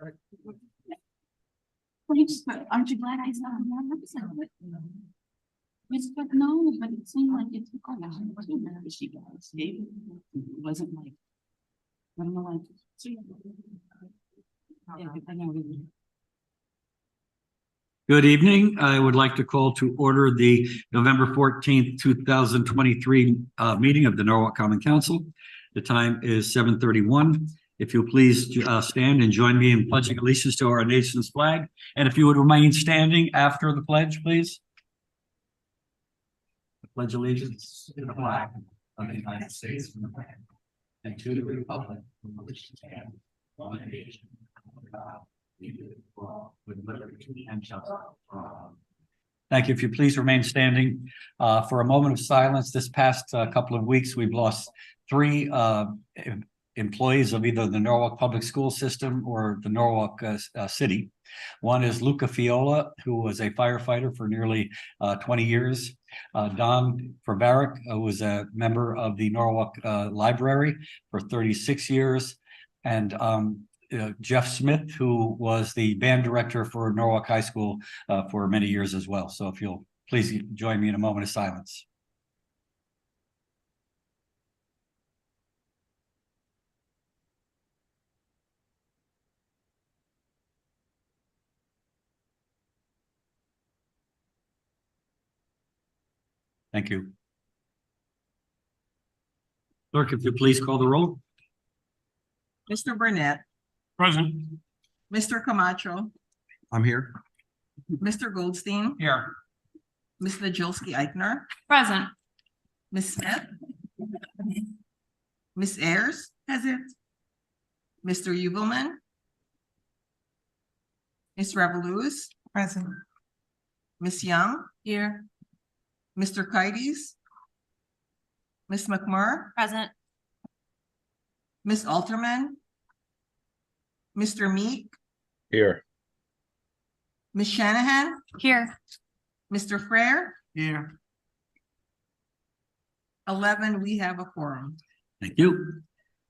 Aren't you glad he's not on that episode? It's but no, but it seemed like it took a while. She got escaped. It wasn't like, I don't know, like. Yeah, I know. Good evening. I would like to call to order the November 14th, 2023 meeting of the Norwalk Common Council. The time is 7:31. If you'll please stand and join me in pledging allegiance to our nation's flag. And if you would remain standing after the pledge, please. I pledge allegiance to the flag of the United States of America and to the republic for which it stands, one nation, under God, indivisible, with liberty and justice for all. Thank you. If you please remain standing for a moment of silence. This past couple of weeks, we've lost three employees of either the Norwalk Public School System or the Norwalk City. One is Luca Fiola, who was a firefighter for nearly 20 years. Don Fabarik, who was a member of the Norwalk Library for 36 years. And Jeff Smith, who was the band director for Norwalk High School for many years as well. So if you'll please join me in a moment of silence. Thank you. Clerk, if you please call the roll. Mr. Burnett, Present. Mr. Camacho, I'm here. Mr. Goldstein, Here. Ms. Najolski Eichner, Present. Ms. Smith, Ms. Ayers, present, Mr. Ubelman, Ms. Revoluis, present, Ms. Young, Here. Mr. Kites, Ms. McMurr, Present. Ms. Alterman, Mr. Meek, Here. Ms. Shanahan, Here. Mr. Frere, Here. 11, we have a quorum. Thank you.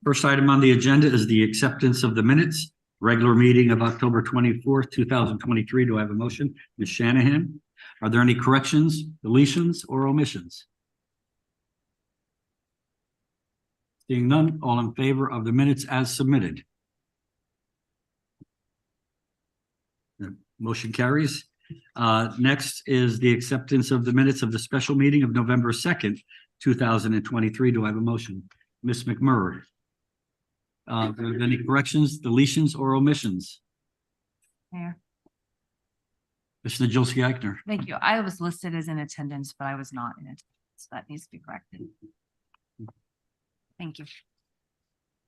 First item on the agenda is the acceptance of the minutes. Regular meeting of October 24th, 2023. Do I have a motion? Ms. Shanahan, are there any corrections, deletions, or omissions? Seeing none, all in favor of the minutes as submitted? The motion carries. Next is the acceptance of the minutes of the special meeting of November 2nd, 2023. Do I have a motion? Ms. McMurray. Are there any corrections, deletions, or omissions? Mayor, Ms. Najolski Eichner. thank you. I was listed as in attendance, but I was not in attendance. That needs to be corrected. Thank you.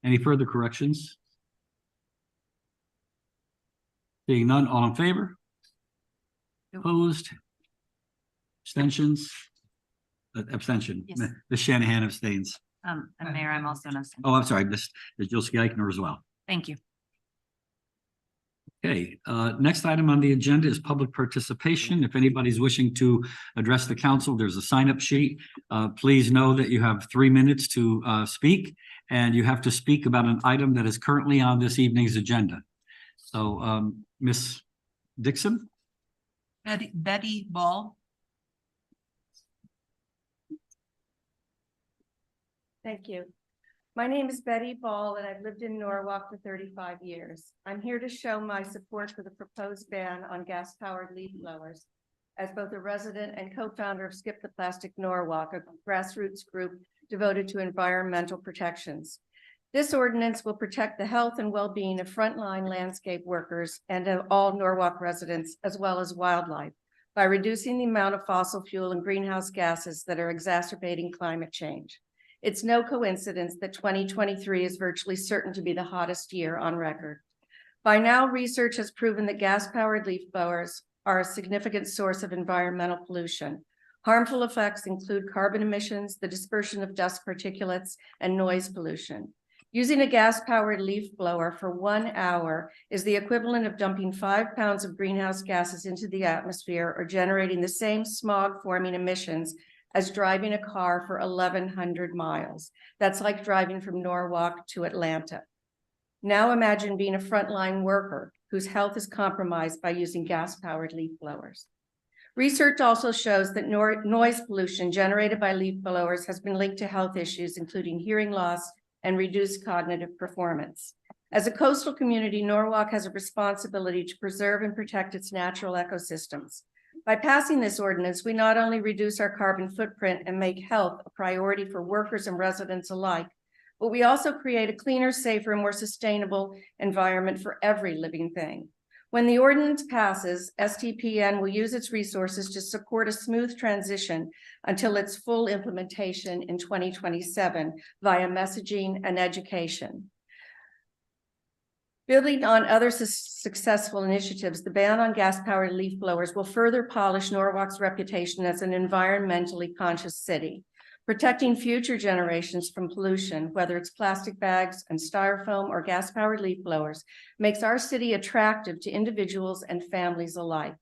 Any further corrections? Seeing none, all in favor? Opposed? Abstentions? Abstention. Yes. Ms. Shanahan abstains. And Mayor, I'm also an absent. Oh, I'm sorry, Ms. Najolski Eichner as well. Thank you. Okay, next item on the agenda is public participation. If anybody's wishing to address the council, there's a sign-up sheet. Please know that you have 3 minutes to speak, and you have to speak about an item that is currently on this evening's agenda. So, Ms. Dixon? Betty Ball. Thank you. My name is Betty Ball, and I've lived in Norwalk for 35 years. I'm here to show my support for the proposed ban on gas-powered leaf blowers. As both a resident and co-founder of Skip the Plastic Norwalk, a grassroots group devoted to environmental protections. This ordinance will protect the health and well-being of frontline landscape workers and of all Norwalk residents, as well as wildlife, by reducing the amount of fossil fuel and greenhouse gases that are exacerbating climate change. It's no coincidence that 2023 is virtually certain to be the hottest year on record. By now, research has proven that gas-powered leaf blowers are a significant source of environmental pollution. Harmful effects include carbon emissions, the dispersion of dust particulates, and noise pollution. Using a gas-powered leaf blower for 1 hour is the equivalent of dumping 5 pounds of greenhouse gases into the atmosphere or generating the same smog-forming emissions as driving a car for 1,100 miles. That's like driving from Norwalk to Atlanta. Now imagine being a frontline worker whose health is compromised by using gas-powered leaf blowers. Research also shows that noise pollution generated by leaf blowers has been linked to health issues, including hearing loss and reduced cognitive performance. As a coastal community, Norwalk has a responsibility to preserve and protect its natural ecosystems. By passing this ordinance, we not only reduce our carbon footprint and make health a priority for workers and residents alike, but we also create a cleaner, safer, and more sustainable environment for every living thing. When the ordinance passes, STPN will use its resources to support a smooth transition until its full implementation in 2027 via messaging and education. Building on other successful initiatives, the ban on gas-powered leaf blowers will further polish Norwalk's reputation as an environmentally conscious city. Protecting future generations from pollution, whether it's plastic bags and styrofoam or gas-powered leaf blowers, makes our city attractive to individuals and families alike.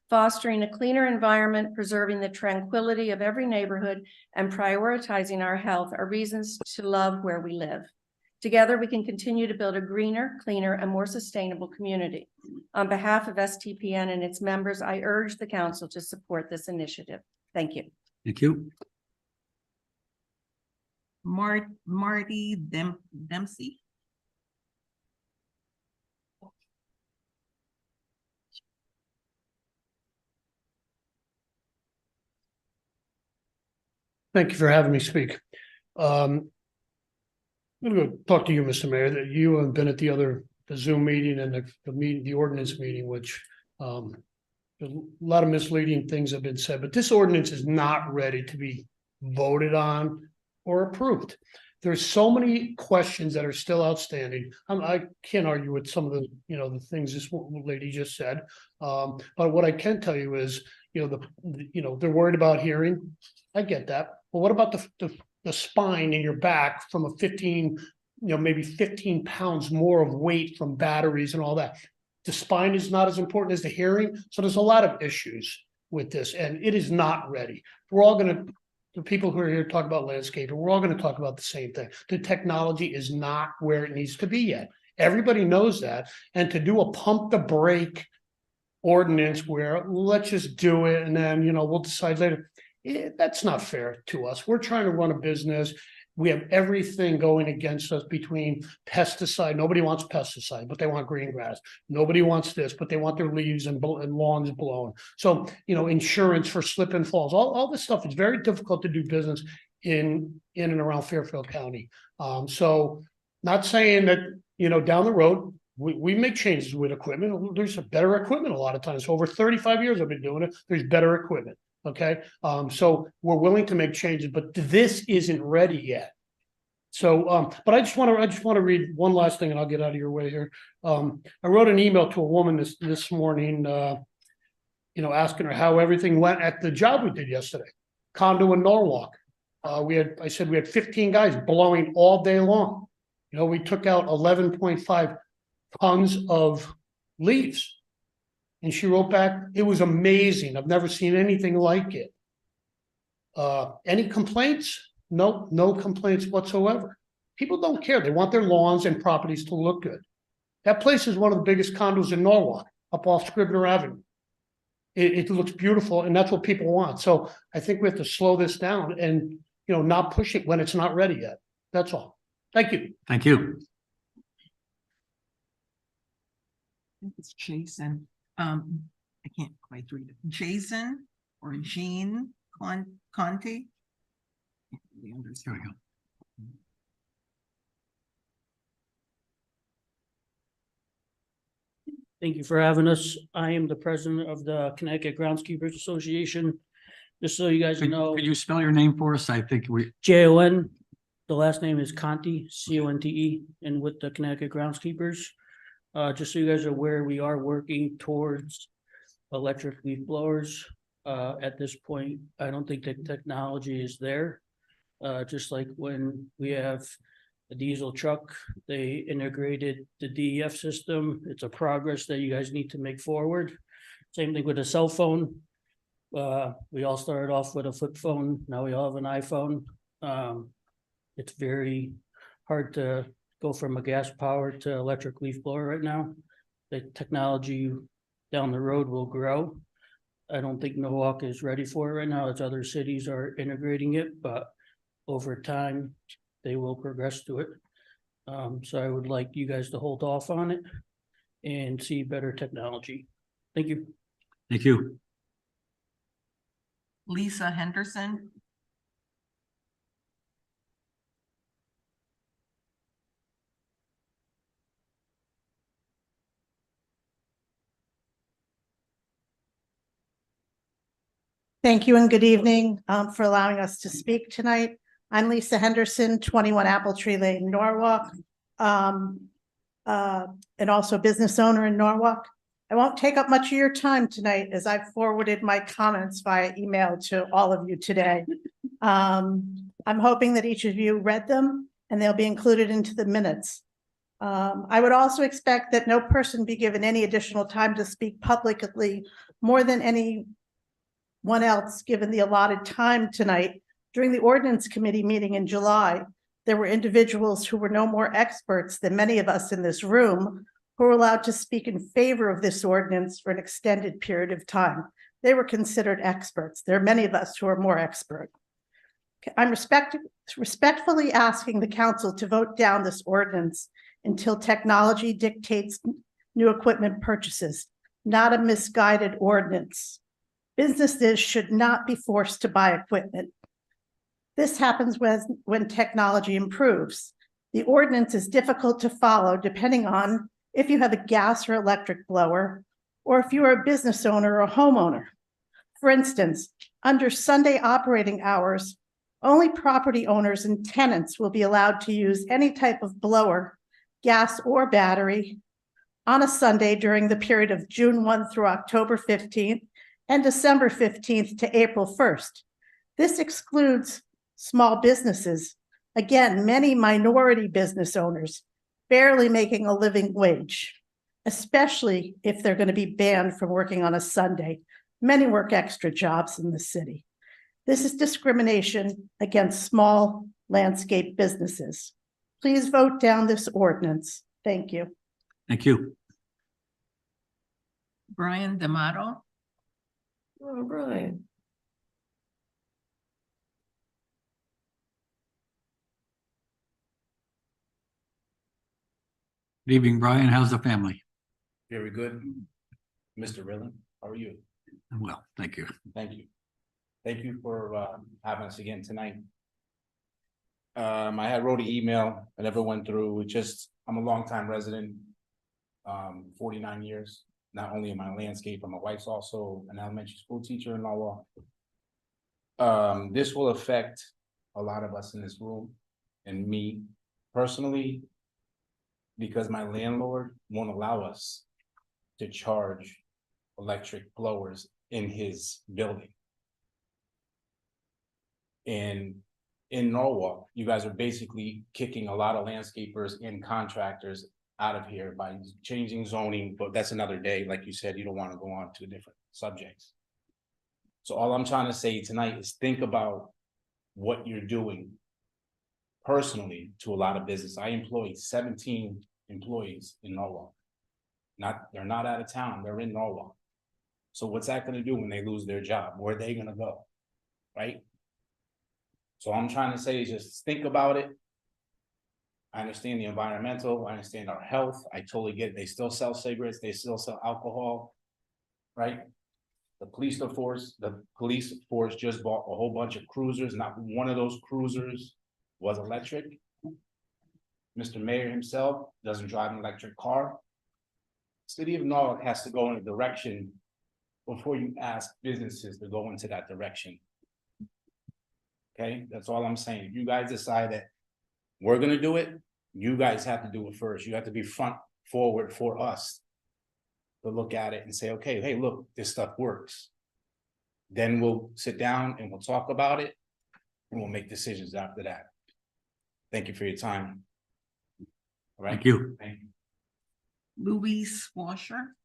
Fostering a cleaner environment, preserving the tranquility of every neighborhood, and prioritizing our health are reasons to love where we live. Together, we can continue to build a greener, cleaner, and more sustainable community. On behalf of STPN and its members, I urge the council to support this initiative. Thank you. Thank you. Marty Dempsey. Thank you for having me speak. I'm going to talk to you, Mr. Mayor, that you have been at the Zoom meeting and the ordinance meeting, which a lot of misleading things have been said, but this ordinance is not ready to be voted on or approved. There's so many questions that are still outstanding. I can't argue with some of the, the things this lady just said. But what I can tell you is, they're worried about hearing. I get that. But what about the spine in your back from a 15, maybe 15 pounds more of weight from batteries and all that? The spine is not as important as the hearing. So there's a lot of issues with this, and it is not ready. The people who are here talk about landscaping, we're all going to talk about the same thing. The technology is not where it needs to be yet. Everybody knows that. And to do a pump the brake ordinance where let's just do it and then, we'll decide later, that's not fair to us. We're trying to run a business. We have everything going against us between pesticide. Nobody wants pesticide, but they want green grass. Nobody wants this, but they want their leaves and lawns blown. So, insurance for slip and falls, all this stuff is very difficult to do business in and around Fairfield County. So not saying that, down the road, we make changes with equipment. There's better equipment a lot of times. So over 35 years I've been doing it. There's better equipment. Okay. So we're willing to make changes, but this isn't ready yet. So, but I just want to read one last thing and I'll get out of your way here. I wrote an email to a woman this morning, asking her how everything went at the job we did yesterday, condo in Norwalk. I said we had 15 guys blowing all day long. We took out 11.5 tons of leaves. And she wrote back, it was amazing. I've never seen anything like it. Any complaints? Nope, no complaints whatsoever. People don't care. They want their lawns and properties to look good. That place is one of the biggest condos in Norwalk, up off Scribner Avenue. It looks beautiful, and that's what people want. So I think we have to slow this down and not push it when it's not ready yet. That's all. Thank you. Thank you. I think it's Jason. I can't quite read it. Jason or Jean Conte. Here we go. Thank you for having us. I am the president of the Connecticut Groundskeepers Association. Just so you guys know, Could you spell your name for us? I think Jon. The last name is Conte, Conte, and with the Connecticut Groundskeepers. Just so you guys are aware, we are working towards electric leaf blowers. At this point, I don't think the technology is there. Just like when we have a diesel truck, they integrated the DEF system. It's a progress that you guys need to make forward. Same thing with a cell phone. We all started off with a flip phone. Now we all have an iPhone. It's very hard to go from a gas power to electric leaf blower right now. The technology down the road will grow. I don't think Norwalk is ready for it right now, as other cities are integrating it, but over time, they will progress to it. So I would like you guys to hold off on it and see better technology. Thank you. Thank you. Lisa Henderson. Thank you and good evening for allowing us to speak tonight. I'm Lisa Henderson, 21 Apple Tree Lane, Norwalk, and also business owner in Norwalk. I won't take up much of your time tonight as I've forwarded my comments via email to all of you today. I'm hoping that each of you read them and they'll be included into the minutes. I would also expect that no person be given any additional time to speak publicly more than anyone else given the allotted time tonight. During the ordinance committee meeting in July, there were individuals who were no more experts than many of us in this room who were allowed to speak in favor of this ordinance for an extended period of time. They were considered experts. There are many of us who are more expert. I'm respectfully asking the council to vote down this ordinance until technology dictates new equipment purchases, not a misguided ordinance. Businesses should not be forced to buy equipment. This happens when technology improves. The ordinance is difficult to follow depending on if you have a gas or electric blower, or if you are a business owner or a homeowner. For instance, under Sunday operating hours, only property owners and tenants will be allowed to use any type of blower, gas or battery, on a Sunday during the period of June 1 through October 15th and December 15th to April 1st. This excludes small businesses, again, many minority business owners, barely making a living wage, especially if they're going to be banned from working on a Sunday. Many work extra jobs in the city. This is discrimination against small landscape businesses. Please vote down this ordinance. Thank you. Thank you. Brian D'Amato. Oh, Brian. Good evening, Brian. How's the family? Very good. Mr. Rillen, how are you? Well, thank you. Thank you. Thank you for having us again tonight. I wrote an email, I never went through, I'm a longtime resident, 49 years, not only in my landscape, but my wife's also an elementary school teacher in Norwalk. This will affect a lot of us in this room and me personally, because my landlord won't allow us to charge electric blowers in his building. And in Norwalk, you guys are basically kicking a lot of landscapers and contractors out of here by changing zoning, but that's another day. Like you said, you don't want to go on to different subjects. So all I'm trying to say tonight is think about what you're doing personally to a lot of business. I employ 17 employees in Norwalk. They're not out of town, they're in Norwalk. So what's that gonna do when they lose their job? Where are they gonna go? Right? So all I'm trying to say is just think about it. I understand the environmental, I understand our health, I totally get it. They still sell cigarettes, they still sell alcohol, right? The police force just bought a whole bunch of cruisers. Not one of those cruisers was electric. Mr. Mayor himself doesn't drive an electric car. City of Norwalk has to go in a direction before you ask businesses to go into that direction. Okay, that's all I'm saying. If you guys decide that we're gonna do it, you guys have to do it first. You have to be front forward for us to look at it and say, okay, hey, look, this stuff works. Then we'll sit down and we'll talk about it and we'll make decisions after that. Thank you for your time. All right. Thank you. Thank you. Louise Washer.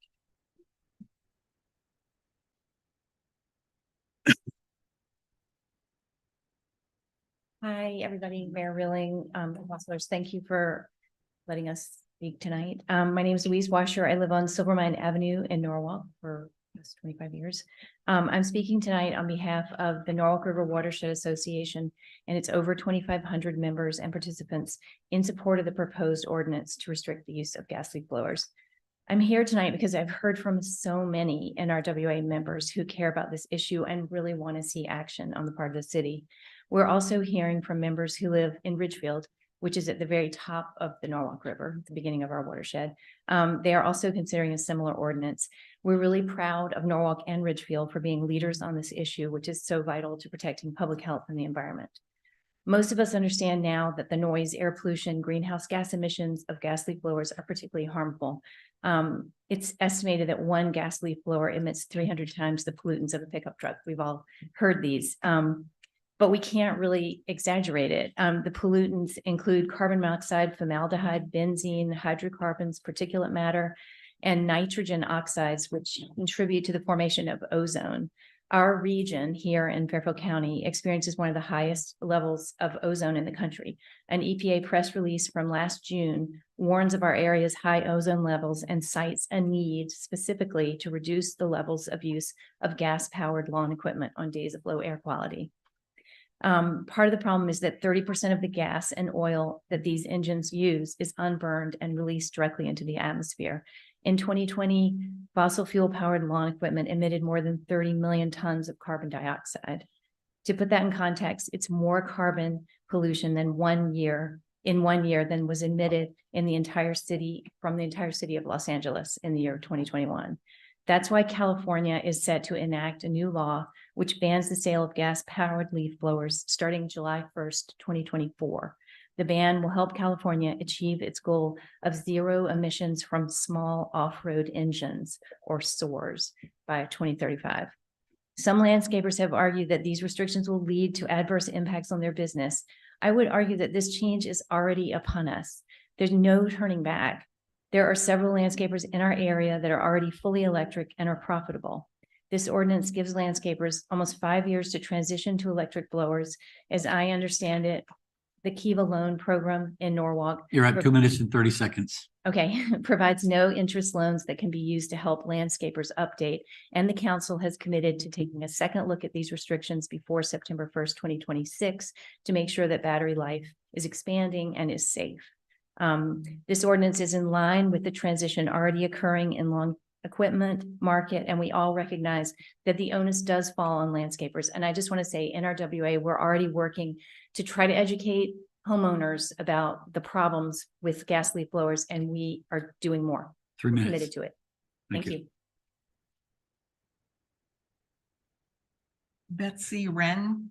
Hi, everybody, Mayor Rilling, Councilors, thank you for letting us speak tonight. My name is Louise Washer. I live on Silvermine Avenue in Norwalk for 25 years. I'm speaking tonight on behalf of the Norwalk River Watershed Association and its over 2,500 members and participants in support of the proposed ordinance to restrict the use of gas leak blowers. I'm here tonight because I've heard from so many NRWA members who care about this issue and really want to see action on the part of the city. We're also hearing from members who live in Ridgefield, which is at the very top of the Norwalk River, at the beginning of our watershed. They are also considering a similar ordinance. We're really proud of Norwalk and Ridgefield for being leaders on this issue, which is so vital to protecting public health and the environment. Most of us understand now that the noise, air pollution, greenhouse gas emissions of gas leak blowers are particularly harmful. It's estimated that one gas leak blower emits 300 times the pollutants of a pickup truck. We've all heard these, but we can't really exaggerate it. The pollutants include carbon monoxide, formaldehyde, benzene, hydrocarbons, particulate matter, and nitrogen oxides, which contribute to the formation of ozone. Our region here in Fairfield County experiences one of the highest levels of ozone in the country. An EPA press release from last June warns of our area's high ozone levels and cites a need specifically to reduce the levels of use of gas-powered lawn equipment on days of low air quality. Part of the problem is that 30% of the gas and oil that these engines use is unburned and released directly into the atmosphere. In 2020, fossil fuel powered lawn equipment emitted more than 30 million tons of carbon dioxide. To put that in context, it's more carbon pollution than 1 year than was emitted in the entire city from the entire city of Los Angeles in the year 2021. That's why California is set to enact a new law which bans the sale of gas-powered leaf blowers starting July 1st, 2024. The ban will help California achieve its goal of zero emissions from small off-road engines, or SOARs, by 2035. Some landscapers have argued that these restrictions will lead to adverse impacts on their business. I would argue that this change is already upon us. There's no turning back. There are several landscapers in our area that are already fully electric and are profitable. This ordinance gives landscapers almost 5 years to transition to electric blowers. As I understand it, the Kiva loan program in Norwalk. You're at 2 minutes and 30 seconds. Okay, provides no interest loans that can be used to help landscapers update. And the council has committed to taking a second look at these restrictions before September 1st, 2026 to make sure that battery life is expanding and is safe. This ordinance is in line with the transition already occurring in lawn equipment market, and we all recognize that the onus does fall on landscapers. And I just want to say, NRWA, we're already working to try to educate homeowners about the problems with gas leaf blowers, and we are doing more. 3 We're minutes. committed to it. Thank you. Betsy Wren.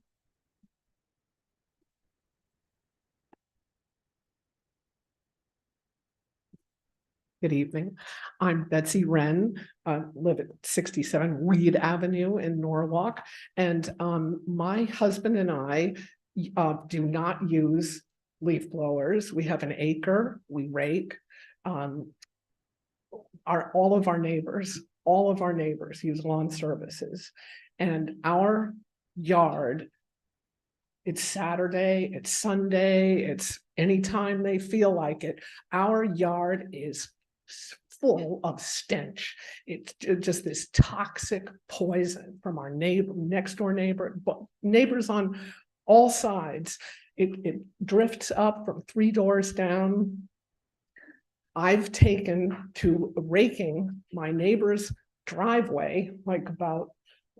Good evening. I'm Betsy Wren, live at 67 Reed Avenue in Norwalk. And my husband and I do not use leaf blowers. We have an acre, we rake. All of our neighbors use lawn services. And our yard, it's Saturday, it's Sunday, it's anytime they feel like it. Our yard is full of stench. It's just this toxic poison from our next door neighbor, but neighbors on all sides. It drifts up from 3 doors down. I've taken to raking my neighbor's driveway, like about,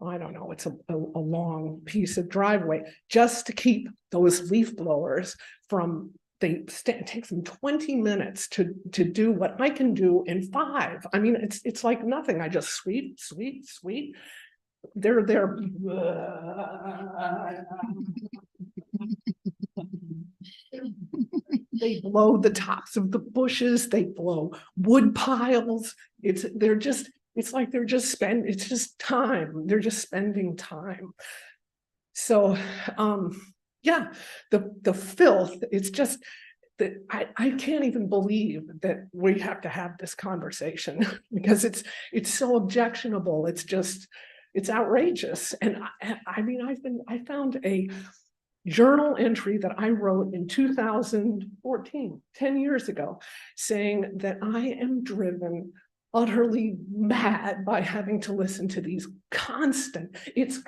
I don't know, it's a long piece of driveway, just to keep those leaf blowers from, it takes them 20 minutes to do what I can do in 5. I mean, it's like nothing. I just sweep. They're they blow the tops of the bushes, they blow wood piles. It's just time. They're just spending time. So yeah, the filth, it's just that I can't even believe that we have to have this conversation because it's so objectionable. It's outrageous. And I mean, I found a journal entry that I wrote in 2014, 10 years ago, saying that I am driven utterly mad by having to listen to these constant, it's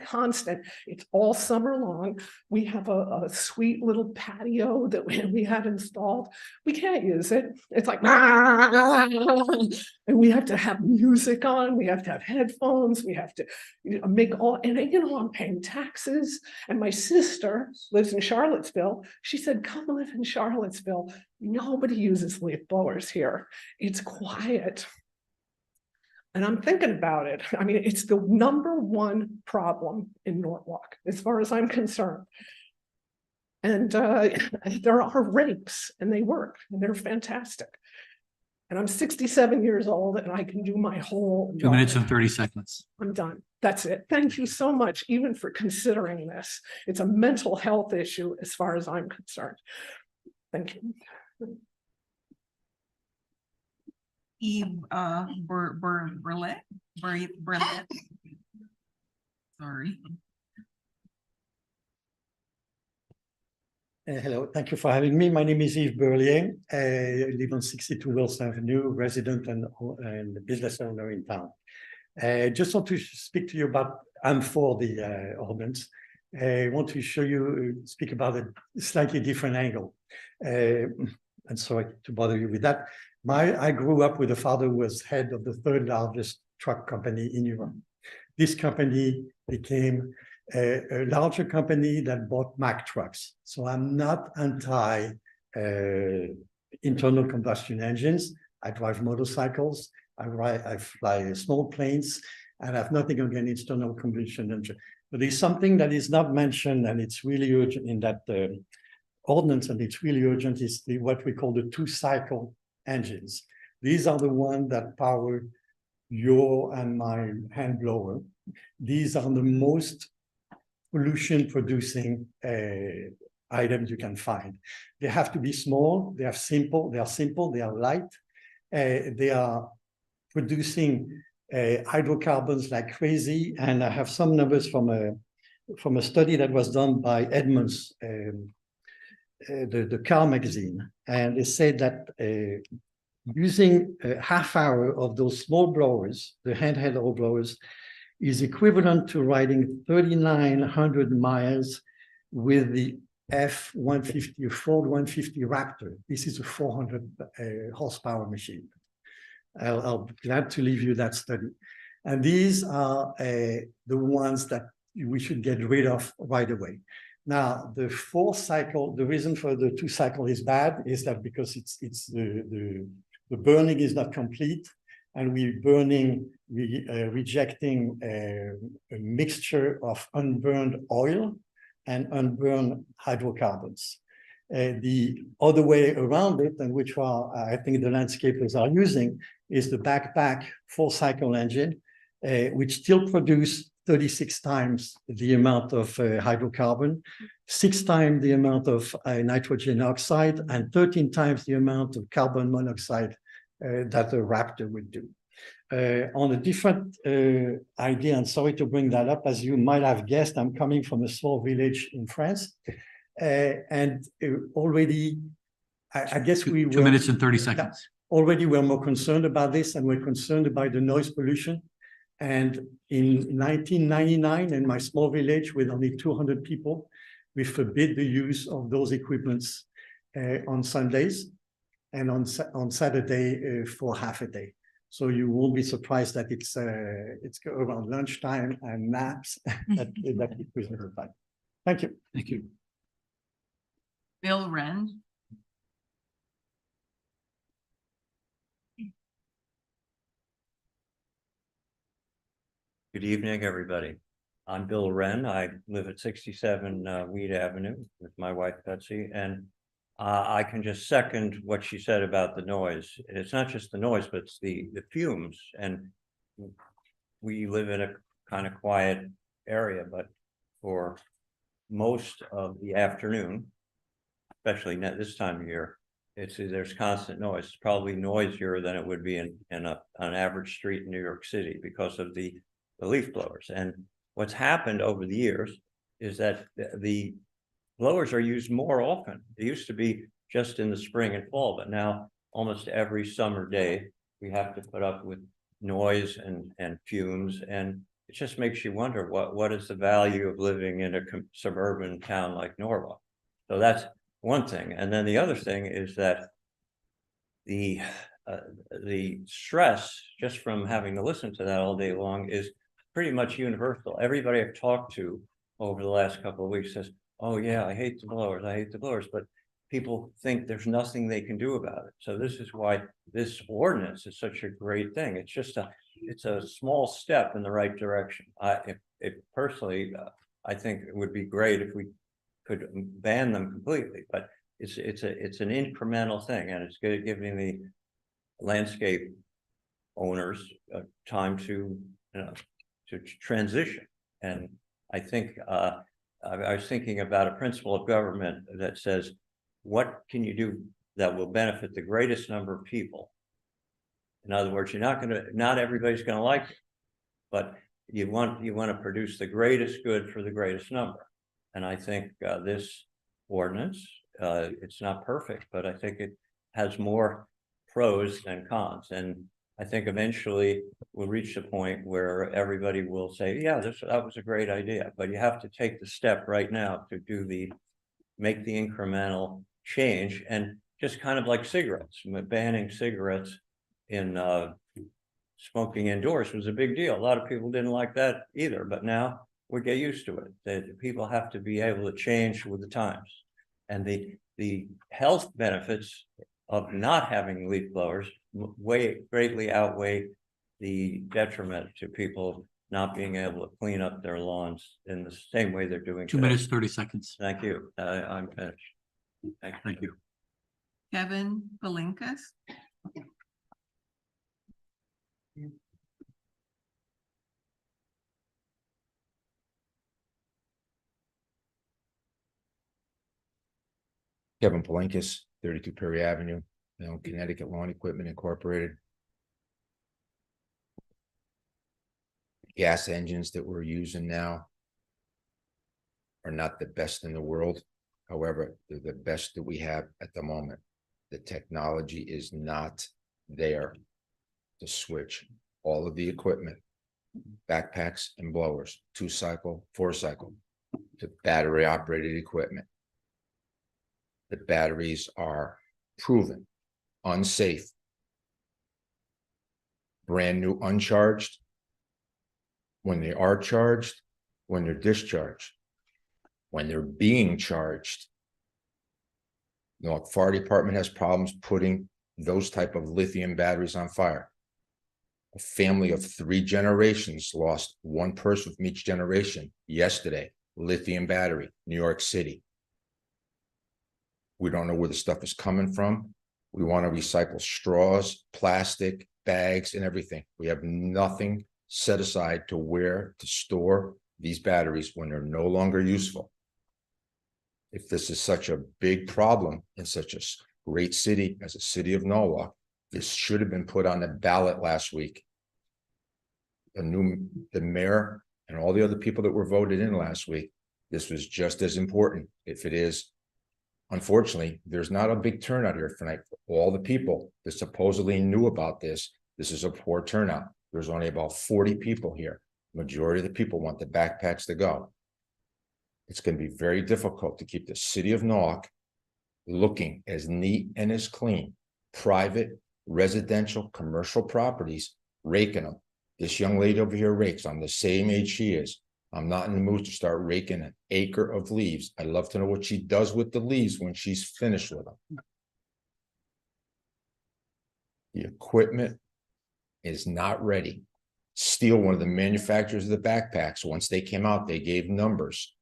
all summer long. We have a sweet little patio that we had installed. We can't use it. It's like, and we have to have music on, we have to have headphones, we have to make all, and I'm paying taxes. And my sister lives in Charlottesville. She said, come live in Charlottesville. Nobody uses leaf blowers here. It's quiet. And I'm thinking about it. I mean, it's the #1 problem in Norwalk, as far as I'm concerned. And there are rakes, and they work, and they're fantastic. And I'm 67 years old, and I can do my whole. 2 minutes and 30 seconds. I'm done. That's it. Thank you so much, even for considering this. It's a mental health issue as far as I'm concerned. Thank you. Eve, Burlett. Sorry. Hello, thank you for having me. My name is Yves Berlier. I live on 62 Wilson Avenue, resident and business owner in town. Just want to speak to you about, I'm for the ordinance. I want to speak about a slightly different angle. And sorry to bother you with that. I grew up with a father who was head of the 3rd largest truck company in Europe. This company became a larger company that bought Mack trucks. So I'm not anti internal combustion engines. I drive motorcycles. I fly small planes, and I have nothing against internal combustion engine. But there's something that is not mentioned, and it's really urgent in that ordinance, and it's really urgent, is what we call the 2-cycle engines. These are the ones that power your and my hand blower. These are the most pollution producing items you can find. They have to be small, they are simple, they are light, they are producing hydrocarbons like crazy. And I have some numbers from a study that was done by Edmunds, the car magazine, and they said that using a half hour of those small blowers, the handheld oil blowers, is equivalent to riding 3,900 miles with the F-150, Ford 150 Raptor. This is a 400 horsepower machine. I'll be glad to leave you that study. And these are the ones that we should get rid of right away. Now, the 4-cycle, the reason for the 2-cycle is bad is that because the burning is not complete, and we're rejecting a mixture of unburned oil and unburned hydrocarbons. The other way around it, and which I think the landscapers are using, is the backpack 4-cycle engine, which still produce 36 times the amount of hydrocarbon, 6 times the amount of nitrogen oxide, and 13 times the amount of carbon monoxide that the Raptor would do. On a different idea, and sorry to bring that up, as you might have guessed, I'm coming from a small village in France. And already, I guess we were— 2 minutes and 30 seconds. Already we're more concerned about this, and we're concerned about the noise pollution. And in 1999, in my small village with only 200 people, we forbid the use of those equipments on Sundays and on Saturday for half a day. So you won't be surprised that it's around lunchtime and naps that it was never time. Thank you. Thank you. Bill Wren. Good evening, everybody. I'm Bill Wren. I live at 67 Weed Avenue with my wife, Betsy, and I can just second what she said about the noise. It's not just the noise, but it's the fumes. And we live in a kind of quiet area, but for most of the afternoon, especially this time of year, there's constant noise. It's probably noisier than it would be in an average street in New York City because of the leaf blowers. And what's happened over the years is that the blowers are used more often. They used to be just in the spring and fall, but now almost every summer day, we have to put up with noise and fumes, and it just makes you wonder what is the value of living in a suburban town like Norwalk. So that's one thing. And then the other thing is that the stress just from having to listen to that all day long is pretty much universal. Everybody I've talked to over the last couple of weeks says, oh yeah, I hate the blowers, but people think there's nothing they can do about it. So this is why this ordinance is such a great thing. It's just it's a small step in the right direction. Personally, I think it would be great if we could ban them completely, but it's an incremental thing, and it's good at giving the landscape owners time to transition. And I think I was thinking about a principle of government that says, what can you do that will benefit the greatest number of people? In other words, not everybody's gonna like it, but you want to produce the greatest good for the greatest number. And I think this ordinance, it's not perfect, but I think it has more pros than cons. And I think eventually we'll reach the point where everybody will say, yeah, that was a great idea, but you have to take the step right now to make the incremental change. And just kind of like cigarettes, banning cigarettes in smoking indoors was a big deal. A lot of people didn't like that either, but now we get used to it. That people have to be able to change with the times. And the health benefits of not having leaf blowers greatly outweigh the detriment to people not being able to clean up their lawns in the same way they're doing 2 today. minutes, 30 seconds. Thank you. I'm finished. Thank you. Kevin Palinkas. Kevin Palinkas, 32 Perry Avenue, Connecticut Lawn Equipment Incorporated. Gas engines that we're using now are not the best in the world. However, they're the best that we have at the moment. The technology is not there to switch all of the equipment, backpacks and blowers, 2-cycle, 4-cycle, to battery operated equipment. The batteries are proven unsafe, brand new uncharged, when they are charged, when they're discharged, when they're being charged. The Norwalk Fire Department has problems putting those type of lithium batteries on fire. A family of 3 generations lost 1 person from each generation yesterday. Lithium battery, New York City. We don't know where the stuff is coming from. We want to recycle straws, plastic, bags, and everything. We have nothing set aside to where to store these batteries when they're no longer useful. If this is such a big problem in such a great city as the city of Norwalk, this should have been put on the ballot last week. The mayor and all the other people that were voted in last week, this was just as important. If it is, unfortunately, there's not a big turnout here tonight. For all the people that supposedly knew about this, this is a poor turnout. There's only about 40 people here. Majority of the people want the backpacks to go. It's going to be very difficult to keep the city of Norwalk looking as neat and as clean. Private, residential, commercial properties, raking them. This young lady over here rakes. I'm the same age she is. I'm not in the mood to start raking an acre of leaves. I'd love to know what she does with the leaves when she's finished with them. The equipment is not ready. Steel, one of the manufacturers of the backpacks, once they came out, they gave numbers.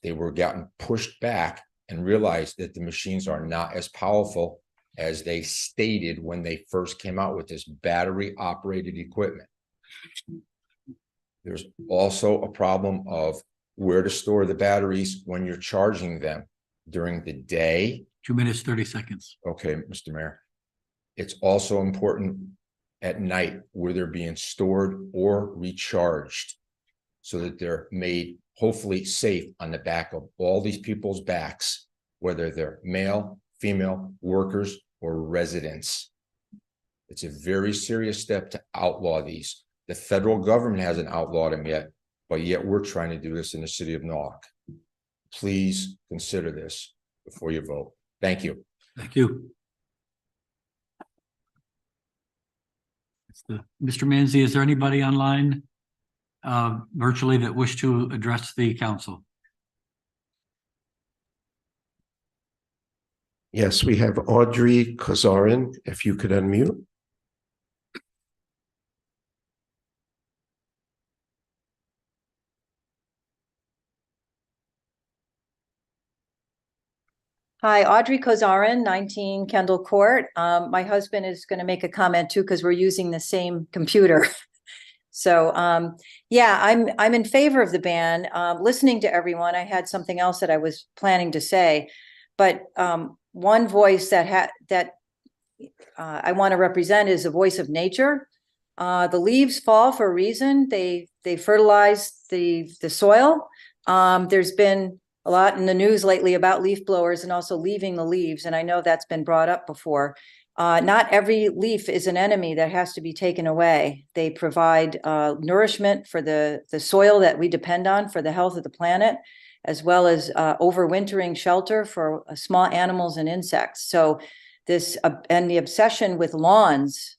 They were getting pushed back and realized that the machines are not as powerful as they stated when they first came out with this battery operated equipment. There's also a problem of where to store the batteries when you're charging them during the day. 2 minutes, 30 seconds. Okay, Mr. Mayor. It's also important at night where they're being stored or recharged so that they're made hopefully safe on the back of all these people's backs, whether they're male, female, workers, or residents. It's a very serious step to outlaw these. The federal government hasn't outlawed them yet, but yet we're trying to do this in the city of Norwalk. Please consider this before you vote. Thank you. Thank you. Mr. Manzi, is there anybody online virtually that wish to address the council? Yes, we have Audrey Kozarin, if you could unmute. Hi, Audrey Kozarin, 19 Kendall Court. My husband is going to make a comment too, because we're using the same computer. So, yeah, I'm in favor of the ban. Listening to everyone, I had something else that I was planning to say, but one voice that I want to represent is the voice of nature. The leaves fall for a reason. They fertilize the soil. There's been a lot in the news lately about leaf blowers and also leaving the leaves, and I know that's been brought up before. Not every leaf is an enemy that has to be taken away. They provide nourishment for the soil that we depend on for the health of the planet, as well as overwintering shelter for small animals and insects. So this and the obsession with lawns,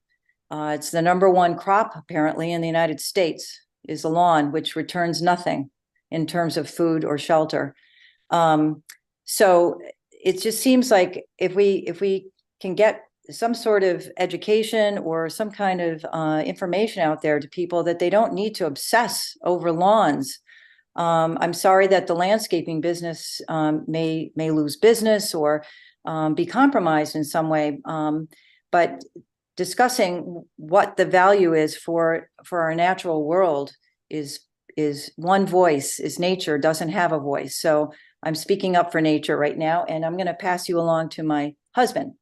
it's the #1 crop apparently in the United States is the lawn, which returns nothing in terms of food or shelter. So it just seems like if we can get some sort of education or some kind of information out there to people that they don't need to obsess over lawns. I'm sorry that the landscaping business may lose business or be compromised in some way. But discussing what the value is for our natural world is one voice, is nature doesn't have a voice. So I'm speaking up for nature right now, and I'm going to pass you along to my husband.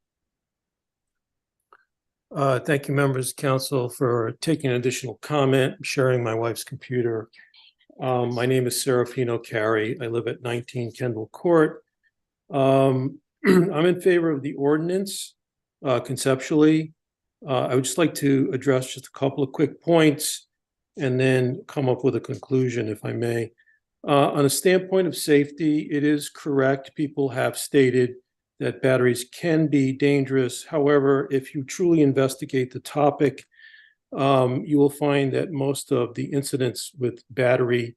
Thank you, members of council, for taking an additional comment, sharing my wife's computer. My name is Serafino Carey. I live at 19 Kendall Court. I'm in favor of the ordinance conceptually. I would just like to address just a couple of quick points and then come up with a conclusion, if I may. On a standpoint of safety, it is correct. People have stated that batteries can be dangerous. However, if you truly investigate the topic, you will find that most of the incidents with batteries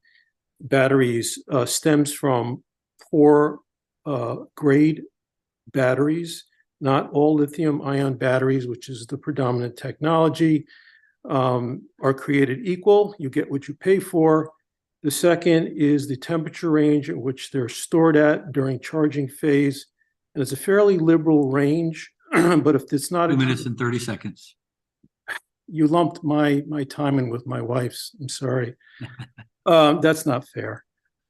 stems from poor grade batteries. Not all lithium ion batteries, which is the predominant technology, are created equal. You get what you pay for. The second is the temperature range at which they're stored at during charging phase. And it's a fairly liberal range, but if it's not 2 minutes and 30 seconds. You lumped my time in with my wife's. I'm sorry. That's not fair.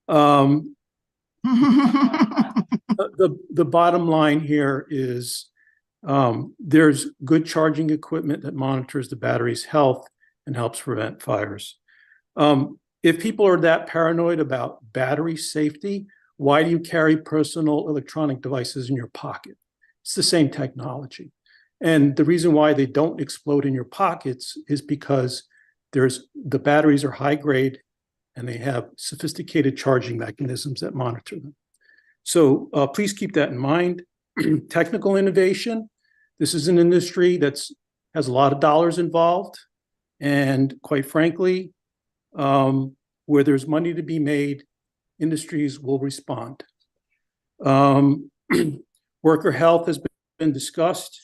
The bottom line here is there's good charging equipment that monitors the battery's health and helps prevent fires. If people are that paranoid about battery safety, why do you carry personal electronic devices in your pocket? It's the same technology. And the reason why they don't explode in your pockets is because the batteries are high grade and they have sophisticated charging mechanisms that monitor them. So please keep that in mind. Technical innovation. This is an industry has a lot of dollars involved. And quite frankly, where there's money to be made, industries will respond. Worker health has been discussed.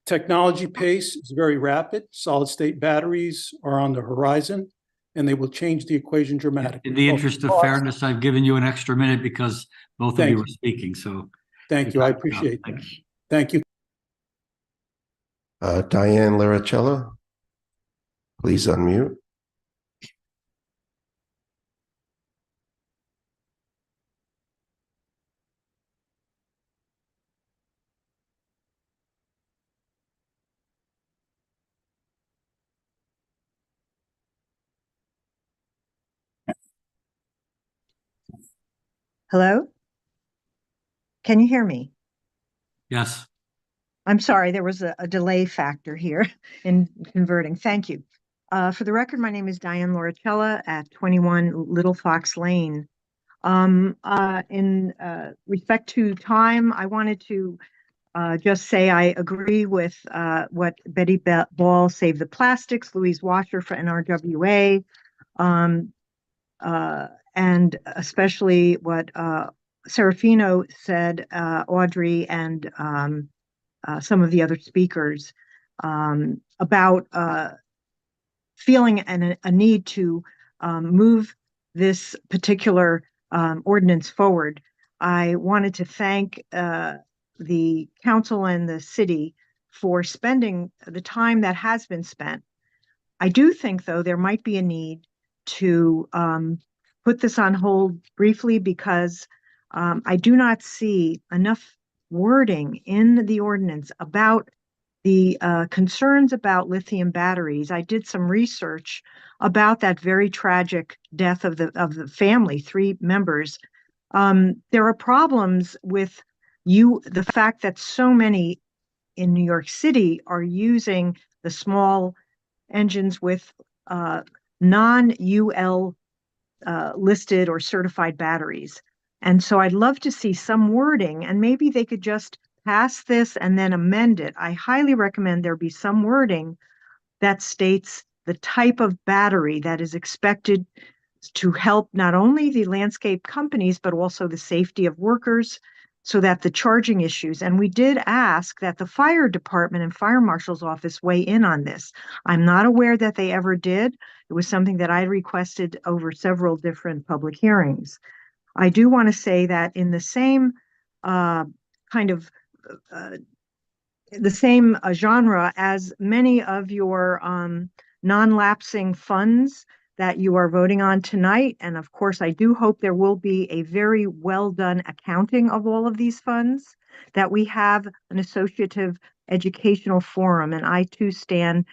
Technology pace is very rapid. Solid state batteries are on the horizon and they will change the equation dramatically. In the interest of fairness, I've given you an extra minute because both of you were speaking. So thank you. I appreciate that. Thank you. Diane Laricella, please unmute. Hello? Can you hear me? Yes. I'm sorry, there was a delay factor here in converting. Thank you. For the record, my name is Diane Loricella at 21 Little Fox Lane. In respect to time, I wanted to just say I agree with what Betty Ball, Save the Plastics, Louise Washer for NRWA, and especially what Serafino said, Audrey, and some of the other speakers about feeling a need to move this particular ordinance forward. I wanted to thank the council and the city for spending the time that has been spent. I do think, though, there might be a need to put this on hold briefly because I do not see enough wording in the ordinance about the concerns about lithium batteries. I did some research about that very tragic death of the family, 3 members. There are problems with the fact that so many in New York City are using the small engines with non-UL listed or certified batteries. And so I'd love to see some wording, and maybe they could just pass this and then amend it. I highly recommend there be some wording that states the type of battery that is expected to help not only the landscape companies, but also the safety of workers, so that the charging issues, and we did ask that the fire department and fire marshal's office weigh in on this. I'm not aware that they ever did. It was something that I requested over several different public hearings. I do want to say that in the same the same genre as many of your non-lapsing funds that you are voting on tonight. And of course, I do hope there will be a very well done accounting of all of these funds, that we have an associative educational forum. And I too stand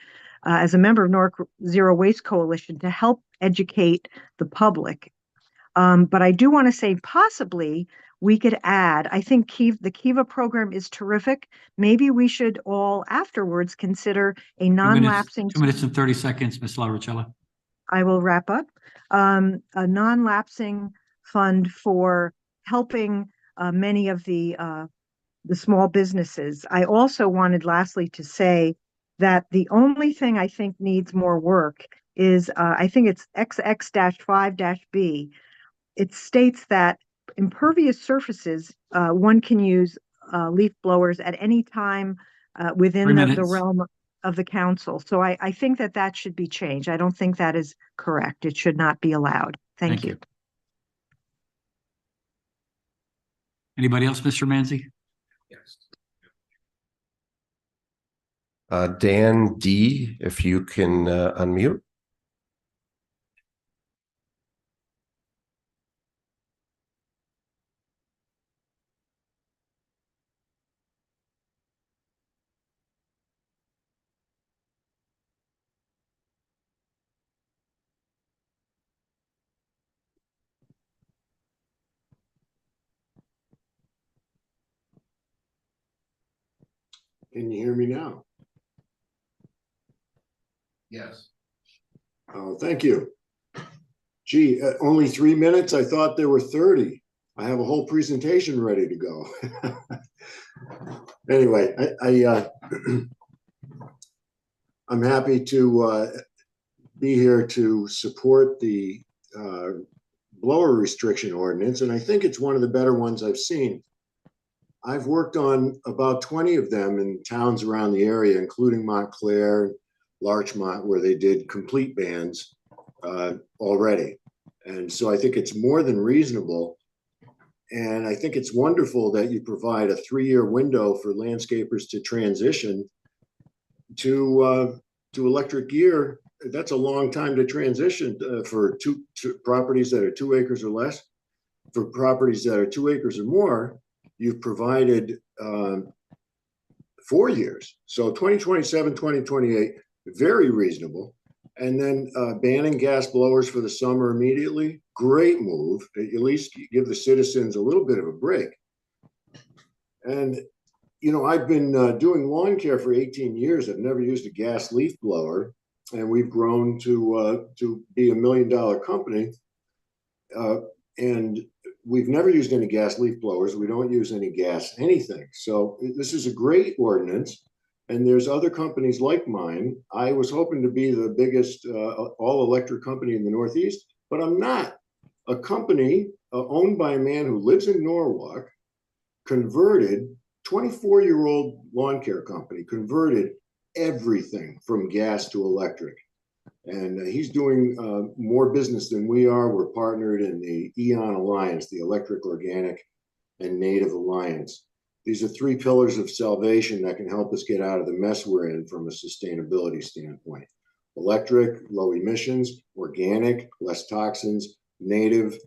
as a member of Newark Zero Waste Coalition to help educate the public. But I do want to say possibly we could add, I think the Kiva program is terrific. Maybe we should all afterwards consider a non-lapsing. 2 minutes and 30 seconds, Ms. Laricella. I will wrap up. A non-lapsing fund for helping many of the small businesses. I also wanted lastly to say that the only thing I think needs more work is, I think it's XX-5-B. It states that impervious surfaces, one can use leaf blowers at any time within the realm of the council. So I think that should be changed. I don't think that is correct. It should not be allowed. Thank you. Anybody else, Mr. Manzi? Yes. Dan D, if you can unmute. Can you hear me now? Yes. Oh, thank you. Gee, only 3 minutes? I thought there were 30. I have a whole presentation ready to go. Anyway, I'm happy to be here to support the blower restriction ordinance, and I think it's one of the better ones I've seen. I've worked on about 20 of them in towns around the area, including Montclair, Larchmont, where they did complete bans already. And so I think it's more than reasonable. And I think it's wonderful that you provide a 3-year window for landscapers to transition to electric gear. That's a long time to transition for two properties that are 2 acres or less. For properties that are 2 acres or more, you've provided 4 years. So 2027, 2028, very reasonable. And then banning gas blowers for the summer immediately, great move. At least give the citizens a little bit of a break. And, you know, I've been doing lawn care for 18 years. I've never used a gas leaf blower, and we've grown to be $1 million company. And we've never used any gas leaf blowers. We don't use any gas anything. So this is a great ordinance. And there's other companies like mine. I was hoping to be the biggest all-electric company in the Northeast, but I'm not. A company owned by a man who lives in Norwalk converted, 24-year-old lawn care company, converted everything from gas to electric. And he's doing more business than we are. We're partnered in the EON Alliance, the Electric, Organic, and Native Alliance. These are 3 pillars of salvation that can help us get out of the mess we're in from a sustainability standpoint. Electric, low emissions; organic, less toxins; native,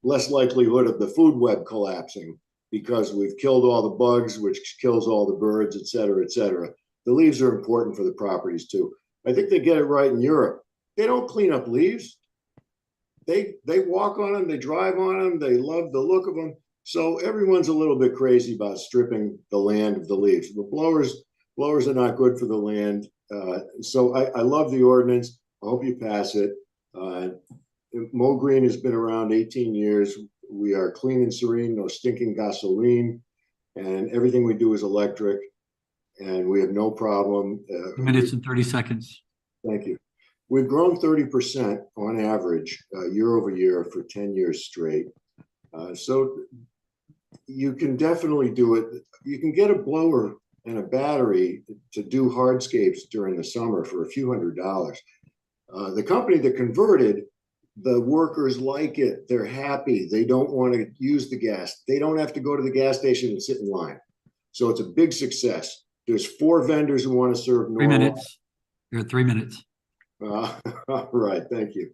less likelihood of the food web collapsing because we've killed all the bugs, which kills all the birds, et cetera, et cetera. The leaves are important for the properties too. I think they get it right in Europe. They don't clean up leaves. They walk on them, they drive on them, they love the look of them. So everyone's a little bit crazy about stripping the land of the leaves. But blowers are not good for the land. So I love the ordinance. I hope you pass it. Mo Green has been around 18 years. We are clean and serene, no stinking gasoline, and everything we do is electric, and we have no problem. 2 minutes and 30 seconds. Thank you. We've grown 30% on average year over year for 10 years straight. So you can definitely do it. You can get a blower and a battery to do hardscapes during the summer for a few $100s. The company that converted, the workers like it. They're happy. They don't want to use the gas. They don't have to go to the gas station and sit in line. So it's a big success. There's 4 vendors who want to serve Norwalk. 3 minutes. You're at 3 minutes. All right. Thank you.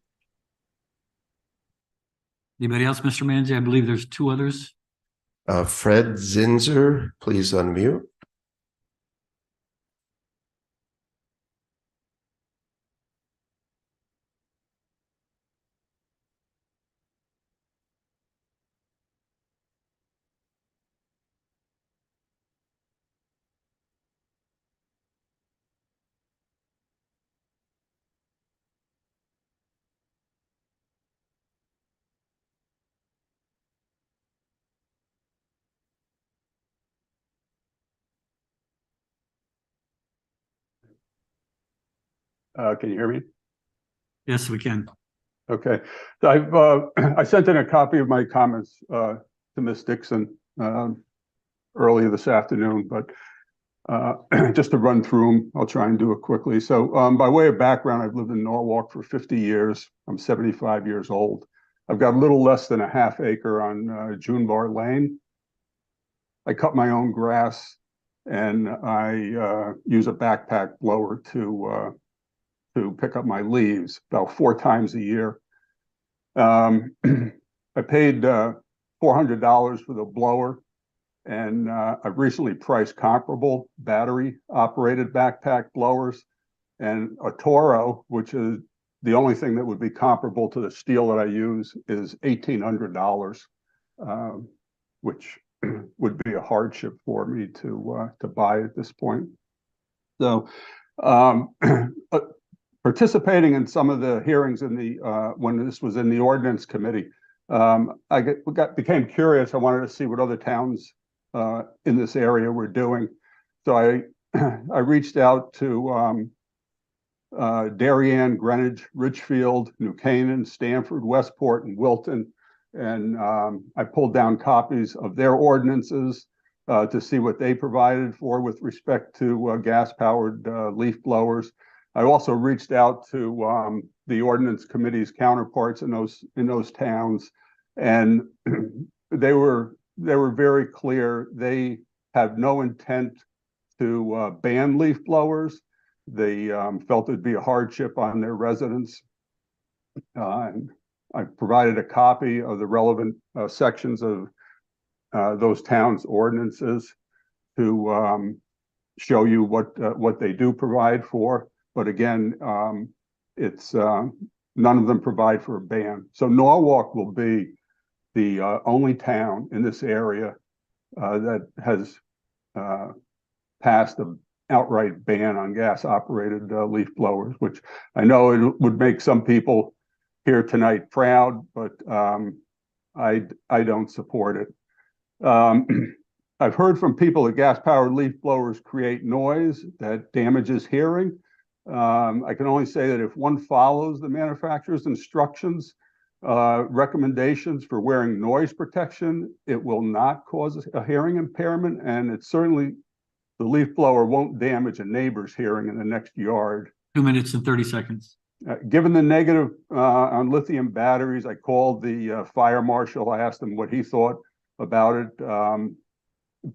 Anybody else, Mr. Manzi? I believe there's 2 others. Fred Zinzer, please unmute. Can you hear me? Yes, we can. Okay. So I sent in a copy of my comments to Ms. Dixon earlier this afternoon, but just to run through them, I'll try and do it quickly. So by way of background, I've lived in Norwalk for 50 years. I'm 75 years old. I've got a little less than a half acre on June Bar Lane. I cut my own grass, and I use a backpack blower to pick up my leaves about 4 times a year. I paid $400 for the blower, and I've recently priced comparable battery operated backpack blowers, and a Toro, which is the only thing that would be comparable to the steel that I use, is $1,800, which would be a hardship for me to buy at this point. So participating in some of the hearings in the when this was in the ordinance committee, I became curious. I wanted to see what other towns in this area were doing. So I reached out to Darien, Greenwich, Richfield, New Canaan, Stamford, Westport, and Wilton, and I pulled down copies of their ordinances to see what they provided for with respect to gas-powered leaf blowers. I also reached out to the ordinance committee's counterparts in those towns, and they were very clear. They have no intent to ban leaf blowers. They felt it'd be a hardship on their residents. And I provided a copy of the relevant sections of those towns' ordinances to show you what they do provide for. But again, it's none of them provide for a ban. So Norwalk will be the only town in this area that has passed an outright ban on gas-operated leaf blowers, which I know it would make some people here tonight proud, but I don't support it. I've heard from people that gas-powered leaf blowers create noise that damages hearing. I can only say that if one follows the manufacturer's instructions, recommendations for wearing noise protection, it will not cause a hearing impairment, and it certainly, the leaf blower won't damage a neighbor's hearing in the next yard. 2 minutes and 30 seconds. Given the negative on lithium batteries, I called the fire marshal. I asked him what he thought about it.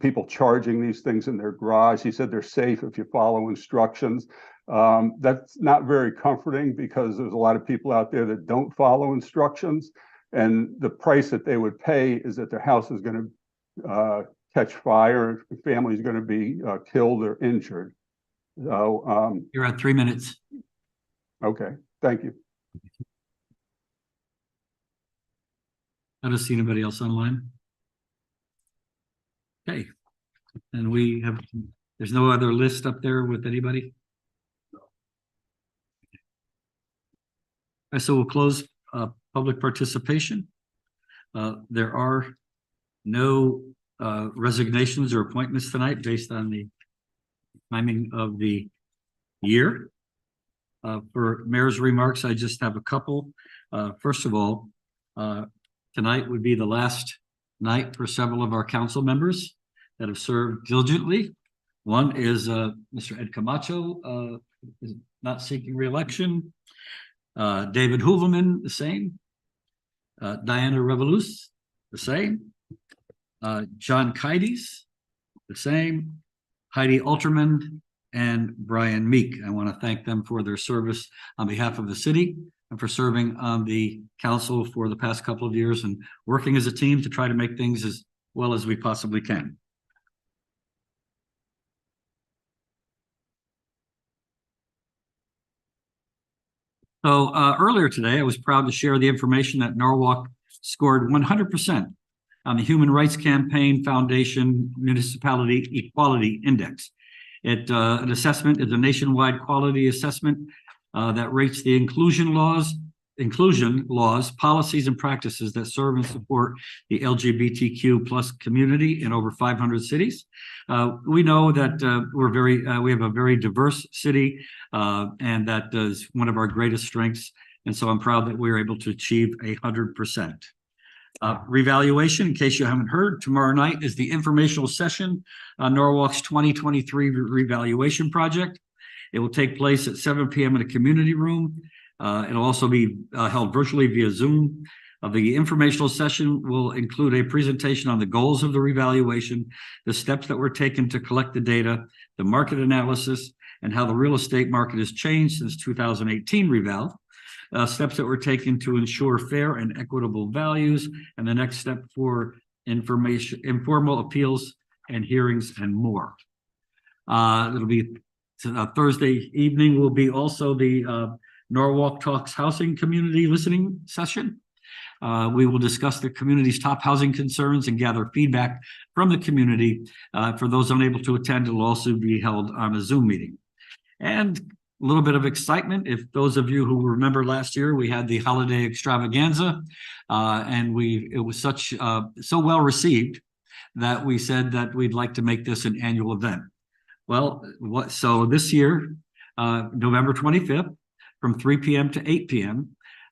People charging these things in their garage. He said they're safe if you follow instructions. That's not very comforting because there's a lot of people out there that don't follow instructions, and the price that they would pay is that their house is going to catch fire, the family is going to be killed or injured. So you're at 3 minutes. Okay, thank you. I don't see anybody else online. Okay, and we have, there's no other list up there with anybody? So we'll close public participation. There are no resignations or appointments tonight based on the timing of the year. For mayor's remarks, I just have a couple. First of all, tonight would be the last night for several of our council members that have served diligently. One is Mr. Ed Camacho, is not seeking re-election. David Hooverman, the same. Diana Revolus, the same. John Kides, the same. Heidi Alterman and Brian Meek. I want to thank them for their service on behalf of the city and for serving on the council for the past couple of years and working as a team to try to make things as well as we possibly can. So earlier today, I was proud to share the information that Norwalk scored 100% on the Human Rights Campaign Foundation Municipality Equality Index. An assessment is a nationwide quality assessment that rates the inclusion laws, policies, and practices that serve and support the LGBTQ plus community in over 500 cities. We know that we have a very diverse city, and that is one of our greatest strengths. And so I'm proud that we were able to achieve 100%. Revaluation, in case you haven't heard, tomorrow night is the informational session on Norwalk's 2023 revaluation project. It will take place at 7 p.m. in a community room. It'll also be held virtually via Zoom. The informational session will include a presentation on the goals of the revaluation, the steps that were taken to collect the data, the market analysis, and how the real estate market has changed since 2018 reval. Steps that were taken to ensure fair and equitable values, and the next step for informal appeals and hearings and more. It'll be Thursday evening will be also the Norwalk Talks Housing Community Listening Session. We will discuss the community's top housing concerns and gather feedback from the community. For those unable to attend, it will also be held on a Zoom meeting. And a little bit of excitement. If those of you who remember last year, we had the holiday extravaganza, and it was so well received that we said that we'd like to make this an annual event. Well, so this year, November 25th, from 3 p.m. to 8 p.m.,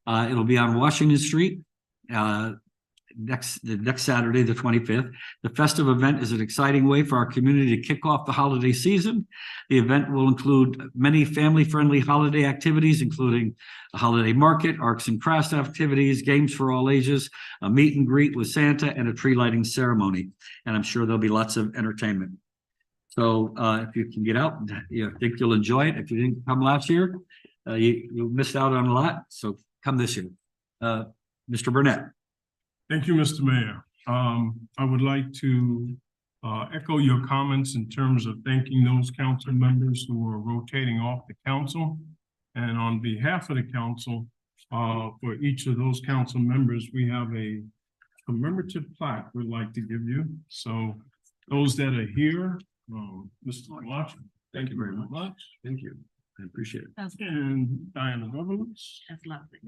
it'll be on Washington Street. The next Saturday, the 25th. The festive event is an exciting way for our community to kick off the holiday season. The event will include many family-friendly holiday activities, including a holiday market, arts and crafts activities, games for all ages, a meet and greet with Santa, and a tree lighting ceremony. And I'm sure there'll be lots of entertainment. So if you can get out, I think you'll enjoy it. If you didn't come last year, you missed out on a lot. So come this year. Mr. Burnett. Thank you, Mr. Mayor. I would like to echo your comments in terms of thanking those council members who are rotating off the council. And on behalf of the council, for each of those council members, we have a commemorative plaque we'd like to give you. So those that are here, Mr. Watch, thank you very much. Thank you. I appreciate it. That's good. And Diana Roberts. That's lovely.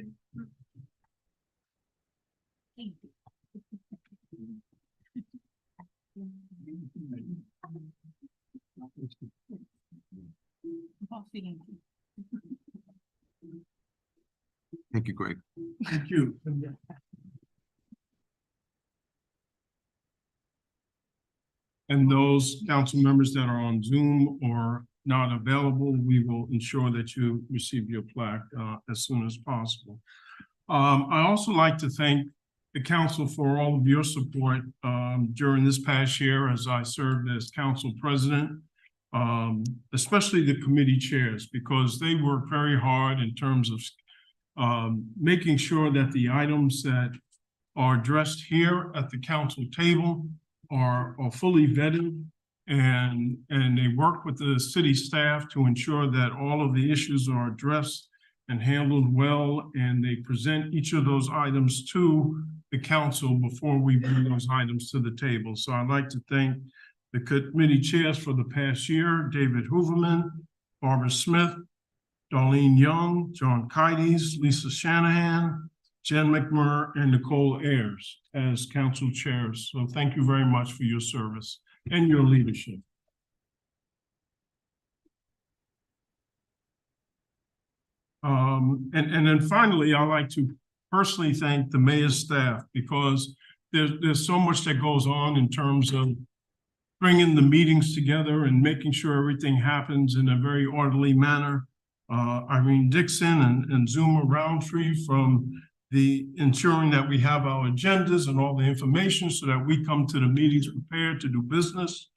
Thank you. Thank you, Greg. Thank you. And those council members that are on Zoom or not available, we will ensure that you receive your plaque as soon as possible. I also like to thank the council for all of your support during this past year as I served as council president, especially the committee chairs, because they work very hard in terms of making sure that the items that are addressed here at the council table are fully vetted, and they work with the city staff to ensure that all of the issues are addressed and handled well, and they present each of those items to the council before we bring those items to the table. So I'd like to thank the committee chairs for the past year, David Hooverman, Barbara Smith, Darlene Young, John Kites, Lisa Shanahan, Jen McMurr, and Nicole Ayers as council chairs. So thank you very much for your service and your leadership. And then finally, I'd like to personally thank the mayor's staff, because there's so much that goes on in terms of bringing the meetings together and making sure everything happens in a very orderly manner. Irene Dixon and Zuma Roundtree from the ensuring that we have our agendas and all the information so that we come to the meetings prepared to do business.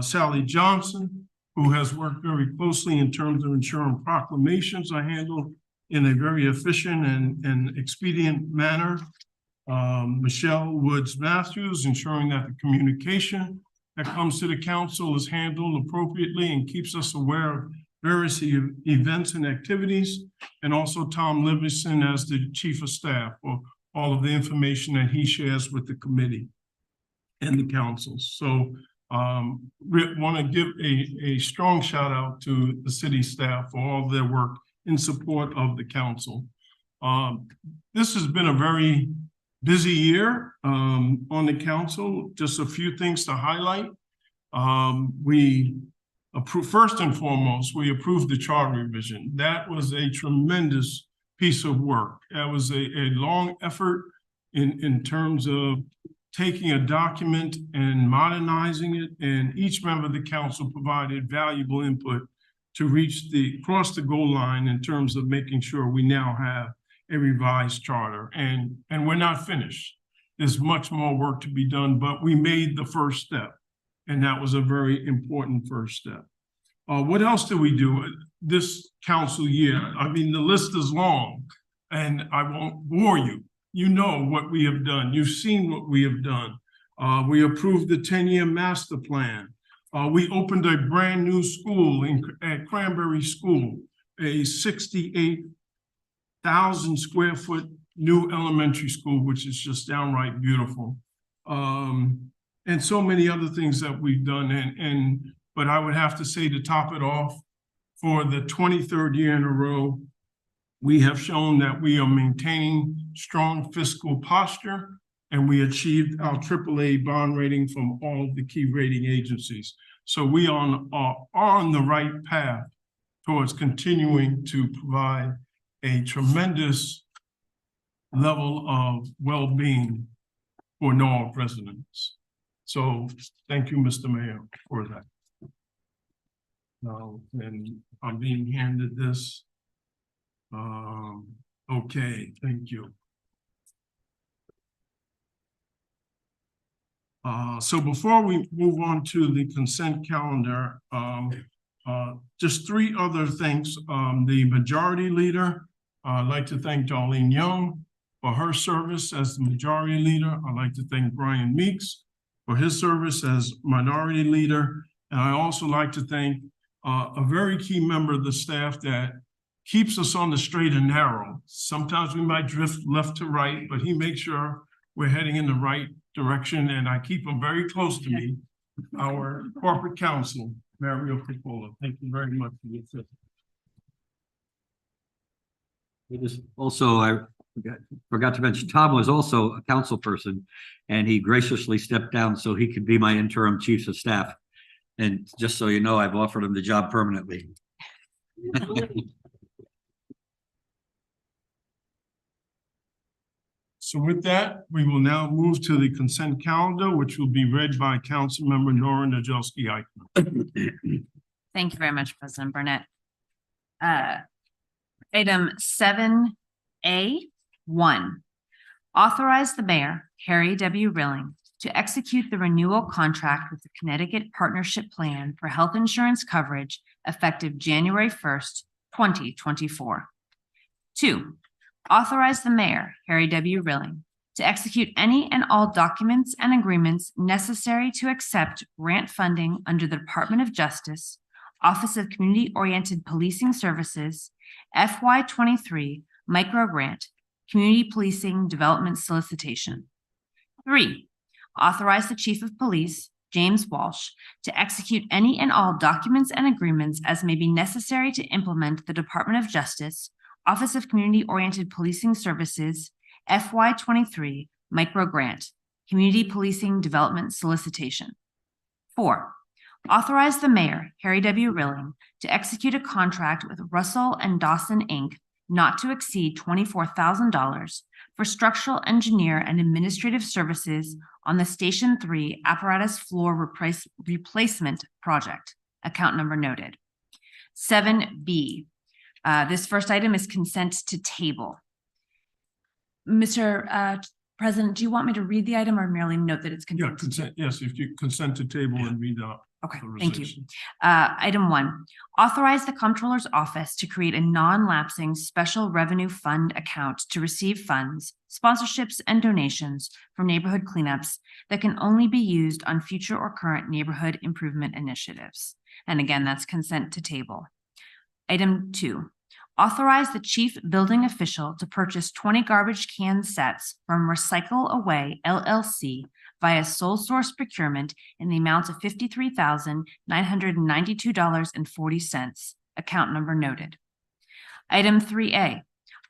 Sally Johnson, who has worked very closely in terms of ensuring proclamations are handled in a very efficient and expedient manner. Michelle Woods Matthews, ensuring that the communication that comes to the council is handled appropriately and keeps us aware of various events and activities. And also Tom Livingston as the chief of staff for all of the information that he shares with the committee and the council. So we want to give a strong shout out to the city staff for all their work in support of the council. This has been a very busy year on the council. Just a few things to highlight. First and foremost, we approved the charter revision. That was a tremendous piece of work. That was a long effort in terms of taking a document and modernizing it, and each member of the council provided valuable input to cross the goal line in terms of making sure we now have a revised charter. And we're not finished. There's much more work to be done, but we made the first step. And that was a very important first step. What else did we do this council year? I mean, the list is long and I won't bore you. You know what we have done. You've seen what we have done. We approved the 10-year master plan. We opened a brand new school at Cranberry School, a 68,000 square foot new elementary school, which is just downright beautiful. And so many other things that we've done. But I would have to say, to top it off, for the 23rd year in a row, we have shown that we are maintaining strong fiscal posture, and we achieved our AAA bond rating from all of the key rating agencies. So we are on the right path towards continuing to provide a tremendous level of well-being for Norwalk residents. So thank you, Mr. Mayor, for that. And I'm being handed this. Okay, thank you. So before we move on to the consent calendar, just three other things. The majority leader, I'd like to thank Darlene Young for her service as the majority leader. I'd like to thank Brian Meeks for his service as minority leader. And I also like to thank a very key member of the staff that keeps us on the straight and narrow. Sometimes we might drift left to right, but he makes sure we're heading in the right direction, and I keep him very close to me. Our corporate counsel, Mario Capola. Thank you very much for your assistance. It is also, I forgot to mention, Tom was also a council person, and he graciously stepped down so he could be my interim chief of staff. And just so you know, I've offered him the job permanently. So with that, we will now move to the consent calendar, which will be read by Councilmember Nora Najolski-Eichner. Thank you very much, President Burnett. Item 7A1, authorize the mayor, Harry W. Rilling, to execute the renewal contract with the Connecticut Partnership Plan for Health Insurance Coverage effective January 1st, 2024. 2, authorize the mayor, Harry W. Rilling, to execute any and all documents and agreements necessary to accept grant funding under the Department of Justice, Office of Community-Oriented Policing Services, FY23 Micro Grant, Community Policing Development Solicitation. 3, authorize the Chief of Police, James Walsh, to execute any and all documents and agreements as may be necessary to implement the Department of Justice, Office of Community-Oriented Policing Services, FY23 Micro Grant, Community Policing Development Solicitation. 4, authorize the mayor, Harry W. Rilling, to execute a contract with Russell and Dawson, Inc., not to exceed $24,000 for structural engineer and administrative services on the Station 3 apparatus floor replacement project. Account number noted. 7B. This first item is consent to table. Mr. President, do you want me to read the item or merely note that it's consent? Yeah, consent. Yes, if you consent to table and read out. Okay, thank you. Item 1, authorize the Comptroller's Office to create a non-lapsing special revenue fund account to receive funds, sponsorships, and donations from neighborhood cleanups that can only be used on future or current neighborhood improvement initiatives. And again, that's consent to table. Item 2, authorize the chief building official to purchase 20 garbage can sets from Recycle Away LLC via sole source procurement in the amount of $53,992.40. Account number noted. Item 3A,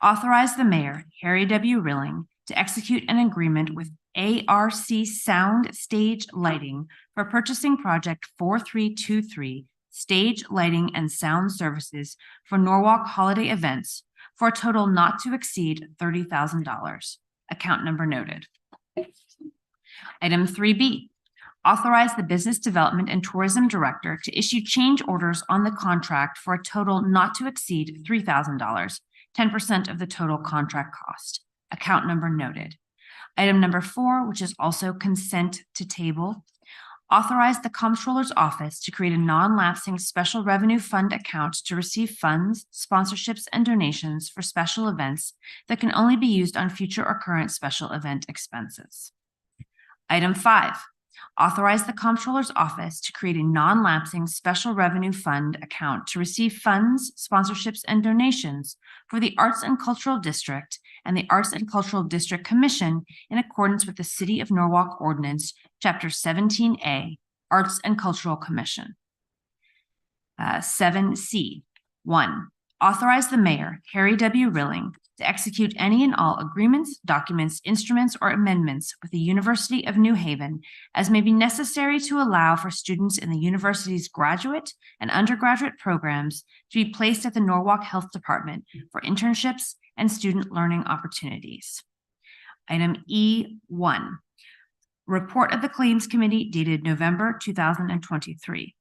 authorize the mayor, Harry W. Rilling, to execute an agreement with ARC Sound Stage Lighting for purchasing project 4323 stage lighting and sound services for Norwalk holiday events for a total not to exceed $30,000. Account number noted. Item 3B, authorize the Business Development and Tourism Director to issue change orders on the contract for a total not to exceed $3,000, 10% of the total contract cost. Account number noted. Item number 4, which is also consent to table, authorize the Comptroller's Office to create a non-lapsing special revenue fund account to receive funds, sponsorships, and donations for special events that can only be used on future or current special event expenses. Item 5, authorize the Comptroller's Office to create a non-lapsing special revenue fund account to receive funds, sponsorships, and donations for the Arts and Cultural District and the Arts and Cultural District Commission in accordance with the City of Norwalk Ordinance, Chapter 17A, Arts and Cultural Commission. 7C, 1, authorize the mayor, Harry W. Rilling, to execute any and all agreements, documents, instruments, or amendments with the University of New Haven as may be necessary to allow for students in the university's graduate and undergraduate programs to be placed at the Norwalk Health Department for internships and student learning opportunities. Item E1, report of the Claims Committee dated November 2023.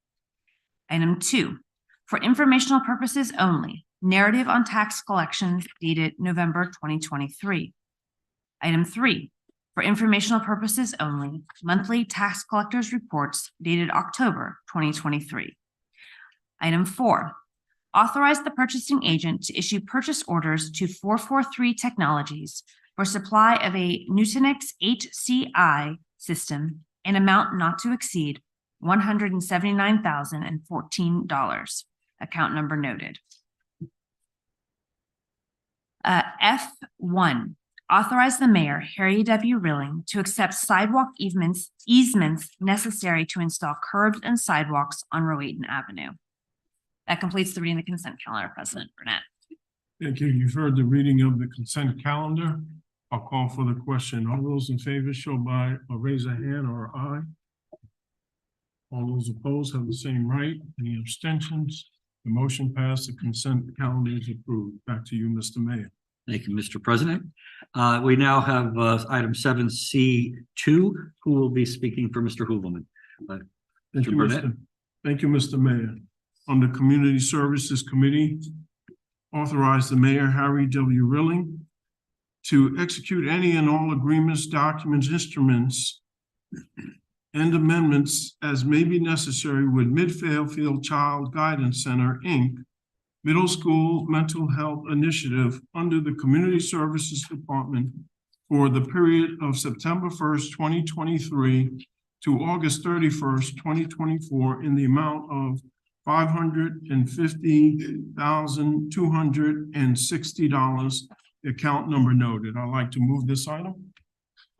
Item 2, for informational purposes only, narrative on tax collections dated November 2023. Item 3, for informational purposes only, monthly tax collectors reports dated October 2023. Item 4, authorize the purchasing agent to issue purchase orders to 443 Technologies for supply of a Nutanix HCI system in amount not to exceed $179,014. Account number noted. F1, authorize the mayor, Harry W. Rilling, to accept sidewalk easements necessary to install curbs and sidewalks on Rowayton Avenue. That completes the reading of the consent calendar, President Burnett. Thank you. You've heard the reading of the consent calendar. I'll call for the question. All those in favor show by or raise a hand or aye. All those opposed have the same right. Any abstentions? The motion passed. The consent calendar is approved. Back to you, Mr. Mayor. Thank you, Mr. President. We now have item 7C2, who will be speaking for Mr. Hoovelman. Thank Mr. you, Burnett. Thank you, Mr. Mayor. On the Community Services Committee, authorize the mayor, Harry W. Rilling, to execute any and all agreements, documents, instruments, and amendments as may be necessary with Mid-Fairfield Child Guidance Center, Inc., Middle School Mental Health Initiative under the Community Services Department for the period of September 1st, 2023 to August 31st, 2024 in the amount of $550,260, account number noted. I'd like to move this item.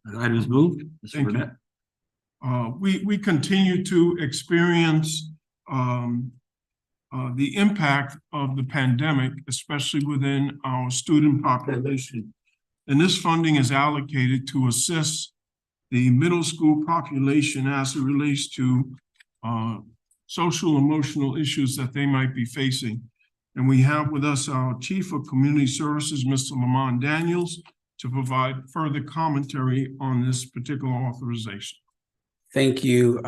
The item is moved. Mr. Thank you. Burnett. We continue to experience the impact of the pandemic, especially within our student population. And this funding is allocated to assist the middle school population as it relates to social emotional issues that they might be facing. And we have with us our Chief of Community Services, Mr. Lamont Daniels, to provide further commentary on this particular authorization. Thank you,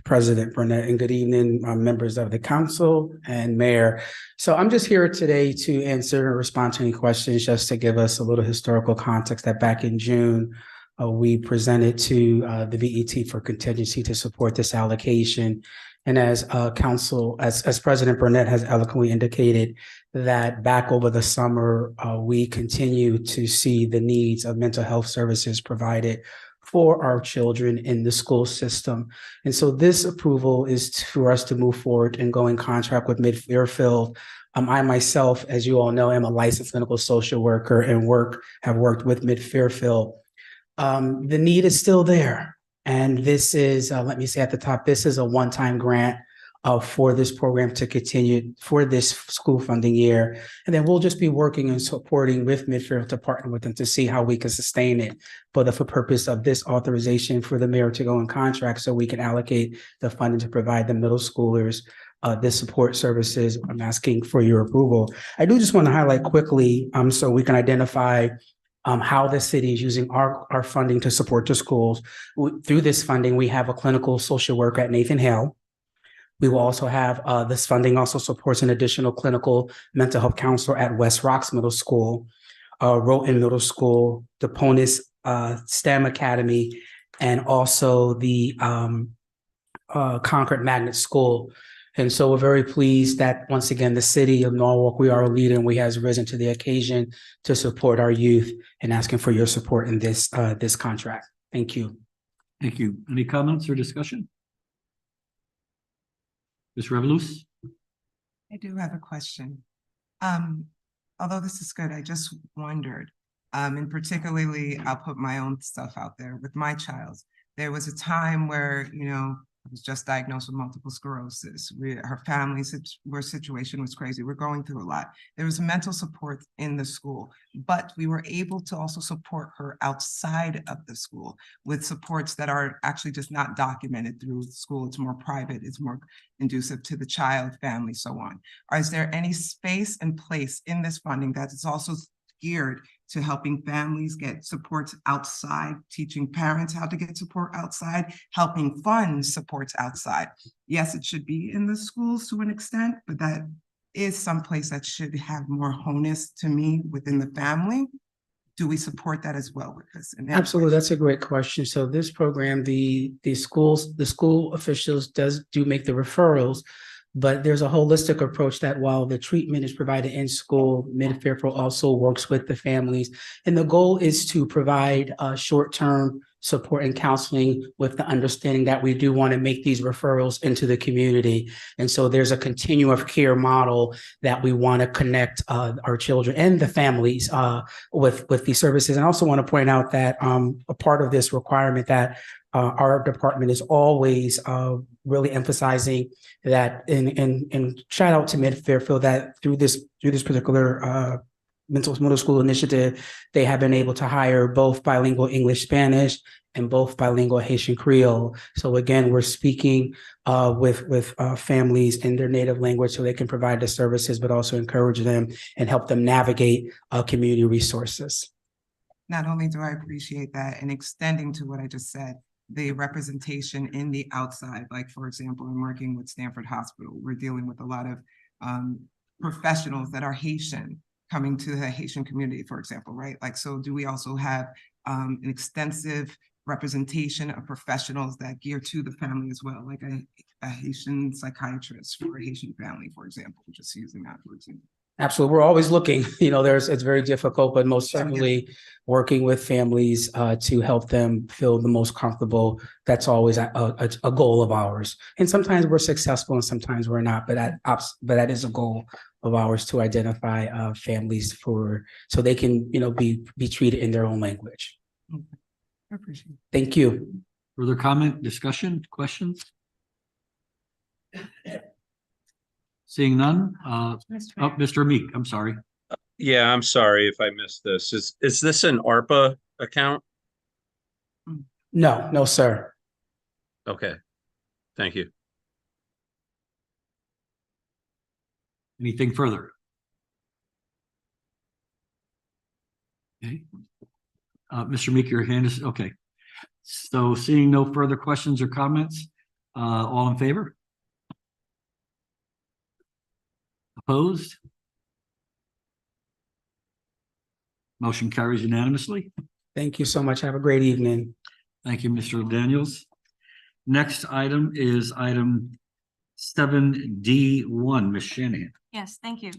President Burnett, and good evening, members of the council and mayor. So I'm just here today to answer or respond to any questions, just to give us a little historical context that back in June, we presented to the VET for contingency to support this allocation. And as council, as President Burnett has eloquently indicated, that back over the summer, we continue to see the needs of mental health services provided for our children in the school system. And so this approval is for us to move forward and go in contract with Mid-Fairfield. I myself, as you all know, am a licensed clinical social worker and have worked with Mid-Fairfield. The need is still there. And this is, let me say at the top, this is a one-time grant for this program to continue for this school funding year. And then we'll just be working and supporting with Mid-Fairfield to partner with them to see how we can sustain it for the purpose of this authorization for the mayor to go in contract so we can allocate the funding to provide the middle schoolers the support services. I'm asking for your approval. I do just want to highlight quickly so we can identify how the city is using our funding to support the schools. Through this funding, we have a clinical social worker at Nathan Hale. We will also have this funding also supports an additional clinical mental health counselor at West Rocks Middle School, Rowayton Middle School, Deponis STEM Academy, and also the Concord Magnet School. And so we're very pleased that once again, the city of Norwalk, we are a leader and we has risen to the occasion to support our youth and asking for your support in this this contract. Thank you. Thank you. Any comments or discussion? Ms. Revolus? I do have a question. Although this is good, I just wondered, and particularly I'll put my own stuff out there with my child. There was a time where, you know, I was just diagnosed with multiple sclerosis. Her family's situation was crazy. We're going through a lot. There was mental support in the school, but we were able to also support her outside of the school with supports that are actually just not documented through the school. It's more private, it's more conducive to the child, family, so on. Is there any space and place in this funding that is also geared to helping families get supports outside, teaching parents how to get support outside, helping fund supports outside? Yes, it should be in the schools to an extent, but that is someplace that should have more onus to me within the family. Do we support that as well with this? Absolutely, that's a great question. So this program, the school officials do make the referrals, but there's a holistic approach that while the treatment is provided in school, Mid-Fairfield also works with the families. And the goal is to provide short-term support and counseling with the understanding that we do want to make these referrals into the community. And so there's a continuum of care model that we want to connect our children and the families with these services. And I also want to point out that a part of this requirement that our department is always really emphasizing that and shout out to Mid-Fairfield that through this particular middle school initiative, they have been able to hire both bilingual English, Spanish, and both bilingual Haitian Creole. So again, we're speaking with families in their native language so they can provide the services, but also encourage them and help them navigate community resources. Not only do I appreciate that, and extending to what I just said, the representation in the outside, like for example, in working with Stanford Hospital, we're dealing with a lot of professionals that are Haitian coming to the Haitian community, for example, right? Like, so do we also have an extensive representation of professionals that gear to the family as well, like a Haitian psychiatrist for a Haitian family, for example, just using that for example. Absolutely. We're always looking, it's very difficult, but most certainly working with families to help them feel the most comfortable. That's always a goal of ours. And sometimes we're successful and sometimes we're not, but that is a goal of ours to identify families so they can, be treated in their own language. Okay. I appreciate it. Thank you. Further comment, discussion, questions? Seeing none, Mr. Meek, I'm sorry. Yeah, I'm sorry if I missed this. Is this an ARPA account? No, sir. Okay, thank you. Anything further? Okay. Mr. Meek, your hand is, okay. So seeing no further questions or comments, all in favor? Opposed? Motion carries unanimously. Thank you so much. Have a great evening. Thank you, Mr. Daniels. Next item is item 7D1, Ms. Shanahan. Yes, thank you.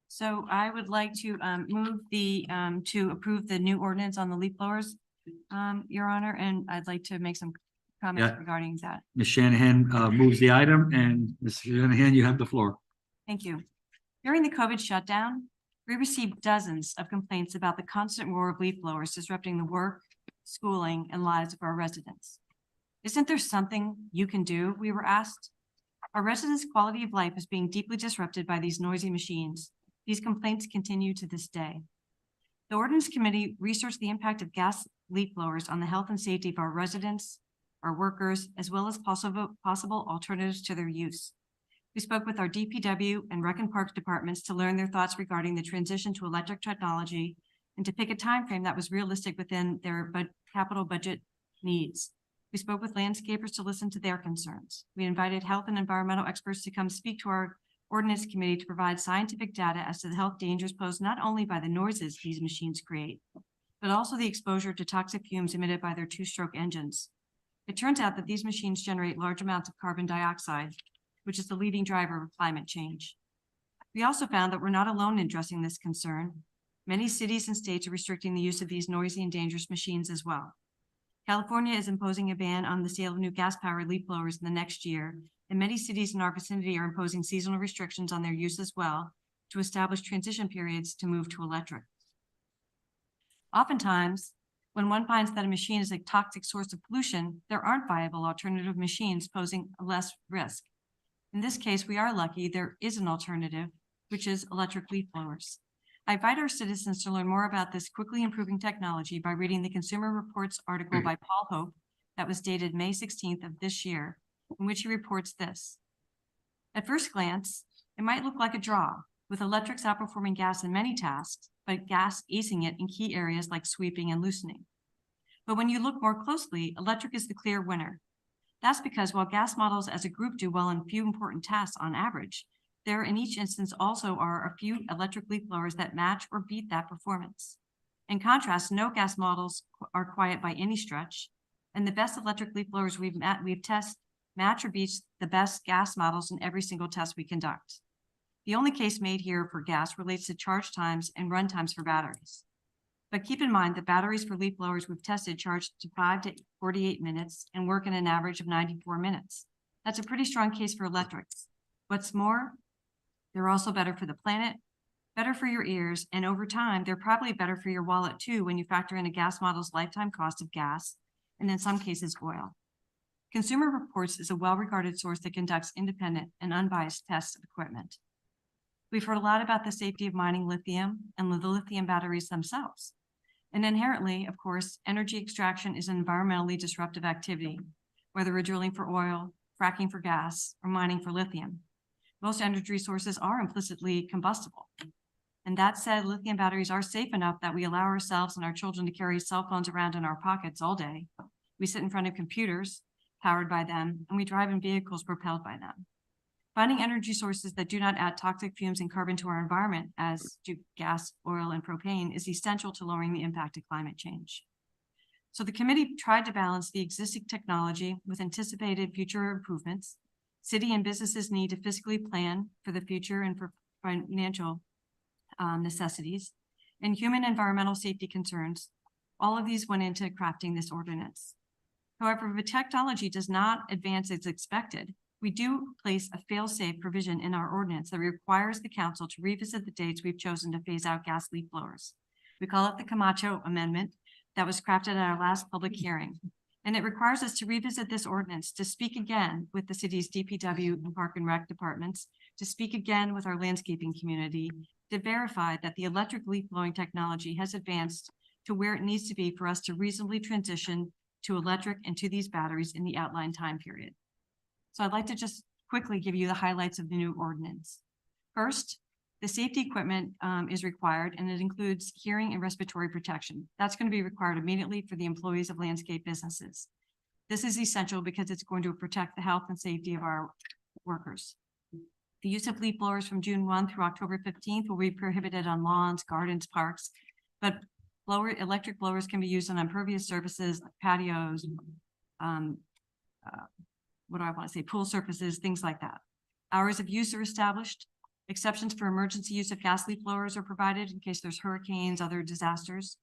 So I would like to move to approve the new ordinance on the leaf blowers, Your Honor, and I'd like to make some comments regarding that. Ms. Shanahan moves the item, and Ms. Shanahan, you have the floor. Thank you. During the COVID shutdown, we received dozens of complaints about the constant roar of leaf blowers disrupting the work, schooling, and lives of our residents. Isn't there something you can do? We were asked. Our residents' quality of life is being deeply disrupted by these noisy machines. These complaints continue to this day. The Ordinance Committee researched the impact of gas leaf blowers on the health and safety of our residents, our workers, as well as possible alternatives to their use. We spoke with our DPW and Rec and Parks departments to learn their thoughts regarding the transition to electric technology and to pick a timeframe that was realistic within their capital budget needs. We spoke with landscapers to listen to their concerns. We invited health and environmental experts to come speak to our Ordinance Committee to provide scientific data as to the health dangers posed not only by the noises these machines create, but also the exposure to toxic fumes emitted by their two-stroke engines. It turns out that these machines generate large amounts of carbon dioxide, which is the leading driver of climate change. We also found that we're not alone in addressing this concern. Many cities and states are restricting the use of these noisy and dangerous machines as well. California is imposing a ban on the sale of new gas-powered leaf blowers in the next year, and many cities in our vicinity are imposing seasonal restrictions on their use as well to establish transition periods to move to electric. Oftentimes, when one finds that a machine is a toxic source of pollution, there aren't viable alternative machines posing less risk. In this case, we are lucky there is an alternative, which is electric leaf blowers. I invite our citizens to learn more about this quickly improving technology by reading the Consumer Reports article by Paul Hope that was dated May 16th of this year, in which he reports this. At first glance, it might look like a draw, with electrics outperforming gas in many tasks, but gas acing it in key areas like sweeping and loosening. But when you look more closely, electric is the clear winner. That's because while gas models as a group do well in few important tasks on average, there in each instance also are a few electric leaf blowers that match or beat that performance. In contrast, no gas models are quiet by any stretch, and the best electric leaf blowers we've tested match or beats the best gas models in every single test we conduct. The only case made here for gas relates to charge times and run times for batteries. But keep in mind that batteries for leaf blowers we've tested charge to 5 to 48 minutes and work in an average of 94 minutes. That's a pretty strong case for electrics. What's more, they're also better for the planet, better for your ears, and over time, they're probably better for your wallet too when you factor in a gas model's lifetime cost of gas, and in some cases, oil. Consumer Reports is a well-regarded source that conducts independent and unbiased tests of equipment. We've heard a lot about the safety of mining lithium and the lithium batteries themselves. And inherently, of course, energy extraction is an environmentally disruptive activity, whether we're drilling for oil, fracking for gas, or mining for lithium. Most energy sources are implicitly combustible. And that said, lithium batteries are safe enough that we allow ourselves and our children to carry cell phones around in our pockets all day. We sit in front of computers powered by them, and we drive in vehicles propelled by them. Finding energy sources that do not add toxic fumes and carbon to our environment, as do gas, oil, and propane, is essential to lowering the impact of climate change. So the committee tried to balance the existing technology with anticipated future improvements. City and businesses need to fiscally plan for the future and for financial necessities, and human environmental safety concerns. All of these went into crafting this ordinance. However, if the technology does not advance as expected, we do place a fail-safe provision in our ordinance that requires the council to revisit the dates we've chosen to phase out gas leaf blowers. We call it the Camacho Amendment that was crafted at our last public hearing. And it requires us to revisit this ordinance, to speak again with the city's DPW and Park and Rec departments, to speak again with our landscaping community, to verify that the electric leaf blowing technology has advanced to where it needs to be for us to reasonably transition to electric and to these batteries in the outlined time period. So I'd like to just quickly give you the highlights of the new ordinance. First, the safety equipment is required, and it includes hearing and respiratory protection. That's going to be required immediately for the employees of landscape businesses. This is essential because it's going to protect the health and safety of our workers. The use of leaf blowers from June 1 through October 15th will be prohibited on lawns, gardens, parks, but electric blowers can be used on impervious surfaces like patios, pool surfaces, things like that. Hours of use are established. Exceptions for emergency use of gas leaf blowers are provided in case there's hurricanes, other disasters.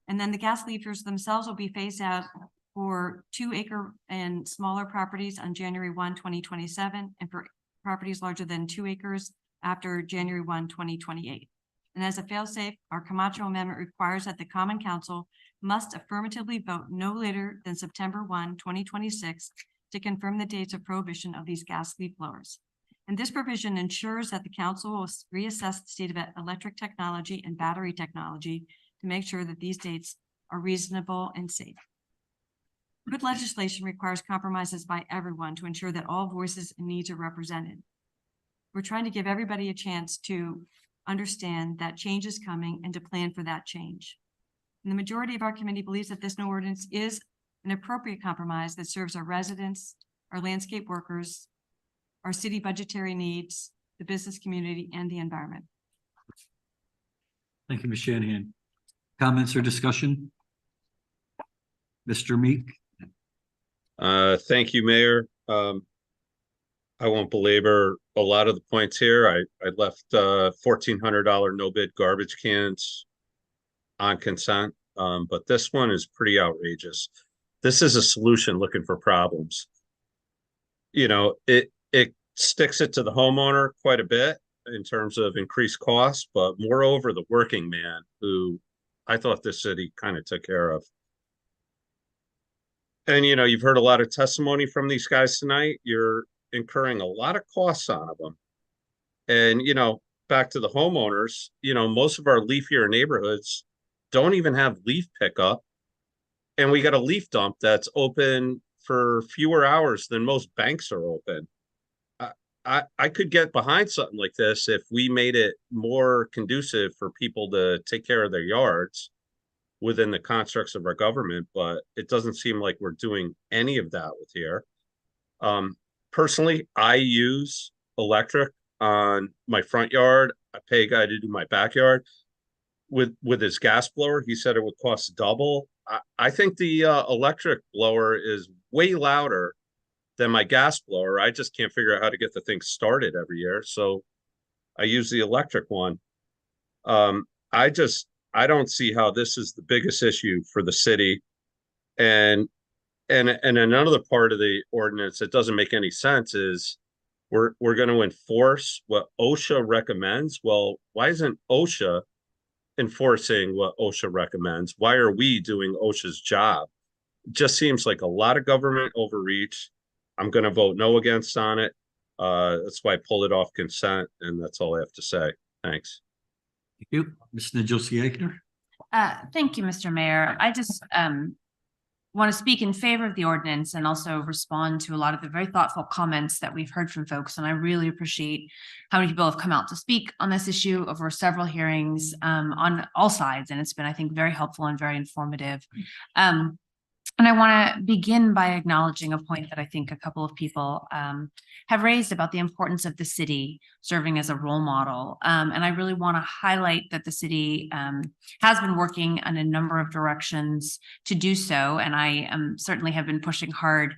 And then the gas leafers themselves will be phased out for 2-acre and smaller properties on January 1, 2027, and for properties larger than 2 acres after January 1, 2028. And as a fail-safe, our Camacho Amendment requires that the Common Council must affirmatively vote no later than September 1, 2026 to confirm the dates of prohibition of these gas leaf blowers. And this provision ensures that the council will reassess the state of electric technology and battery technology to make sure that these dates are reasonable and safe. Good legislation requires compromises by everyone to ensure that all voices and needs are represented. We're trying to give everybody a chance to understand that change is coming and to plan for that change. And the majority of our committee believes that this new ordinance is an appropriate compromise that serves our residents, our landscape workers, our city budgetary needs, the business community, and the environment. Thank you, Ms. Shanahan. Comments or discussion? Mr. Meek? Thank you, Mayor. I won't belabor a lot of the points here. I left $1,400 no bid garbage cans on consent, but this one is pretty outrageous. This is a solution looking for problems. You know, it sticks it to the homeowner quite a bit in terms of increased costs, but moreover, the working man who I thought this city kind of took care of. And, you know, you've heard a lot of testimony from these guys tonight. You're incurring a lot of costs on them. And, you know, back to the homeowners, you know, most of our leafier neighborhoods don't even have leaf pickup. And we got a leaf dump that's open for fewer hours than most banks are open. I could get behind something like this if we made it more conducive for people to take care of their yards within the constructs of our government, but it doesn't seem like we're doing any of that with here. Personally, I use electric on my front yard. I pay a guy to do my backyard. With his gas blower, he said it would cost double. I think the electric blower is way louder than my gas blower. I just can't figure out how to get the thing started every year, so I use the electric one. I just I don't see how this is the biggest issue for the city. And another part of the ordinance that doesn't make any sense is we're going to enforce what OSHA recommends. Well, why isn't OSHA enforcing what OSHA recommends? Why are we doing OSHA's job? It just seems like a lot of government overreach. I'm going to vote no against on it. That's why I pulled it off consent, and that's all I have to say. Thanks. Thank you. Ms. Najosy-Eichner. Thank you, Mr. Mayor. I just want to speak in favor of the ordinance and also respond to a lot of the very thoughtful comments that we've heard from folks. And I really appreciate how many people have come out to speak on this issue over several hearings on all sides. And it's been, I think, very helpful and very informative. And I want to begin by acknowledging a point that I think a couple of people have raised about the importance of the city serving as a role model. And I really want to highlight that the city has been working in a number of directions to do so. And I certainly have been pushing hard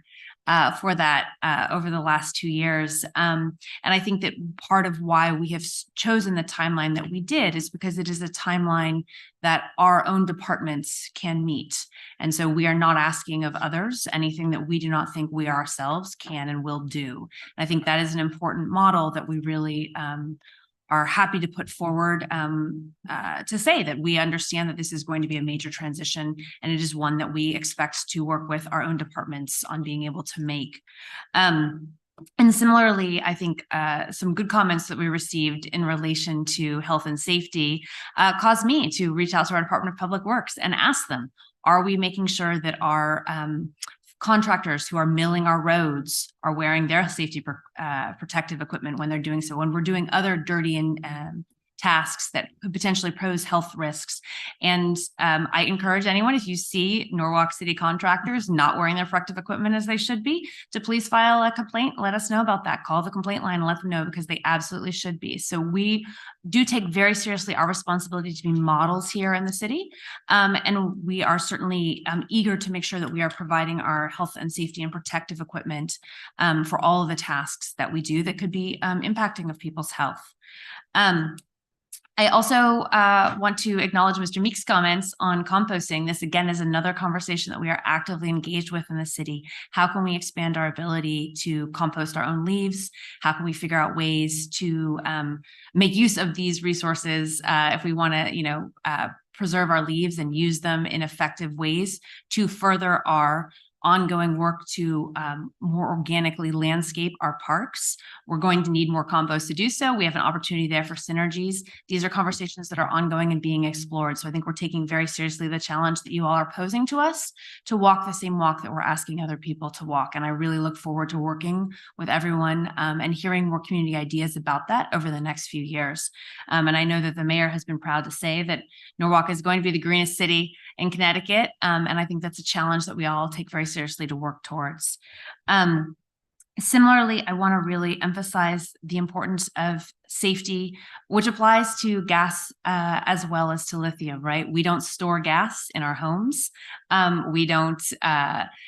for that over the last 2 years. And I think that part of why we have chosen the timeline that we did is because it is a timeline that our own departments can meet. And so we are not asking of others anything that we do not think we ourselves can and will do. And I think that is an important model that we really are happy to put forward to say that we understand that this is going to be a major transition, and it is one that we expect to work with our own departments on being able to make. And similarly, I think some good comments that we received in relation to health and safety caused me to reach out to our Department of Public Works and ask them, are we making sure that our contractors who are milling our roads are wearing their safety protective equipment when they're doing so, when we're doing other dirty and tasks that could potentially pose health risks? And I encourage anyone, if you see Norwalk City contractors not wearing their protective equipment as they should be, to please file a complaint. Let us know about that. Call the complaint line and let them know, because they absolutely should be. So we do take very seriously our responsibility to be models here in the city. And we are certainly eager to make sure that we are providing our health and safety and protective equipment for all of the tasks that we do that could be impacting of people's health. I also want to acknowledge Mr. Meek's comments on composting. This, again, is another conversation that we are actively engaged with in the city. How can we expand our ability to compost our own leaves? How can we figure out ways to make use of these resources if we want to, preserve our leaves and use them in effective ways to further our ongoing work to more organically landscape our parks? We're going to need more compost to do so. We have an opportunity there for synergies. These are conversations that are ongoing and being explored. So I think we're taking very seriously the challenge that you all are posing to us to walk the same walk that we're asking other people to walk. And I really look forward to working with everyone and hearing more community ideas about that over the next few years. And I know that the mayor has been proud to say that Norwalk is going to be the greenest city in Connecticut. And I think that's a challenge that we all take very seriously to work towards. Similarly, I want to really emphasize the importance of safety, which applies to gas as well as to lithium, right? We don't store gas in our homes. We don't,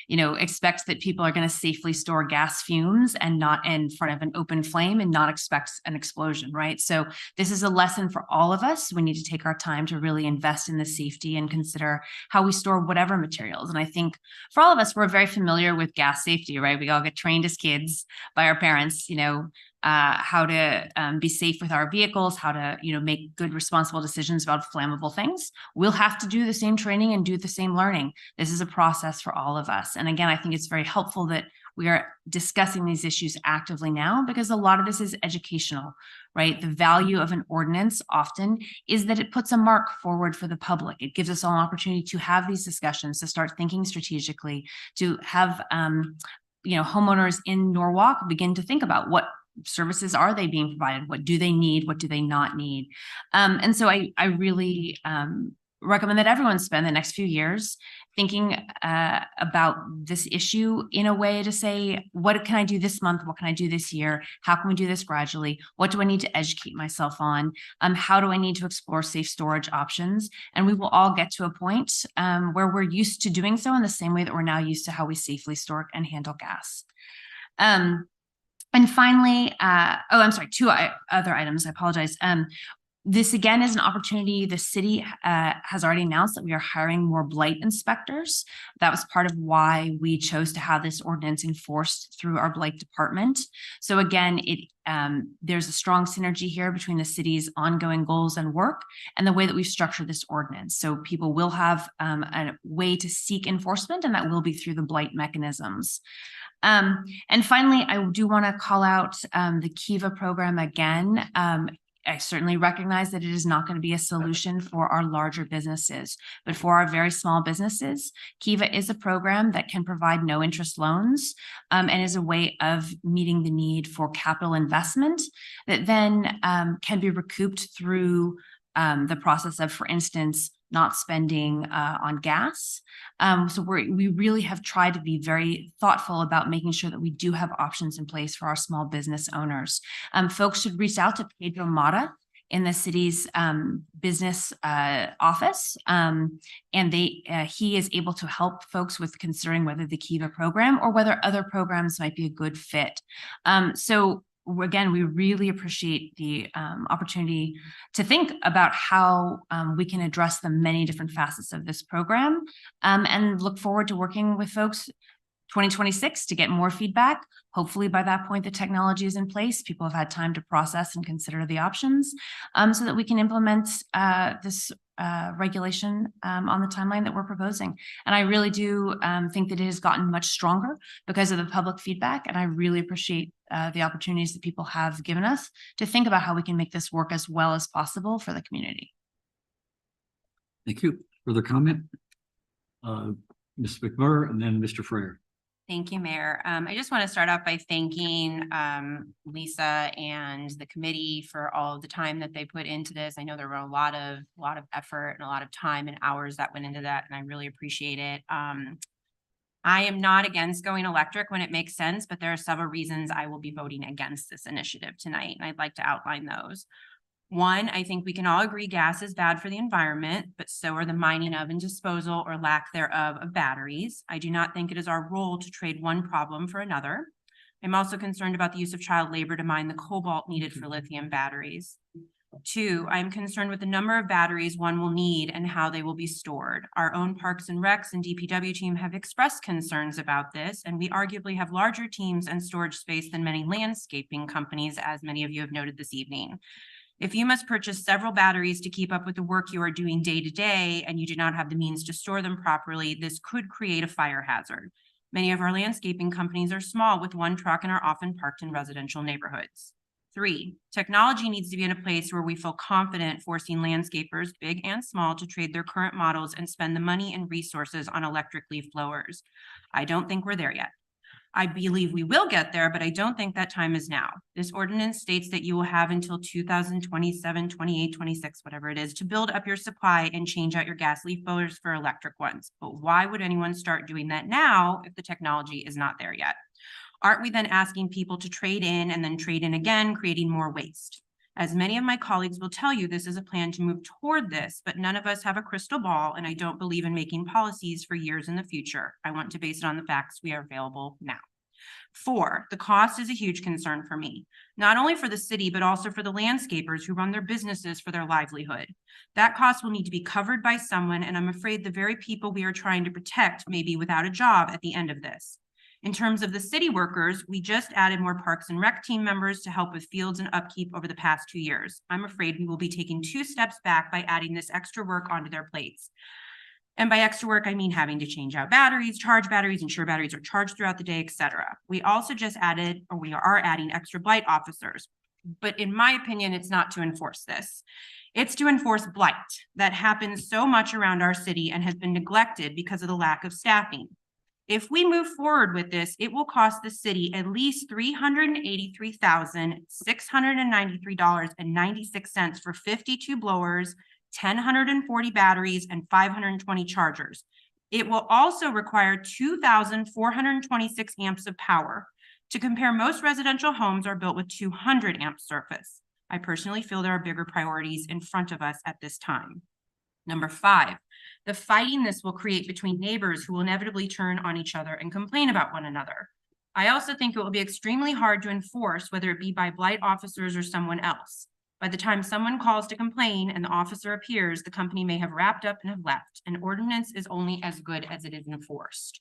expect that people are going to safely store gas fumes and not in front of an open flame and not expect an explosion, right? So this is a lesson for all of us. We need to take our time to really invest in the safety and consider how we store whatever materials. And I think for all of us, we're very familiar with gas safety, right? We all get trained as kids by our parents, how to be safe with our vehicles, how to, make good, responsible decisions about flammable things. We'll have to do the same training and do the same learning. This is a process for all of us. And again, I think it's very helpful that we are discussing these issues actively now, because a lot of this is educational, right? The value of an ordinance often is that it puts a mark forward for the public. It gives us all an opportunity to have these discussions, to start thinking strategically, to have, homeowners in Norwalk begin to think about what services are they being provided? What do they need? What do they not need? And so I really recommend that everyone spend the next few years thinking about this issue in a way to say, what can I do this month? What can I do this year? How can we do this gradually? What do I need to educate myself on? How do I need to explore safe storage options? And we will all get to a point where we're used to doing so in the same way that we're now used to how we safely store and handle gas. And finally, I'm sorry, two other items, I apologize. This again is an opportunity. The city has already announced that we are hiring more blight inspectors. That was part of why we chose to have this ordinance enforced through our blight department. So again, there's a strong synergy here between the city's ongoing goals and work and the way that we've structured this ordinance. So people will have a way to seek enforcement, and that will be through the blight mechanisms. And finally, I do want to call out the Kiva program again. I certainly recognize that it is not going to be a solution for our larger businesses, but for our very small businesses, Kiva is a program that can provide no interest loans and is a way of meeting the need for capital investment that then can be recouped through the process of, for instance, not spending on gas. So we really have tried to be very thoughtful about making sure that we do have options in place for our small business owners. Folks should reach out to Pedro Mata in the city's business office, and he is able to help folks with considering whether the Kiva program or whether other programs might be a good fit. So again, we really appreciate the opportunity to think about how we can address the many different facets of this program, and look forward to working with folks 2026 to get more feedback. Hopefully by that point, the technology is in place. People have had time to process and consider the options so that we can implement this regulation on the timeline that we're proposing. And I really do think that it has gotten much stronger because of the public feedback. And I really appreciate the opportunities that people have given us to think about how we can make this work as well as possible for the community. Thank you. Further comment? Ms. McMurray and then Mr. Freer. Thank you, Mayor. I just want to start off by thanking Lisa and the committee for all of the time that they put into this. I know there were a lot of effort and a lot of time and hours that went into that, and I really appreciate it. I am not against going electric when it makes sense, but there are several reasons I will be voting against this initiative tonight, and I'd like to outline those. One, I think we can all agree gas is bad for the environment, but so are the mining of and disposal or lack thereof of batteries. I do not think it is our role to trade one problem for another. I'm also concerned about the use of child labor to mine the cobalt needed for lithium batteries. Two, I'm concerned with the number of batteries one will need and how they will be stored. Our own Parks and Recs and DPW team have expressed concerns about this, and we arguably have larger teams and storage space than many landscaping companies, as many of you have noted this evening. If you must purchase several batteries to keep up with the work you are doing day to day and you do not have the means to store them properly, this could create a fire hazard. Many of our landscaping companies are small with one truck and are often parked in residential neighborhoods. Three, technology needs to be in a place where we feel confident forcing landscapers, big and small, to trade their current models and spend the money and resources on electric leaf blowers. I don't think we're there yet. I believe we will get there, but I don't think that time is now. This ordinance states that you will have until 2027, 28, 26, whatever it is, to build up your supply and change out your gas leaf blowers for electric ones. But why would anyone start doing that now if the technology is not there yet? Aren't we then asking people to trade in and then trade in again, creating more waste? As many of my colleagues will tell you, this is a plan to move toward this, but none of us have a crystal ball, and I don't believe in making policies for years in the future. I want to base it on the facts we are available now. Four, the cost is a huge concern for me, not only for the city, but also for the landscapers who run their businesses for their livelihood. That cost will need to be covered by someone, and I'm afraid the very people we are trying to protect may be without a job at the end of this. In terms of the city workers, we just added more Parks and Rec team members to help with fields and upkeep over the past 2 years. I'm afraid we will be taking 2 steps back by adding this extra work onto their plates. And by extra work, I mean having to change out batteries, charge batteries, ensure batteries are charged throughout the day, etc. We also just added, or we are adding, extra blight officers. But in my opinion, it's not to enforce this. It's to enforce blight that happens so much around our city and has been neglected because of the lack of staffing. If we move forward with this, it will cost the city at least $383,693.96 for 52 blowers, 1,040 batteries, and 520 chargers. It will also require 2,426 amps of power. To compare, most residential homes are built with 200 amp surface. I personally feel there are bigger priorities in front of us at this time. Number 5, the fighting this will create between neighbors who will inevitably turn on each other and complain about one another. I also think it will be extremely hard to enforce, whether it be by blight officers or someone else. By the time someone calls to complain and the officer appears, the company may have wrapped up and have left. An ordinance is only as good as it is enforced.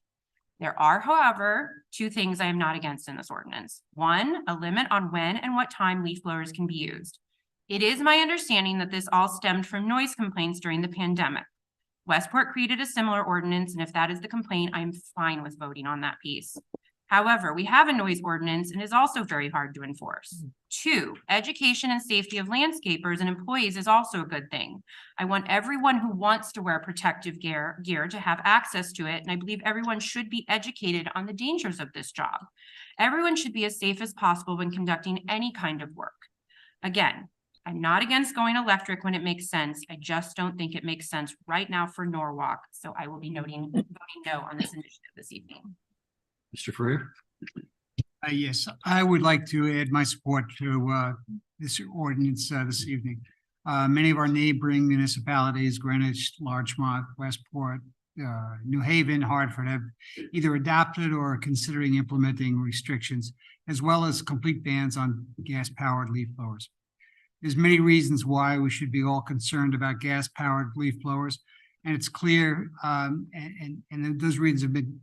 There are, however, two things I am not against in this ordinance. One, a limit on when and what time leaf blowers can be used. It is my understanding that this all stemmed from noise complaints during the pandemic. Westport created a similar ordinance, and if that is the complaint, I'm fine with voting on that piece. However, we have a noise ordinance and it is also very hard to enforce. Two, education and safety of landscapers and employees is also a good thing. I want everyone who wants to wear protective gear to have access to it, and I believe everyone should be educated on the dangers of this job. Everyone should be as safe as possible when conducting any kind of work. Again, I'm not against going electric when it makes sense. I just don't think it makes sense right now for Norwalk, so I will be voting no on this initiative this evening. Mr. Freer? Yes, I would like to add my support to this ordinance this evening. Many of our neighboring municipalities, Greenwich, Larchmont, Westport, New Haven, Hartford, have either adopted or are considering implementing restrictions, as well as complete bans on gas-powered leaf blowers. There's many reasons why we should be all concerned about gas-powered leaf blowers, and it's clear, and those reasons have been.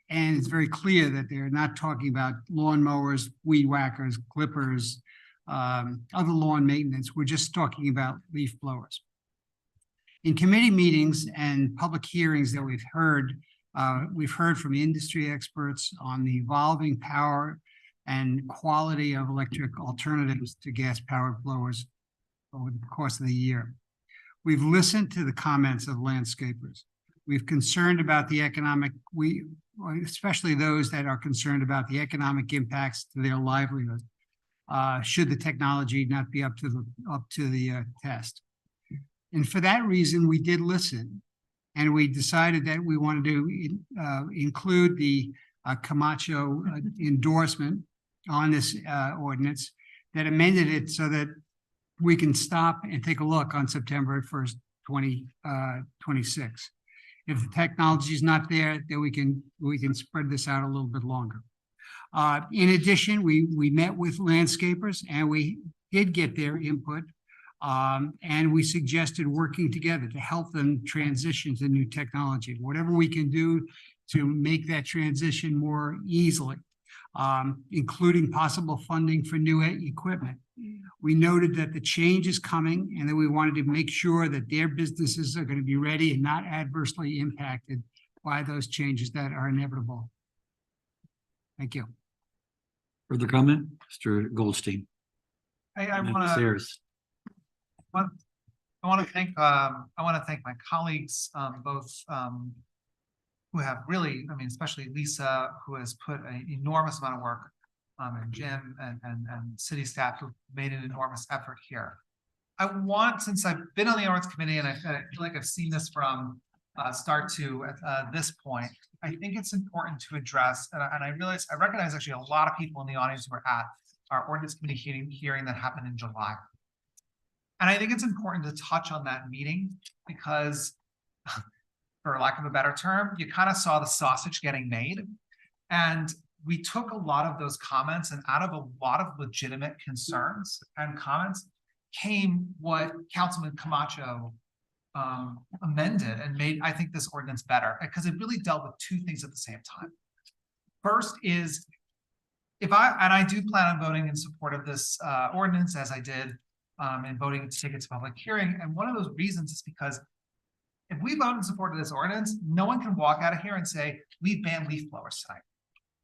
And it's very clear that they're not talking about lawn mowers, weed whackers, clippers, other lawn maintenance. We're just talking about leaf blowers. In committee meetings and public hearings that we've heard from industry experts on the evolving power and quality of electric alternatives to gas-powered blowers over the course of the year. We've listened to the comments of landscapers. We've concerned about the especially those that are concerned about the economic impacts to their livelihood, should the technology not be up to the test. And for that reason, we did listen, and we decided that we wanted to include the Camacho endorsement on this ordinance that amended it so that we can stop and take a look on September 1st, 2026. If the technology is not there, then we can spread this out a little bit longer. In addition, we met with landscapers and we did get their input, and we suggested working together to help them transition to new technology. Whatever we can do to make that transition more easily, including possible funding for new equipment. We noted that the change is coming and that we wanted to make sure that their businesses are going to be ready and not adversely impacted by those changes that are inevitable. Thank you. Further comment, Mr. Goldstein? I want to thank my colleagues, both who have really, especially Lisa, who has put an enormous amount of work, and Jim and city staff who made an enormous effort here. Since I've been on the ordinance committee and I feel like I've seen this from start to this point, I think it's important to address, and I recognize actually a lot of people in the audience who were at our ordinance committee hearing that happened in July. And I think it's important to touch on that meeting because, for lack of a better term, you kind of saw the sausage getting made. And we took a lot of those comments, and out of a lot of legitimate concerns and comments came what Councilman Camacho amended and made, I think, this ordinance better, because it really dealt with two things at the same time. First is, I do plan on voting in support of this ordinance, as I did in voting to take it to public hearing. And one of those reasons is because if we vote in support of this ordinance, no one can walk out of here and say, we've banned leaf blowers tonight.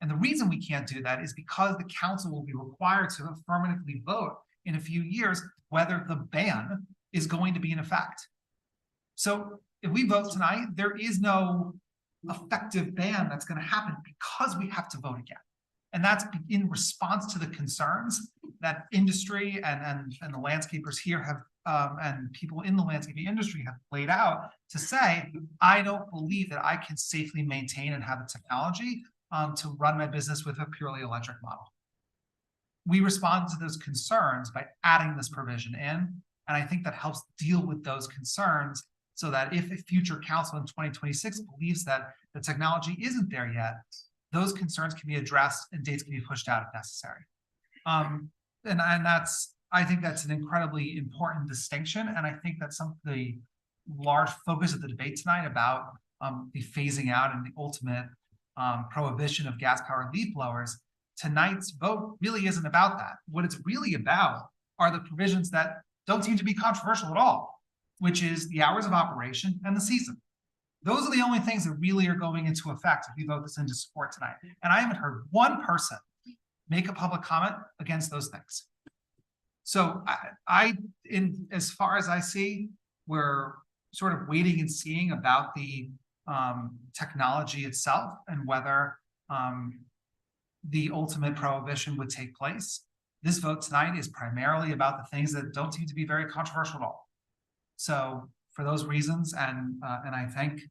And the reason we can't do that is because the council will be required to affirmatively vote in a few years whether the ban is going to be in effect. So if we vote tonight, there is no effective ban that's going to happen because we have to vote again. And that's in response to the concerns that industry and the landscapers here have, and people in the landscaping industry have laid out to say, I don't believe that I can safely maintain and have the technology to run my business with a purely electric model. We respond to those concerns by adding this provision in, and I think that helps deal with those concerns so that if a future council in 2026 believes that the technology isn't there yet, those concerns can be addressed and dates can be pushed out if necessary. And that's I think that's an incredibly important distinction, and I think that's some of the large focus of the debate tonight about the phasing out and the ultimate prohibition of gas-powered leaf blowers. Tonight's vote really isn't about that. What it's really about are the provisions that don't seem to be controversial at all, which is the hours of operation and the season. Those are the only things that really are going into effect if we vote this into support tonight. And I haven't heard one person make a public comment against those things. So as far as I see, we're sort of waiting and seeing about the technology itself and whether the ultimate prohibition would take place. This vote tonight is primarily about the things that don't seem to be very controversial at all. So for those reasons, and I thank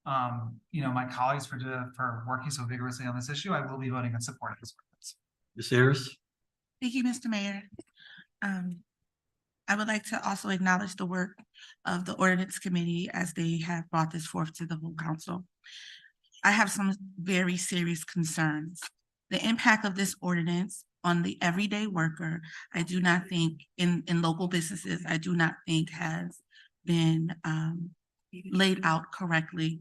my colleagues for working so vigorously on this issue, I will be voting in support of this ordinance. Ms. Harris? Thank you, Mr. Mayor. I would like to also acknowledge the work of the ordinance committee as they have brought this forth to the whole council. I have some very serious concerns. The impact of this ordinance on the everyday worker, I do not think in local businesses, I do not think has been laid out correctly.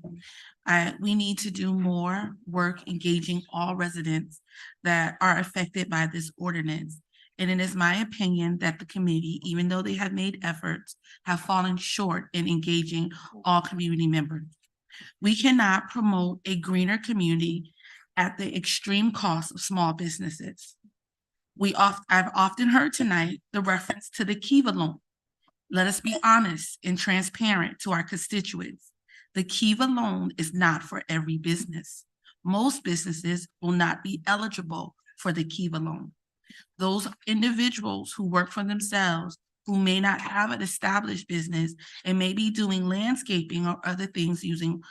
We need to do more work engaging all residents that are affected by this ordinance. And it is my opinion that the committee, even though they have made efforts, have fallen short in engaging all community members. We cannot promote a greener community at the extreme cost of small businesses. I've often heard tonight the reference to the Kiva loan. Let us be honest and transparent to our constituents. The Kiva loan is not for every business. Most businesses will not be eligible for the Kiva loan. Those individuals who work for themselves, who may not have an established business and may be doing landscaping or other things using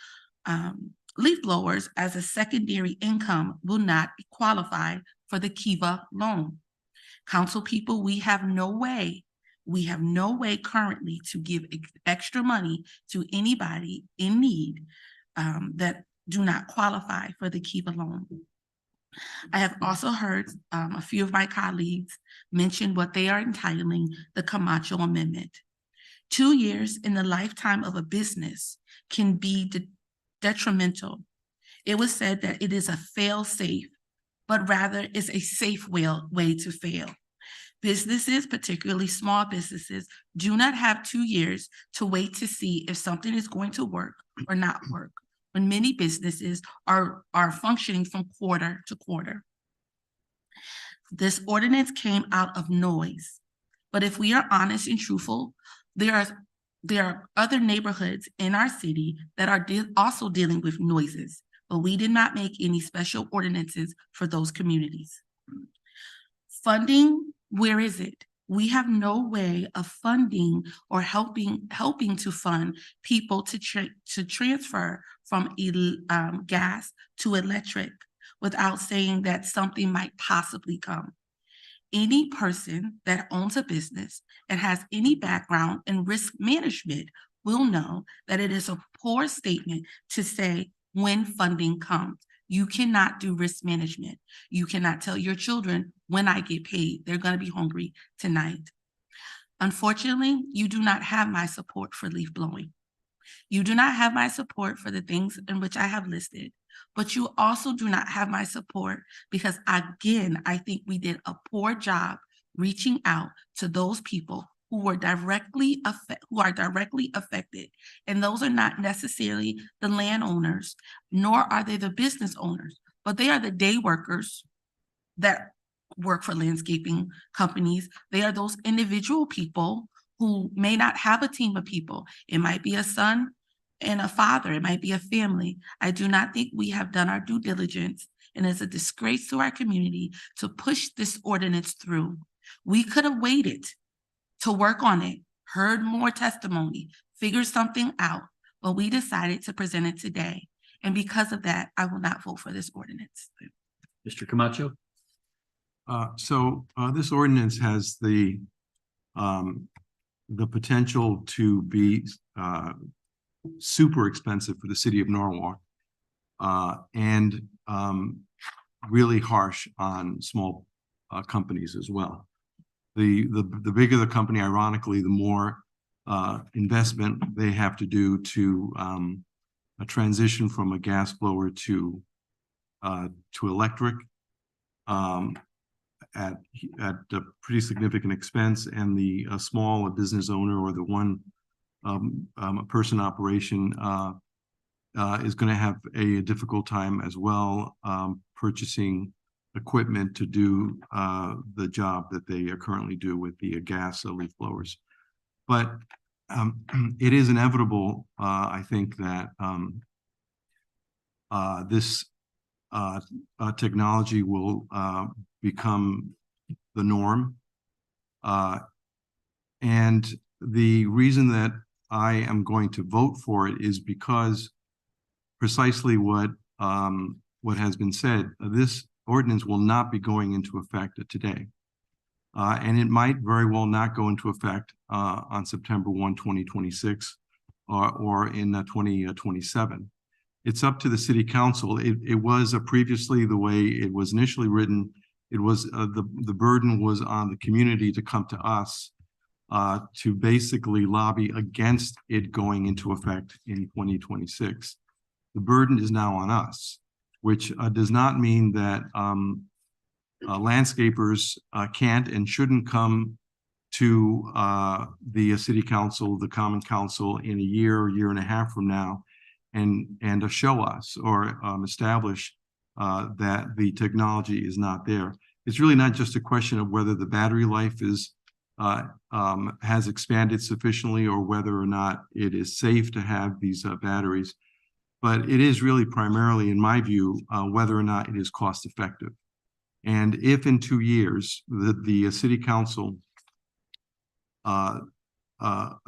leaf blowers as a secondary income, will not qualify for the Kiva loan. Council people, we have no way currently to give extra money to anybody in need that do not qualify for the Kiva loan. I have also heard a few of my colleagues mention what they are entitling the Camacho Amendment. 2 years in the lifetime of a business can be detrimental. It was said that it is a fail-safe, but rather is a safe way to fail. Businesses, particularly small businesses, do not have 2 years to wait to see if something is going to work or not work, when many businesses are functioning from quarter to quarter. This ordinance came out of noise, but if we are honest and truthful, there are other neighborhoods in our city that are also dealing with noises, but we did not make any special ordinances for those communities. Funding, where is it? We have no way of funding or helping to fund people to transfer from gas to electric without saying that something might possibly come. Any person that owns a business and has any background in risk management will know that it is a poor statement to say when funding comes. You cannot do risk management. You cannot tell your children when I get paid, they're going to be hungry tonight. Unfortunately, you do not have my support for leaf blowing. You do not have my support for the things in which I have listed, but you also do not have my support because, again, I think we did a poor job reaching out to those people who are directly affected. And those are not necessarily the landowners, nor are they the business owners, but they are the day workers that work for landscaping companies. They are those individual people who may not have a team of people. It might be a son and a father. It might be a family. I do not think we have done our due diligence, and it's a disgrace to our community to push this ordinance through. We could have waited to work on it, heard more testimony, figured something out, but we decided to present it today. And because of that, I will not vote for this ordinance. Mr. Camacho? This ordinance has the potential to be super expensive for the city of Norwalk and really harsh on small companies as well. the bigger the company, ironically, the more investment they have to do to a transition from a gas blower to electric at a pretty significant expense, and the small business owner or the one person operation is going to have a difficult time as well purchasing equipment to do the job that they currently do with the gas leaf blowers. But it is inevitable, I think, that this technology will become the norm. And the reason that I am going to vote for it is because precisely what has been said. This ordinance will not be going into effect today. And it might very well not go into effect on September 1, 2026 or in 2027. It's up to the city council. It was previously, the way it was initially written, it was the burden was on the community to come to us to basically lobby against it going into effect in 2026. The burden is now on us, which does not mean that landscapers can't and shouldn't come to the city council, the common council in a year and a half from now and show us or establish that the technology is not there. It's really not just a question of whether the battery life is has expanded sufficiently or whether or not it is safe to have these batteries, but it is really primarily, in my view, whether or not it is cost effective. And if in 2 years the city council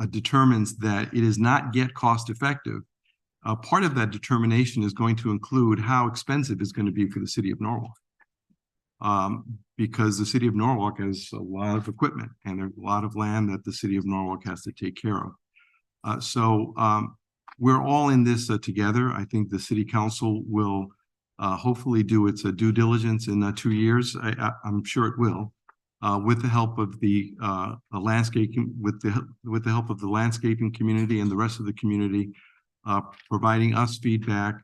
determines that it is not yet cost effective, part of that determination is going to include how expensive it's going to be for the city of Norwalk. Because the city of Norwalk has a lot of equipment and there's a lot of land that the city of Norwalk has to take care of. So we're all in this together. I think the city council will hopefully do its due diligence in 2 years. I'm sure it will, with the help of the landscaping, with the help of the landscaping community and the rest of the community, providing us feedback.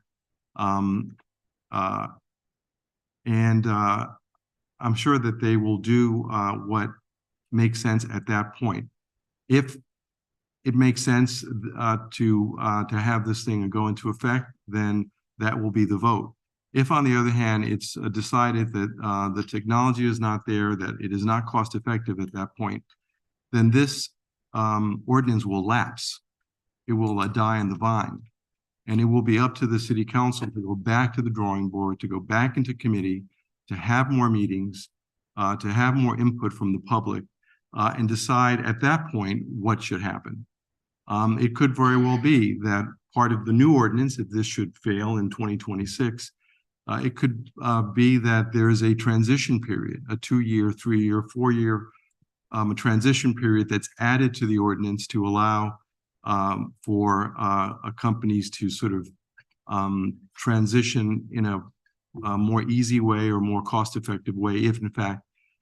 I'm sure that they will do what makes sense at that point. If it makes sense to have this thing go into effect, then that will be the vote. If, on the other hand, it's decided that the technology is not there, that it is not cost effective at that point, then this ordinance will lapse. It will die on the vine. And it will be up to the city council to go back to the drawing board, to go back into committee, to have more meetings, to have more input from the public, and decide at that point what should happen. It could very well be that part of the new ordinance, if this should fail in 2026, it could be that there is a transition period, a 2-year, 3-year, 4-year transition period that's added to the ordinance to allow for companies to sort of transition in a more easy way or more cost-effective way, if in fact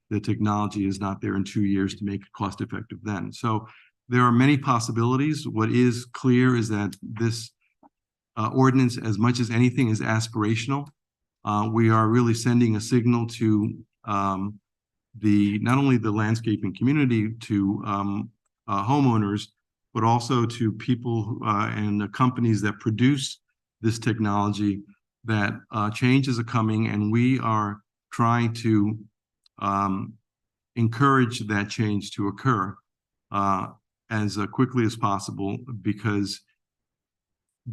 the technology is not there in 2 years to make it cost-effective then. So there are many possibilities. What is clear is that this ordinance, as much as anything, is aspirational. We are really sending a signal to not only the landscaping community, to homeowners, but also to people and the companies that produce this technology, that changes are coming, and we are trying to encourage that change to occur as quickly as possible, because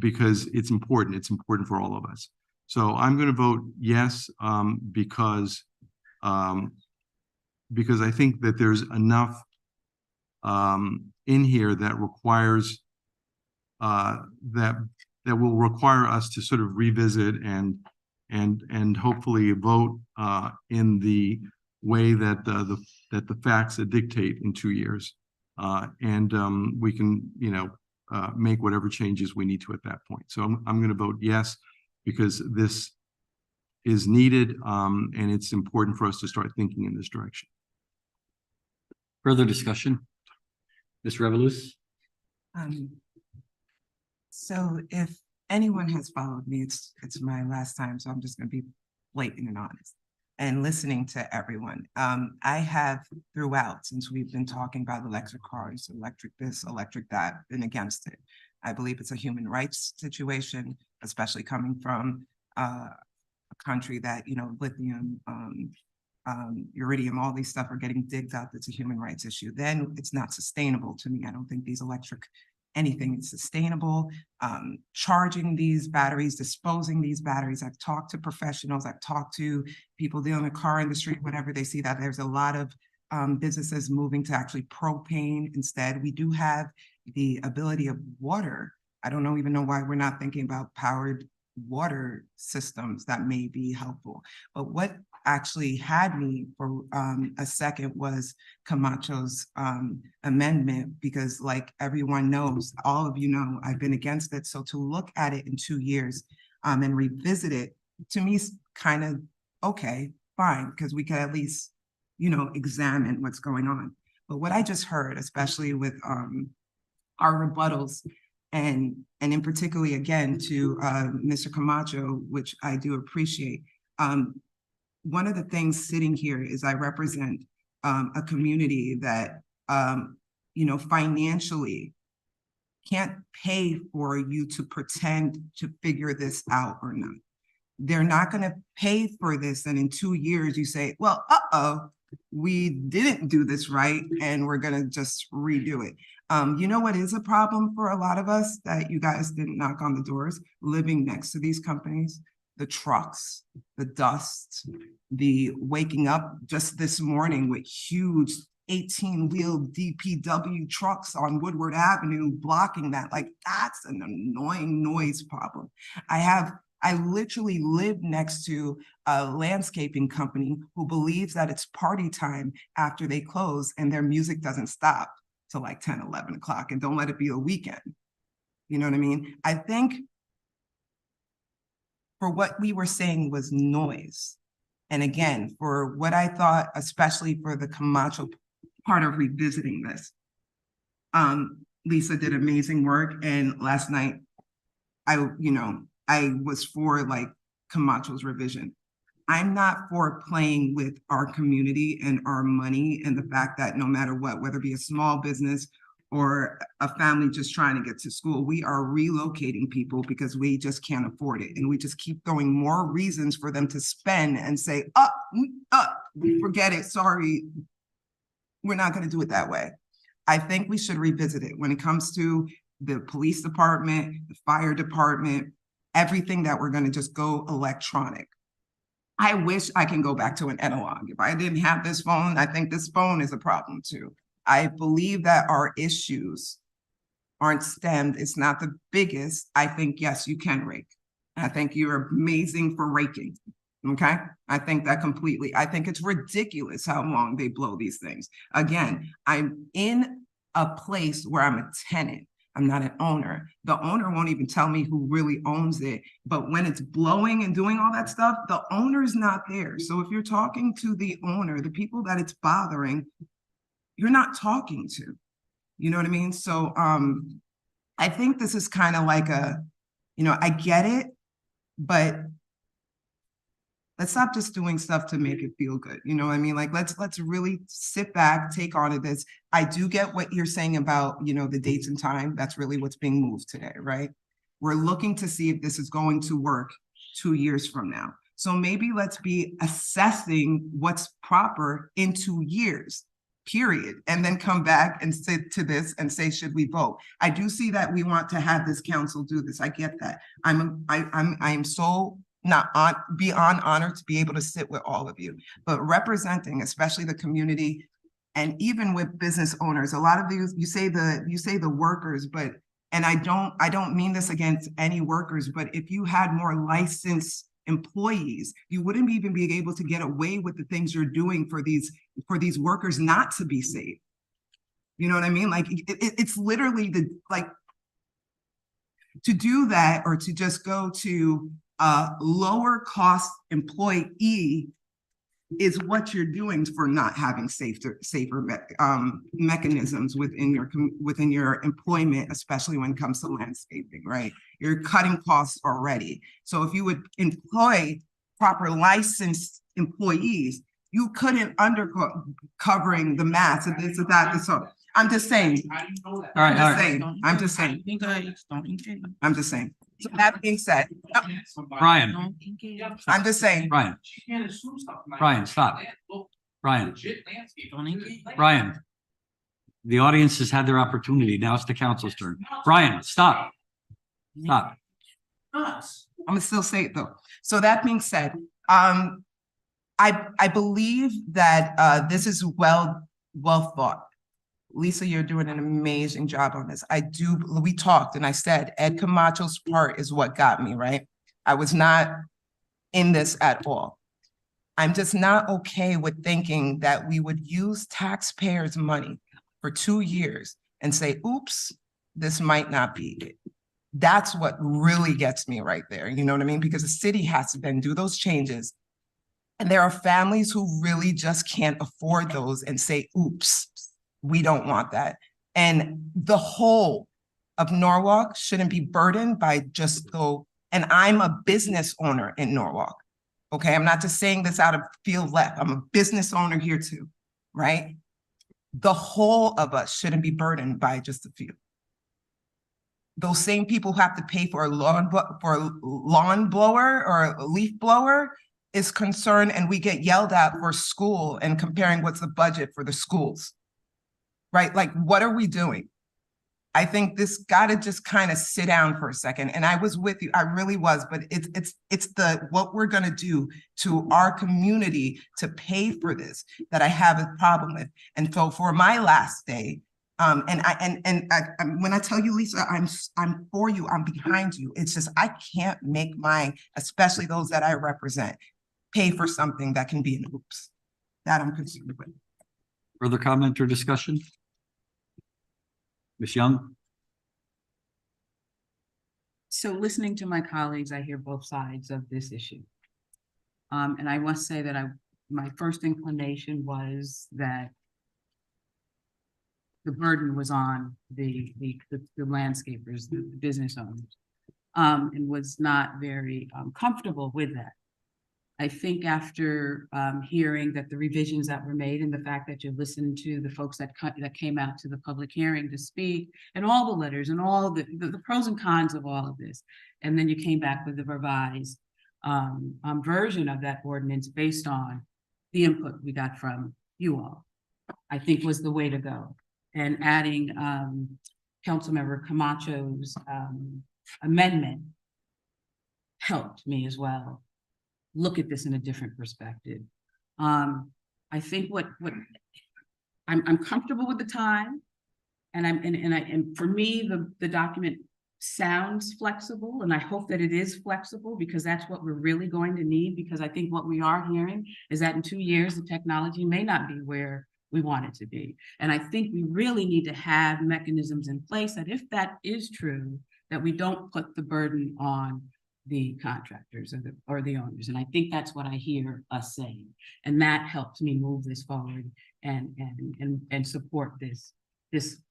it's important. It's important for all of us. So I'm going to vote yes, because I think that there's enough in here that requires that will require us to sort of revisit and hopefully vote in the way that the facts dictate in 2 years, and we can make whatever changes we need to at that point. So I'm going to vote yes, because this is needed, and it's important for us to start thinking in this direction. Further discussion? Ms. Revelous? So if anyone has followed me, it's my last time, so I'm just gonna be blatant and honest. And listening to everyone, I have throughout, since we've been talking about electric cars, electric this, electric that, been against it. I believe it's a human rights situation, especially coming from a country that, you know, lithium, uridium, all these stuff are getting digged up. It's a human rights issue. Then it's not sustainable to me. I don't think these electric anything is sustainable. Charging these batteries, disposing these batteries. I've talked to professionals. I've talked to people dealing in the car industry, whatever they see that there's a lot of businesses moving to actually propane instead. We do have the ability of water. I don't even know why we're not thinking about powered water systems that may be helpful. But what actually had me for a second was Camacho's amendment, because like everyone knows, all of you know, I've been against it. So to look at it in 2 years and revisit it, to me is kind of okay, fine, because we could at least, you know, examine what's going on. But what I just heard, especially with our rebuttals, and in particularly again to Mr. Camacho, which I do appreciate. One of the things sitting here is I represent a community that, you know, financially can't pay for you to pretend to figure this out or not. They're not going to pay for this. And in 2 years, you say, well, we didn't do this right, and we're going to just redo it. You know what is a problem for a lot of us that you guys didn't knock on the doors? Living next to these companies, the trucks, the dust, the waking up just this morning with huge 18-wheel DPW trucks on Woodward Avenue blocking that. Like, that's an annoying noise problem. I literally live next to a landscaping company who believes that it's party time after they close and their music doesn't stop till like 10, 11 o'clock, and don't let it be a weekend. You know what I mean? I think for what we were saying was noise. And again, for what I thought, especially for the Camacho part of revisiting this, Lisa did amazing work. And last night, I was for like Camacho's revision. I'm not for playing with our community and our money and the fact that no matter what, whether it be a small business or a family just trying to get to school, we are relocating people because we just can't afford it. And we just keep throwing more reasons for them to spend and say, forget it, sorry, we're not gonna do it that way. I think we should revisit it when it comes to the police department, the fire department, everything that we're gonna just go electronic. I wish I can go back to an analog. If I didn't have this phone, I think this phone is a problem too. I believe that our issues aren't stemmed. It's not the biggest. I think, yes, you can rake. I think you're amazing for raking. Okay. I think that completely. I think it's ridiculous how long they blow these things. Again, I'm in a place where I'm a tenant. I'm not an owner. The owner won't even tell me who really owns it. But when it's blowing and doing all that stuff, the owner's not there. So if you're talking to the owner, the people that it's bothering, you're not talking to. You know what I mean? So I think this is kind of like I get it, but let's stop just doing stuff to make it feel good. You know what I mean? Like, let's really sit back, take on this. I do get what you're saying about, the dates and time. That's really what's being moved today, right? We're looking to see if this is going to work 2 years from now. So maybe let's be assessing what's proper in 2 years, period. And then come back and sit to this and say, should we vote? I do see that we want to have this council do this. I get that. I am so beyond honored to be able to sit with all of you, but representing, especially the community, and even with business owners, a lot of you say the workers, and I don't mean this against any workers, but if you had more licensed employees, you wouldn't even be able to get away with the things you're doing for these workers not to be safe. You know what I mean? Like it's literally to do that, or to just go to a lower cost employee is what you're doing for not having safer mechanisms within your employment, especially when it comes to landscaping, right? You're cutting costs already. So if you would employ proper licensed employees, you couldn't covering the math of this or that. And so I'm just saying. I'm just saying. So that being said, Brian, I'm just saying. Brian, stop. Brian, the audience has had their opportunity. Now it's the council's turn. Brian, stop. Stop. I'm gonna still say it though. So that being said, I believe that this is well thought. Lisa, you're doing an amazing job on this. We talked and I said, Ed Camacho's part is what got me, right? I was not in this at all. I'm just not okay with thinking that we would use taxpayers' money for 2 years and say, oops, this might not be it. That's what really gets me right there. You know what I mean? Because the city has to then do those changes. And there are families who really just can't afford those and say, oops, we don't want that. And the whole of Norwalk shouldn't be burdened by just and I'm a business owner in Norwalk. Okay, I'm not just saying this out of feel left. I'm a business owner here too, right? The whole of us shouldn't be burdened by just a few. Those same people who have to pay for a lawn blower or a leaf blower is concerned, and we get yelled at for school and comparing what's the budget for the schools, right? Like, what are we doing? I think this gotta just kind of sit down for a second. And I was with you, I really was, but it's what we're gonna do to our community to pay for this that I have a problem with. And so for my last day, when I tell you, Lisa, I'm for you, I'm behind you. It's just, I can't make especially those that I represent, pay for something that can be an oops. That I'm concerned with. Further comment or discussion? Ms. Young? So listening to my colleagues, I hear both sides of this issue. And I must say that my first inclination was that the burden was on the landscapers, the business owners, and was not very comfortable with that. I think after hearing that the revisions that were made and the fact that you listened to the folks that came out to the public hearing to speak, and all the letters and all the pros and cons of all of this, and then you came back with the revised version of that ordinance based on the input we got from you all, I think was the way to go. And adding Councilmember Camacho's amendment helped me as well look at this in a different perspective. I think what I'm comfortable with the time, and for me the document sounds flexible, and I hope that it is flexible because that's what we're really going to need. Because I think what we are hearing is that in 2 years the technology may not be where we want it to be, and I think we really need to have mechanisms in place that if that is true, that we don't put the burden on the contractors or the owners. And I think that's what I hear us saying. And that helps me move this forward and support this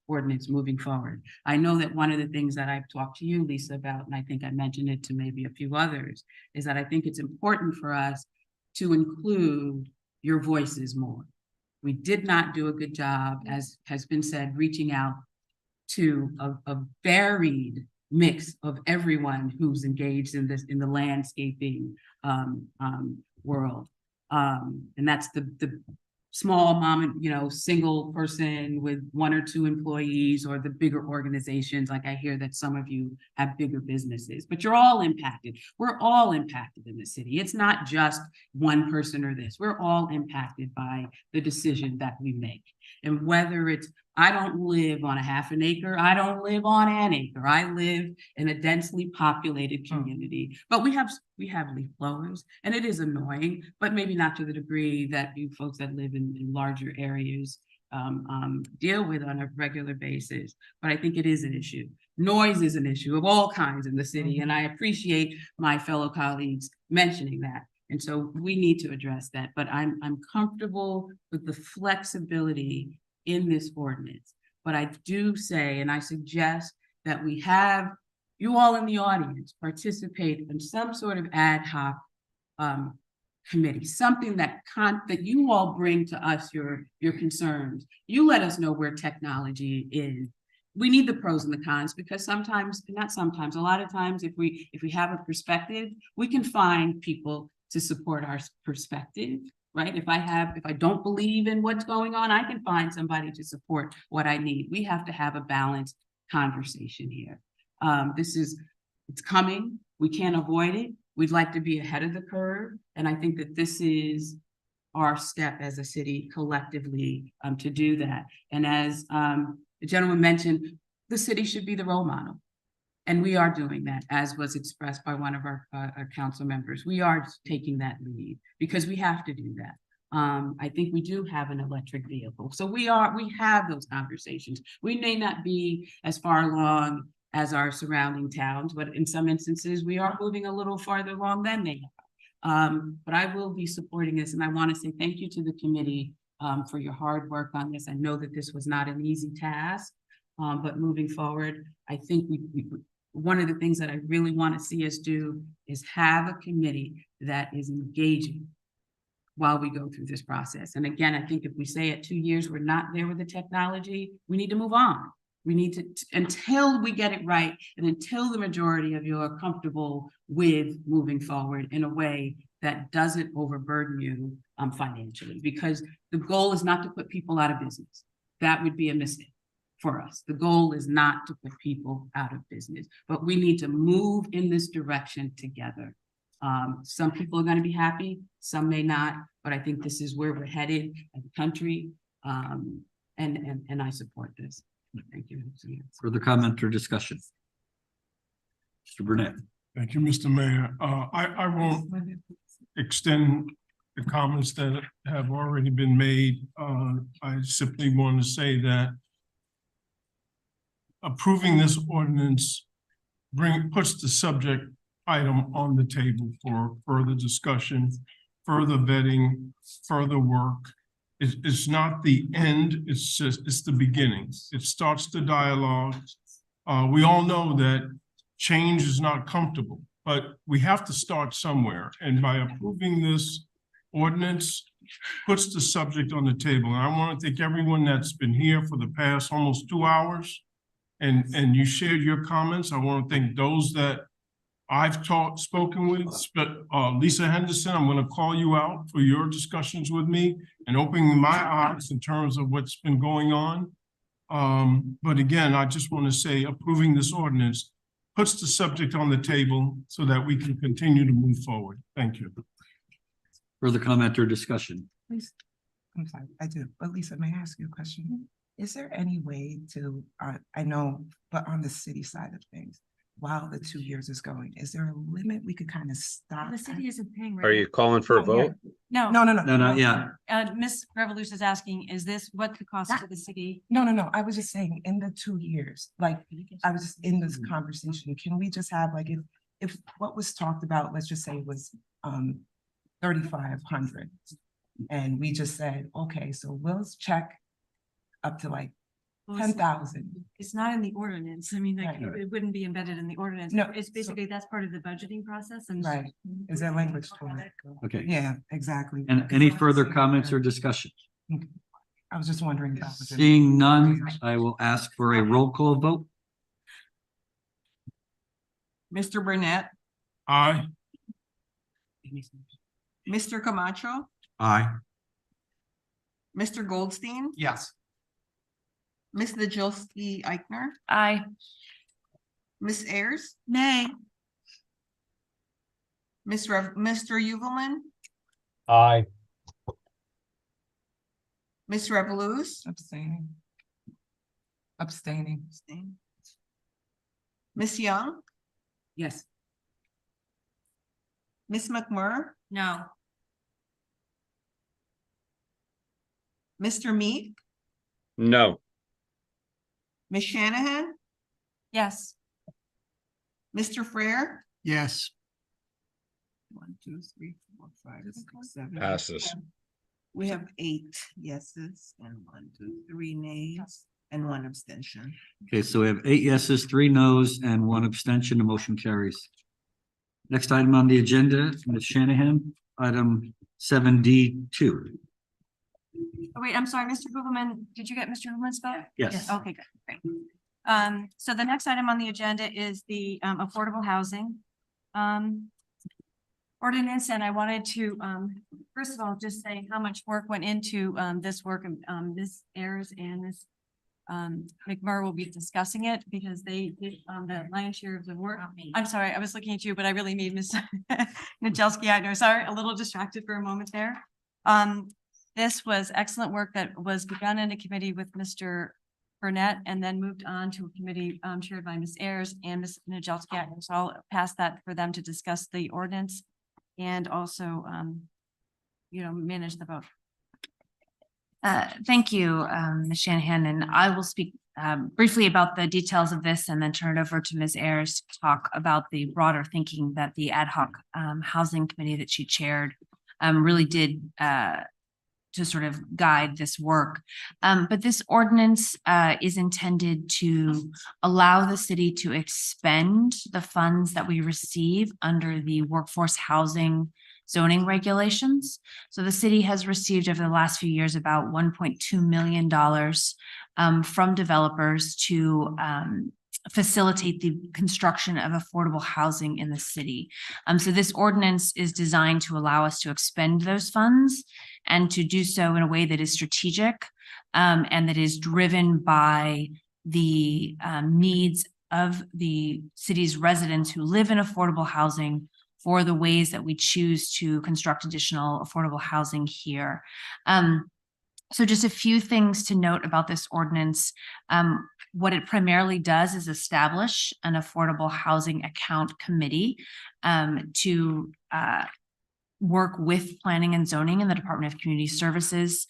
ordinance moving forward. I know that one of the things that I've talked to you, Lisa, about, and I think I mentioned it to maybe a few others, is that I think it's important for us to include your voices more. We did not do a good job, as has been said, reaching out to a varied mix of everyone who's engaged in the landscaping world. And that's the small mom and, single person with 1 or 2 employees, or the bigger organizations. Like I hear that some of you have bigger businesses, but you're all impacted. We're all impacted in the city. It's not just one person or this. We're all impacted by the decision that we make. And whether it's, I don't live on a half an acre, I don't live on an acre, I live in a densely populated community, but we have leaf blowers, and it is annoying, but maybe not to the degree that you folks that live in larger areas deal with on a regular basis. But I think it is an issue. Noise is an issue of all kinds in the city, and I appreciate my fellow colleagues mentioning that. And so we need to address that, but I'm comfortable with the flexibility in this ordinance. But I do say, and I suggest that we have you all in the audience participate in some sort of ad hoc committee, something that you all bring to us your concerns. You let us know where technology is. We need the pros and the cons, because a lot of times, if we have a perspective, we can find people to support our perspective, right? If I don't believe in what's going on, I can find somebody to support what I need. We have to have a balanced conversation here. It's coming. We can't avoid it. We'd like to be ahead of the curve. And I think that this is our step as a city collectively to do that. And as the gentleman mentioned, the city should be the role model. And we are doing that, as was expressed by one of our council members. We are taking that lead because we have to do that. I think we do have an electric vehicle. So we have those conversations. We may not be as far along as our surrounding towns, but in some instances, we are moving a little farther along than they have. But I will be supporting this, and I want to say thank you to the committee for your hard work on this. I know that this was not an easy task, but moving forward, I think one of the things that I really want to see us do is have a committee that is engaging while we go through this process. And again, I think if we say at 2 years, we're not there with the technology, we need to move on. We need to, until we get it right, and until the majority of you are comfortable with moving forward in a way that doesn't overburden you financially, because the goal is not to put people out of business. That would be a mistake for us. The goal is not to put people out of business, but we need to move in this direction together. Some people are going to be happy, some may not, but I think this is where we're headed as a country, and I support this. Thank you. Further comment or discussion? Mr. Burnett. Thank you, Mr. Mayor. I won't extend the comments that have already been made. I simply want to say that approving this ordinance puts the subject item on the table for further discussion, further vetting, further work. It's not the end, it's the beginning. It starts the dialogue. We all know that change is not comfortable, but we have to start somewhere. And by approving this ordinance, puts the subject on the table. And I want to thank everyone that's been here for the past almost 2 hours. And you shared your comments. I want to thank those that I've spoken with, Lisa Henderson. I'm going to call you out for your discussions with me and opening my eyes in terms of what's been going on. But again, I just want to say approving this ordinance puts the subject on the table so that we can continue to move forward. Thank you. Further comment or discussion? Please. I'm sorry, I do, but Lisa, may I ask you a question? Is there any way to, I know, but on the city side of things, while the 2 years is going, is there a limit we could kind of stop? The city isn't paying. Are you calling for a vote? No. No, not yet. Ms. Revolution is asking, is this what the cost to the city? No. I was just saying in the 2 years, like I was just in this conversation, can we just have like, if what was talked about, let's just say was 3,500. And we just said, okay, so we'll check up to like 10,000. It's not in the ordinance. I mean, like, Right. it wouldn't be embedded in the ordinance. No, It's basically, that's part of the budgeting process and. Right, is there language to it? Okay. Yeah, exactly. And any further comments or discussion? I was just wondering. If that was in- Seeing none, I will ask for a roll call vote. Mr. Burnett, Aye. Mr. Camacho, Aye. Mr. Goldstein, Yes. Ms. Najolski Eichner, Aye. Ms. Ayers, Nay. Mr. Uvelman, Aye. Ms. Revelous, Abstaining. Abstaining. Ms. Young, Yes. Ms. McMurr, No. Mr. Meek, No. Ms. Shanahan, Yes. Mr. Frere, Yes. 1, 2, 3, 4. 4, 5, 6, 7. Passes. We have 8 yeses and 1, 2, 3 nays and 1 abstention. Okay, so we have 8 yeses, 3 nos, and 1 abstention. The motion carries. Next item on the agenda, Ms. Shanahan, item 7D2. Oh, wait, I'm sorry, Mr. Hoopleman, did you get Mr. Hoopleman's vote? Yes. Okay, good, great. So the next item on the agenda is the affordable housing ordinance, and I wanted to first of all, just say how much work went into this work, and Ms. Ayers and Ms. McMurray will be discussing it because they did the lion's share of the work. I'm sorry, I was looking at you, but I really need Ms. Najelski. I know, sorry, a little distracted for a moment there. This was excellent work that was begun in a committee with Mr. Burnett and then moved on to a committee chaired by Ms. Ayers and Ms. Najelski. So I'll pass that for them to discuss the ordinance and also, manage the vote. Thank you, Ms. Shanahan, and I will speak briefly about the details of this and then turn it over to Ms. Ayers to talk about the broader thinking that the ad hoc housing committee that she chaired really did to sort of guide this work. But this ordinance is intended to allow the city to expend the funds that we receive under the workforce housing zoning regulations. So the city has received over the last few years about $1.2 million from developers to facilitate the construction of affordable housing in the city. So this ordinance is designed to allow us to expend those funds and to do so in a way that is strategic and that is driven by the needs of the city's residents who live in affordable housing for the ways that we choose to construct additional affordable housing here. So just a few things to note about this ordinance. What it primarily does is establish an affordable housing account committee to work with planning and zoning in the Department of Community Services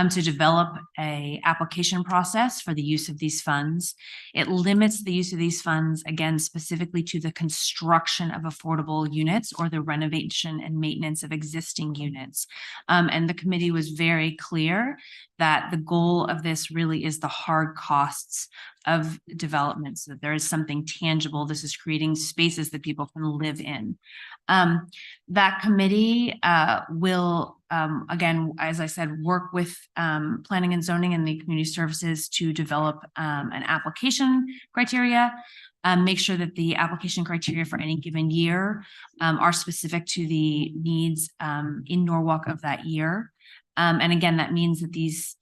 to develop a application process for the use of these funds. It limits the use of these funds, again, specifically to the construction of affordable units or the renovation and maintenance of existing units. And the committee was very clear that the goal of this really is the hard costs of development, so that there is something tangible. This is creating spaces that people can live in. That committee will, again, as I said, work with planning and zoning and the community services to develop an application criteria, make sure that the application criteria for any given year are specific to the needs in Norwalk of that year. And again, that means that these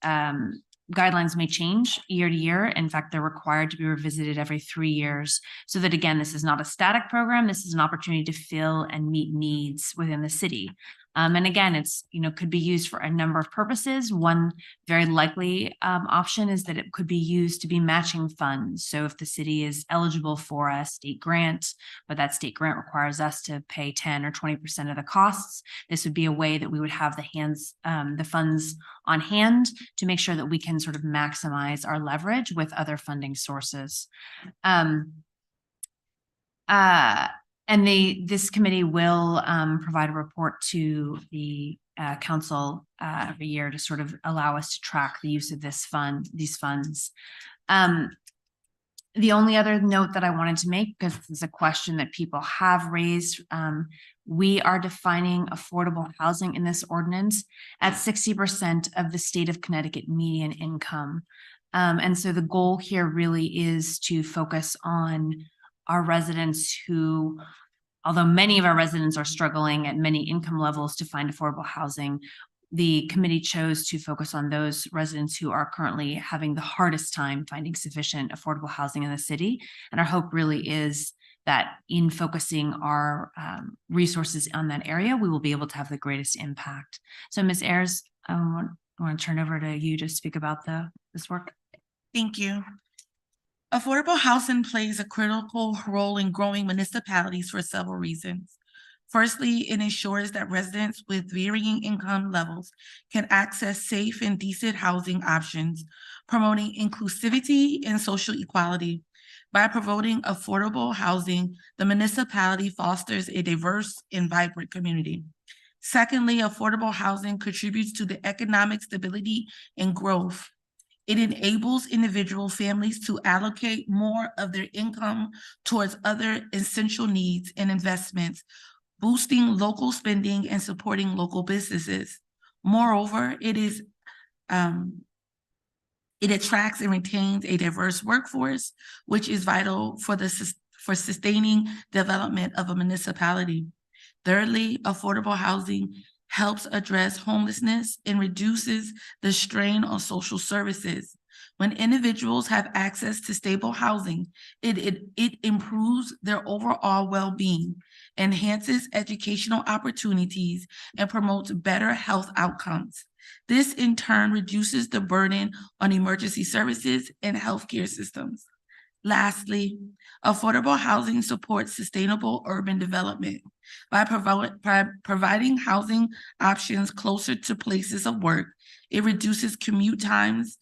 guidelines may change year to year. In fact, they're required to be revisited every 3 years. So that, again, this is not a static program. This is an opportunity to fill and meet needs within the city. And again, it's, could be used for a number of purposes. One very likely option is that it could be used to be matching funds. So if the city is eligible for a state grant, but that state grant requires us to pay 10 or 20% of the costs, this would be a way that we would have the funds on hand to make sure that we can sort of maximize our leverage with other funding sources. And this committee will provide a report to the council every year to sort of allow us to track the use of these funds. The only other note that I wanted to make, because this is a question that people have raised, we are defining affordable housing in this ordinance at 60% of the state of Connecticut median income. And so the goal here really is to focus on our residents who, although many of our residents are struggling at many income levels to find affordable housing, the committee chose to focus on those residents who are currently having the hardest time finding sufficient affordable housing in the city. And our hope really is that in focusing our resources on that area, we will be able to have the greatest impact. So Ms. Ayers, I want to turn over to you to speak about this work. Thank you. Affordable housing plays a critical role in growing municipalities for several reasons. Firstly, it ensures that residents with varying income levels can access safe and decent housing options, promoting inclusivity and social equality. By promoting affordable housing, the municipality fosters a diverse and vibrant community. Secondly, affordable housing contributes to the economic stability and growth. It enables individual families to allocate more of their income towards other essential needs and investments, boosting local spending and supporting local businesses. Moreover, it attracts and retains a diverse workforce, which is vital for sustaining development of a municipality. Thirdly, affordable housing helps address homelessness and reduces the strain on social services. When individuals have access to stable housing, it improves their overall well-being, enhances educational opportunities, and promotes better health outcomes. This in turn reduces the burden on emergency services and healthcare systems. Lastly, affordable housing supports sustainable urban development. By providing housing options closer to places of work, it reduces commute times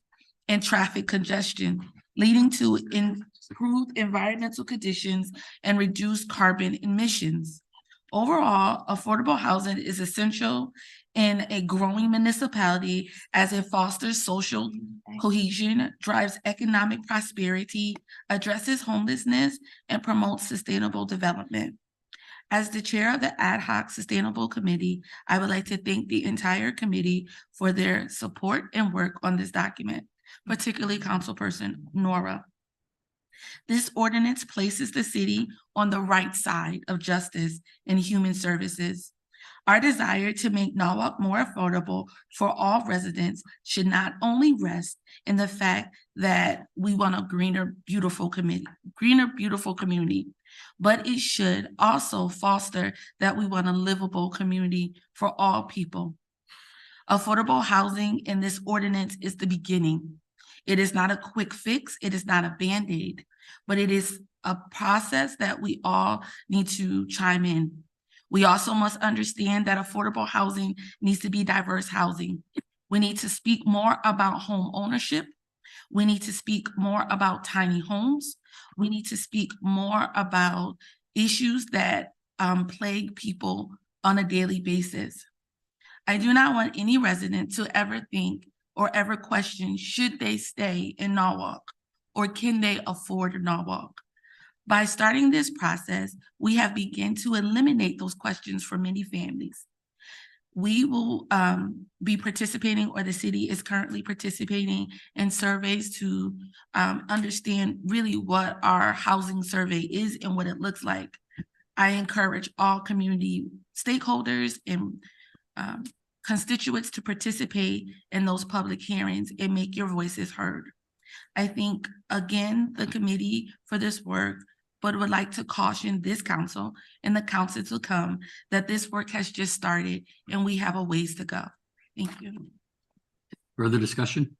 and traffic congestion, leading to improved environmental conditions and reduced carbon emissions. Overall, affordable housing is essential in a growing municipality as it fosters social cohesion, drives economic prosperity, addresses homelessness, and promotes sustainable development. As the chair of the Ad Hoc Sustainable Committee, I would like to thank the entire committee for their support and work on this document, particularly Councilperson Nora. This ordinance places the city on the right side of justice and human services. Our desire to make Norwalk more affordable for all residents should not only rest in the fact that we want a greener, beautiful community, but it should also foster that we want a livable community for all people. Affordable housing in this ordinance is the beginning. It is not a quick fix. It is not a Band-Aid, but it is a process that we all need to chime in. We also must understand that affordable housing needs to be diverse housing. We need to speak more about home ownership. We need to speak more about tiny homes. We need to speak more about issues that plague people on a daily basis. I do not want any resident to ever think or ever question, should they stay in Norwalk or can they afford Norwalk? By starting this process, we have begun to eliminate those questions for many families. We will be participating, or the city is currently participating in surveys to understand really what our housing survey is and what it looks like. I encourage all community stakeholders and constituents to participate in those public hearings and make your voices heard. I think, again, the committee for this work, but would like to caution this council and the council to come that this work has just started and we have a ways to go. Thank you. Further discussion?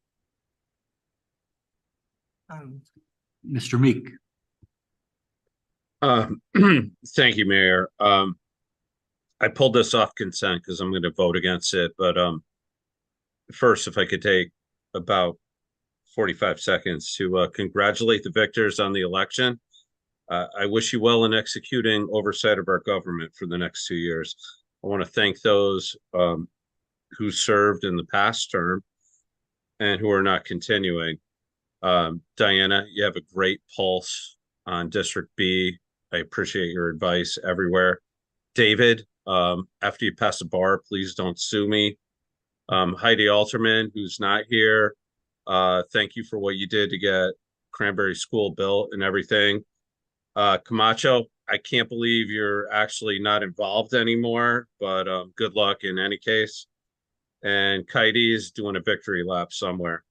Mr. Meek. Thank you, Mayor. I pulled this off consent because I'm going to vote against it, but first, if I could take about 45 seconds to congratulate the victors on the election. I wish you well in executing oversight of our government for the next 2 years. I want to thank those who served in the past term and who are not continuing. Diana, you have a great pulse on District B. I appreciate your advice everywhere. David, after you pass the bar, please don't sue me. Heidi Alterman, who's not here, thank you for what you did to get Cranberry School built and everything. Camacho, I can't believe you're actually not involved anymore, but good luck in any case. And Kaidi is doing a victory lap somewhere.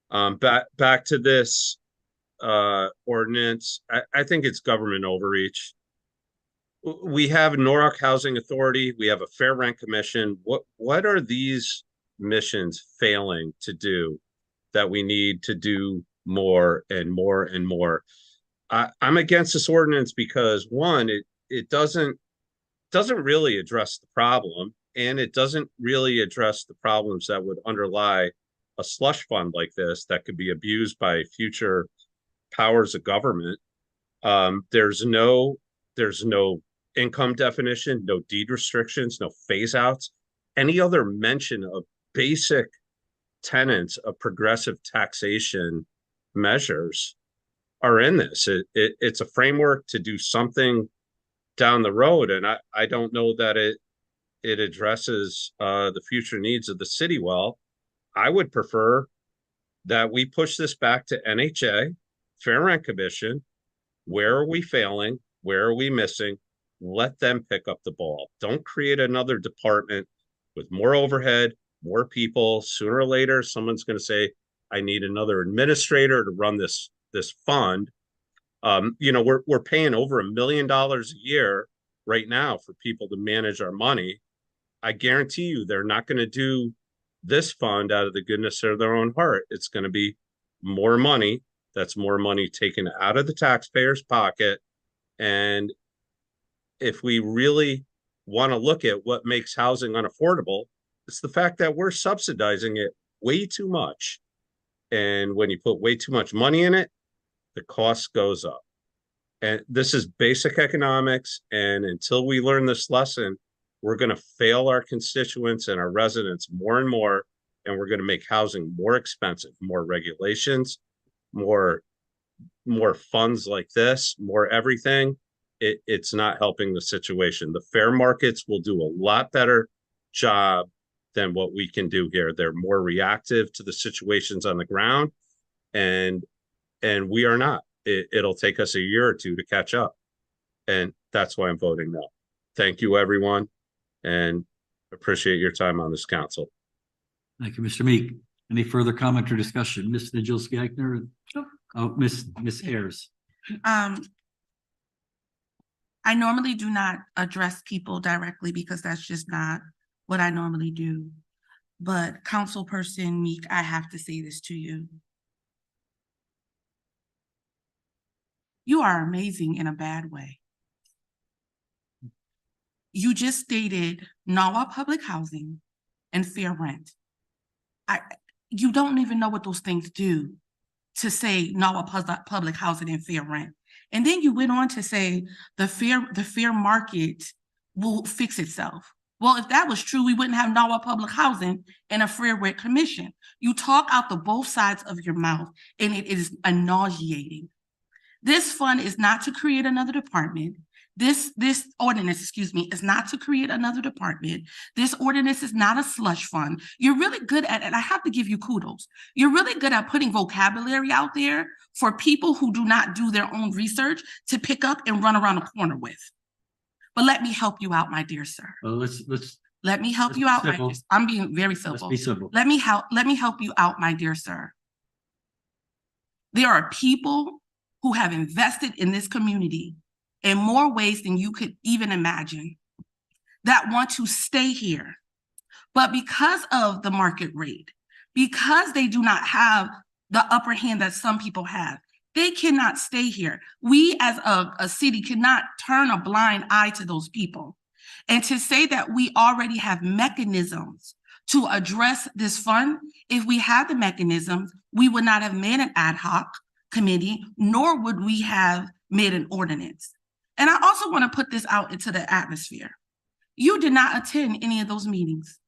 Back to this ordinance. I think it's government overreach. We have Norwalk Housing Authority. We have a Fair Rent Commission. What are these missions failing to do that we need to do more and more and more? I'm against this ordinance because, one, it doesn't really address the problem, and it doesn't really address the problems that would underlie a slush fund like this that could be abused by future powers of government. There's no income definition, no deed restrictions, no phase outs, any other mention of basic tenets of progressive taxation measures are in this. It's a framework to do something down the road. And I don't know that it addresses the future needs of the city well. I would prefer that we push this back to NHA, Fair Rent Commission. Where are we failing? Where are we missing? Let them pick up the ball. Don't create another department with more overhead, more people. Sooner or later, someone's going to say, I need another administrator to run this fund. We're paying over $1 million a year right now for people to manage our money. I guarantee you they're not going to do this fund out of the goodness of their own heart. It's going to be more money. That's more money taken out of the taxpayer's pocket. And if we really want to look at what makes housing unaffordable, it's the fact that we're subsidizing it way too much. And when you put way too much money in it, the cost goes up. And this is basic economics. And until we learn this lesson, we're going to fail our constituents and our residents more and more. And we're going to make housing more expensive, more regulations, more funds like this, more everything. It's not helping the situation. The fair markets will do a lot better job than what we can do here. They're more reactive to the situations on the ground, and we are not. It'll take us a year or two to catch up, and that's why I'm voting no. Thank you, everyone, and appreciate your time on this council. Thank you, Mr. Meek. Any further comment or discussion? Ms. Najolski-Eichner? Oh, Ms. Ayers. I normally do not address people directly because that's just not what I normally do. But Councilperson Meek, I have to say this to you. You are amazing in a bad way. You just stated NAWA public housing and fair rent. You don't even know what those things do to say NAWA public housing and fair rent. And then you went on to say the fair market will fix itself. Well, if that was true, we wouldn't have NAWA public housing and a fair rent commission. You talk out the both sides of your mouth, and it is nauseating. This fund is not to create another department. This ordinance, is not to create another department. This ordinance is not a slush fund. You're really good at it. I have to give you kudos. You're really good at putting vocabulary out there for people who do not do their own research to pick up and run around the corner with. But let me help you out, my dear sir. Well, let me help you out, my dear. I'm being very civil. Let's be civil. Let me help you out, my dear sir. There are people who have invested in this community in more ways than you could even imagine that want to stay here. But because of the market rate, because they do not have the upper hand that some people have, they cannot stay here. We as a city cannot turn a blind eye to those people. And to say that we already have mechanisms to address this fund, if we had the mechanisms, we would not have made an ad hoc committee, nor would we have made an ordinance. And I also want to put this out into the atmosphere. You did not attend any of those meetings,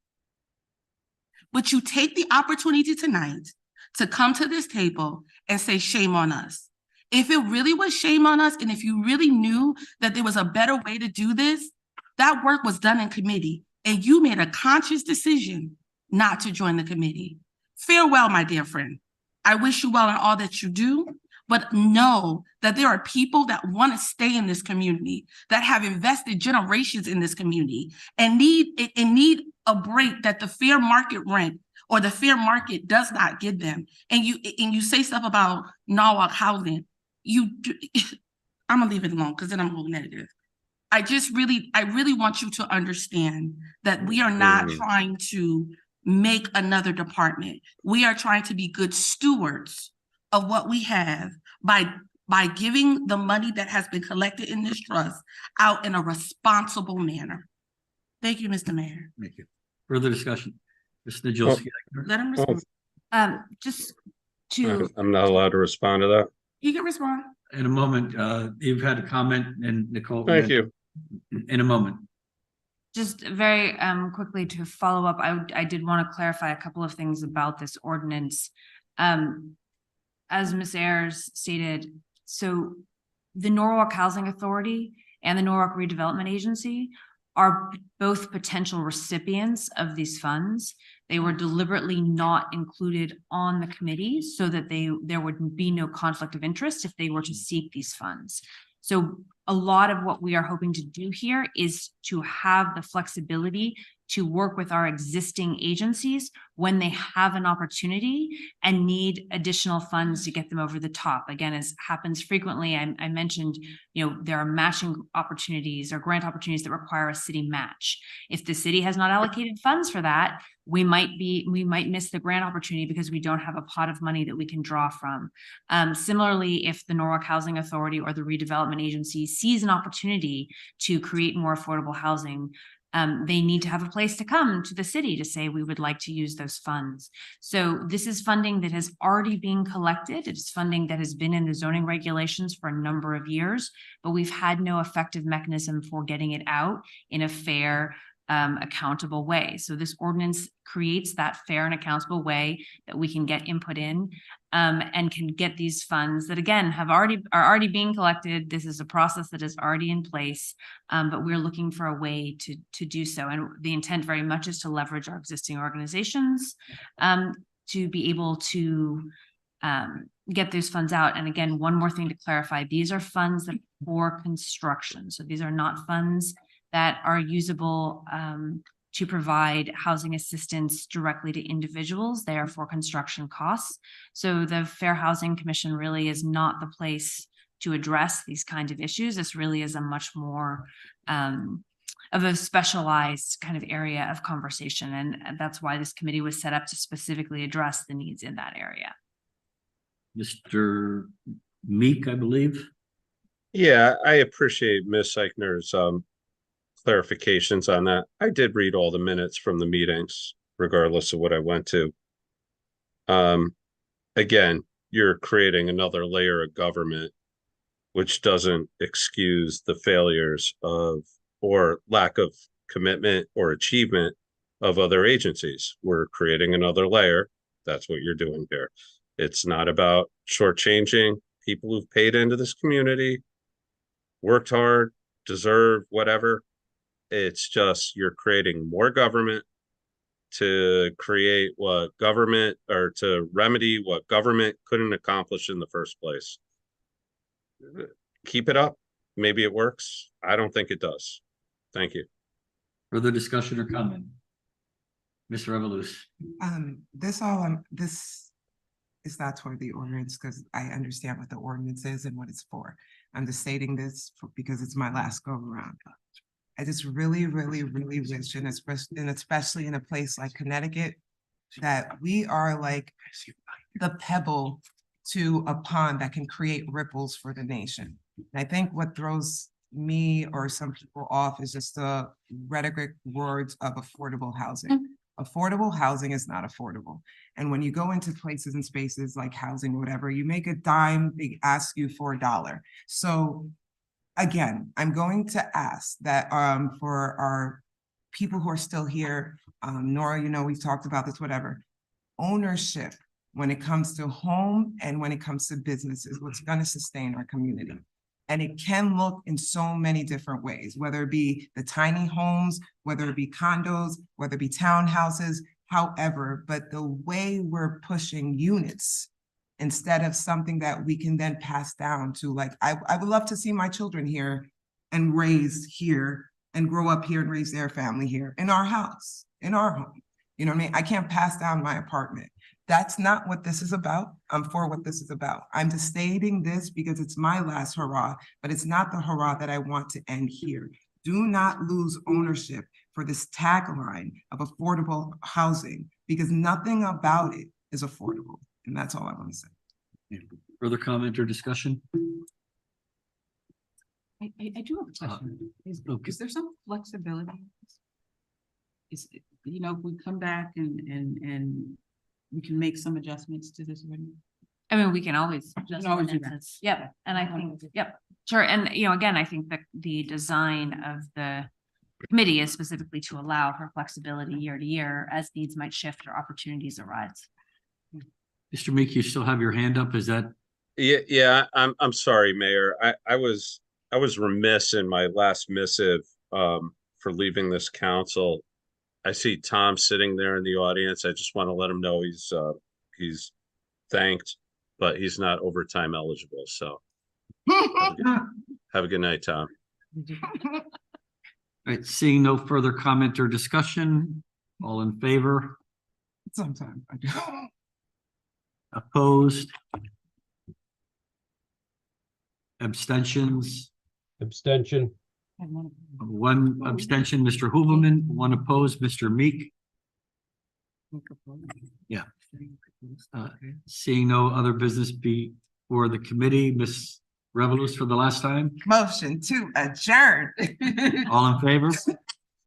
but you take the opportunity tonight to come to this table and say, shame on us. If it really was shame on us, and if you really knew that there was a better way to do this, that work was done in committee, and you made a conscious decision not to join the committee. Farewell, my dear friend. I wish you well in all that you do, but know that there are people that want to stay in this community, that have invested generations in this community and need a break that the fair market rent or the fair market does not give them. And you say stuff about NAWA housing. I'm gonna leave it alone because then I'm going negative. I really want you to understand that we are not trying to make another department. We are trying to be good stewards of what we have by giving the money that has been collected in this trust out in a responsible manner. Thank you, Mr. Mayor. Thank you. Further discussion. Ms. Najolski. Let him respond. I'm not allowed to respond to that. He can respond. In a moment, you've had a comment, and Nicole. Thank you. in a moment. Just very quickly to follow up, I did want to clarify a couple of things about this ordinance. As Ms. Ayers stated, so the Norwalk Housing Authority and the Norwalk Redevelopment Agency are both potential recipients of these funds. They were deliberately not included on the committee so that there would be no conflict of interest if they were to seek these funds. So a lot of what we are hoping to do here is to have the flexibility to work with our existing agencies when they have an opportunity and need additional funds to get them over the top. Again, as happens frequently, I mentioned, there are matching opportunities or grant opportunities that require a city match. If the city has not allocated funds for that, we might miss the grant opportunity because we don't have a pot of money that we can draw from. Similarly, if the Norwalk Housing Authority or the redevelopment agency sees an opportunity to create more affordable housing, they need to have a place to come to the city to say, we would like to use those funds. So this is funding that has already been collected. It's funding that has been in the zoning regulations for a number of years, but we've had no effective mechanism for getting it out in a fair, accountable way. So this ordinance creates that fair and accountable way that we can get input in, and can get these funds that, again, are already being collected. This is a process that is already in place, but we're looking for a way to do so. And the intent very much is to leverage our existing organizations to be able to get those funds out. And again, one more thing to clarify, these are funds that are for construction. So these are not funds that are usable to provide housing assistance directly to individuals. They are for construction costs. So the Fair Housing Commission really is not the place to address these kind of issues. This really is a much more of a specialized kind of area of conversation. And that's why this committee was set up to specifically address the needs in that area. Mr. Meek, I believe. Yeah, I appreciate Ms. Eichner's clarifications on that. I did read all the minutes from the meetings, regardless of what I went to. Again, you're creating another layer of government, which doesn't excuse the failures of or lack of commitment or achievement of other agencies. We're creating another layer. That's what you're doing here. It's not about shortchanging people who've paid into this community, worked hard, deserve whatever. It's just you're creating more government to create what government, or to remedy what government couldn't accomplish in the first place. Keep it up. Maybe it works. I don't think it does. Thank you. Further discussion or comment? Mr. Revolus. This is not toward the ordinance because I understand what the ordinance is and what it's for. I'm just stating this because it's my last go around. I just really, really, really wish, and especially in a place like Connecticut, that we are like the pebble to a pond that can create ripples for the nation. And I think what throws me or some people off is just the rhetoric words of affordable housing. Affordable housing is not affordable. And when you go into places and spaces like housing or whatever, you make a dime, they ask you for $1. So again, I'm going to ask that for our people who are still here, Nora, we've talked about this, whatever, ownership when it comes to home and when it comes to business is what's going to sustain our community. And it can look in so many different ways, whether it be the tiny homes, whether it be condos, whether it be townhouses, however, but the way we're pushing units instead of something that we can then pass down to, like, I would love to see my children here and raise here and grow up here and raise their family here in our house, in our home. You know what I mean? I can't pass down my apartment. That's not what this is about. I'm for what this is about. I'm just stating this because it's my last hurrah, but it's not the hurrah that I want to end here. Do not lose ownership for this tagline of affordable housing because nothing about it is affordable. And that's all I want to say. Further comment or discussion? I do have a question. Is there some flexibility? If we come back and we can make some adjustments to this one? I mean, we can always. We can always do that. Yep. And I think, yep. Sure, and again, I think that the design of the committee is specifically to allow for flexibility year to year as needs might shift or opportunities arise. Mr. Meek, you still have your hand up, is that? Yeah, I'm sorry, Mayor. I was remiss in my last missive for leaving this council. I see Tom sitting there in the audience. I just want to let him know he's thanked, but he's not overtime eligible. So have a good night, Tom. All right, seeing no further comment or discussion, all in favor? Sometimes I do. Opposed? Abstentions? Abstention. One abstention, Mr. Hooverman, one opposed, Mr. Meek. Yeah. Seeing no other business before the committee, Ms. Revelous for the last time, Motion to adjourn. all in favor?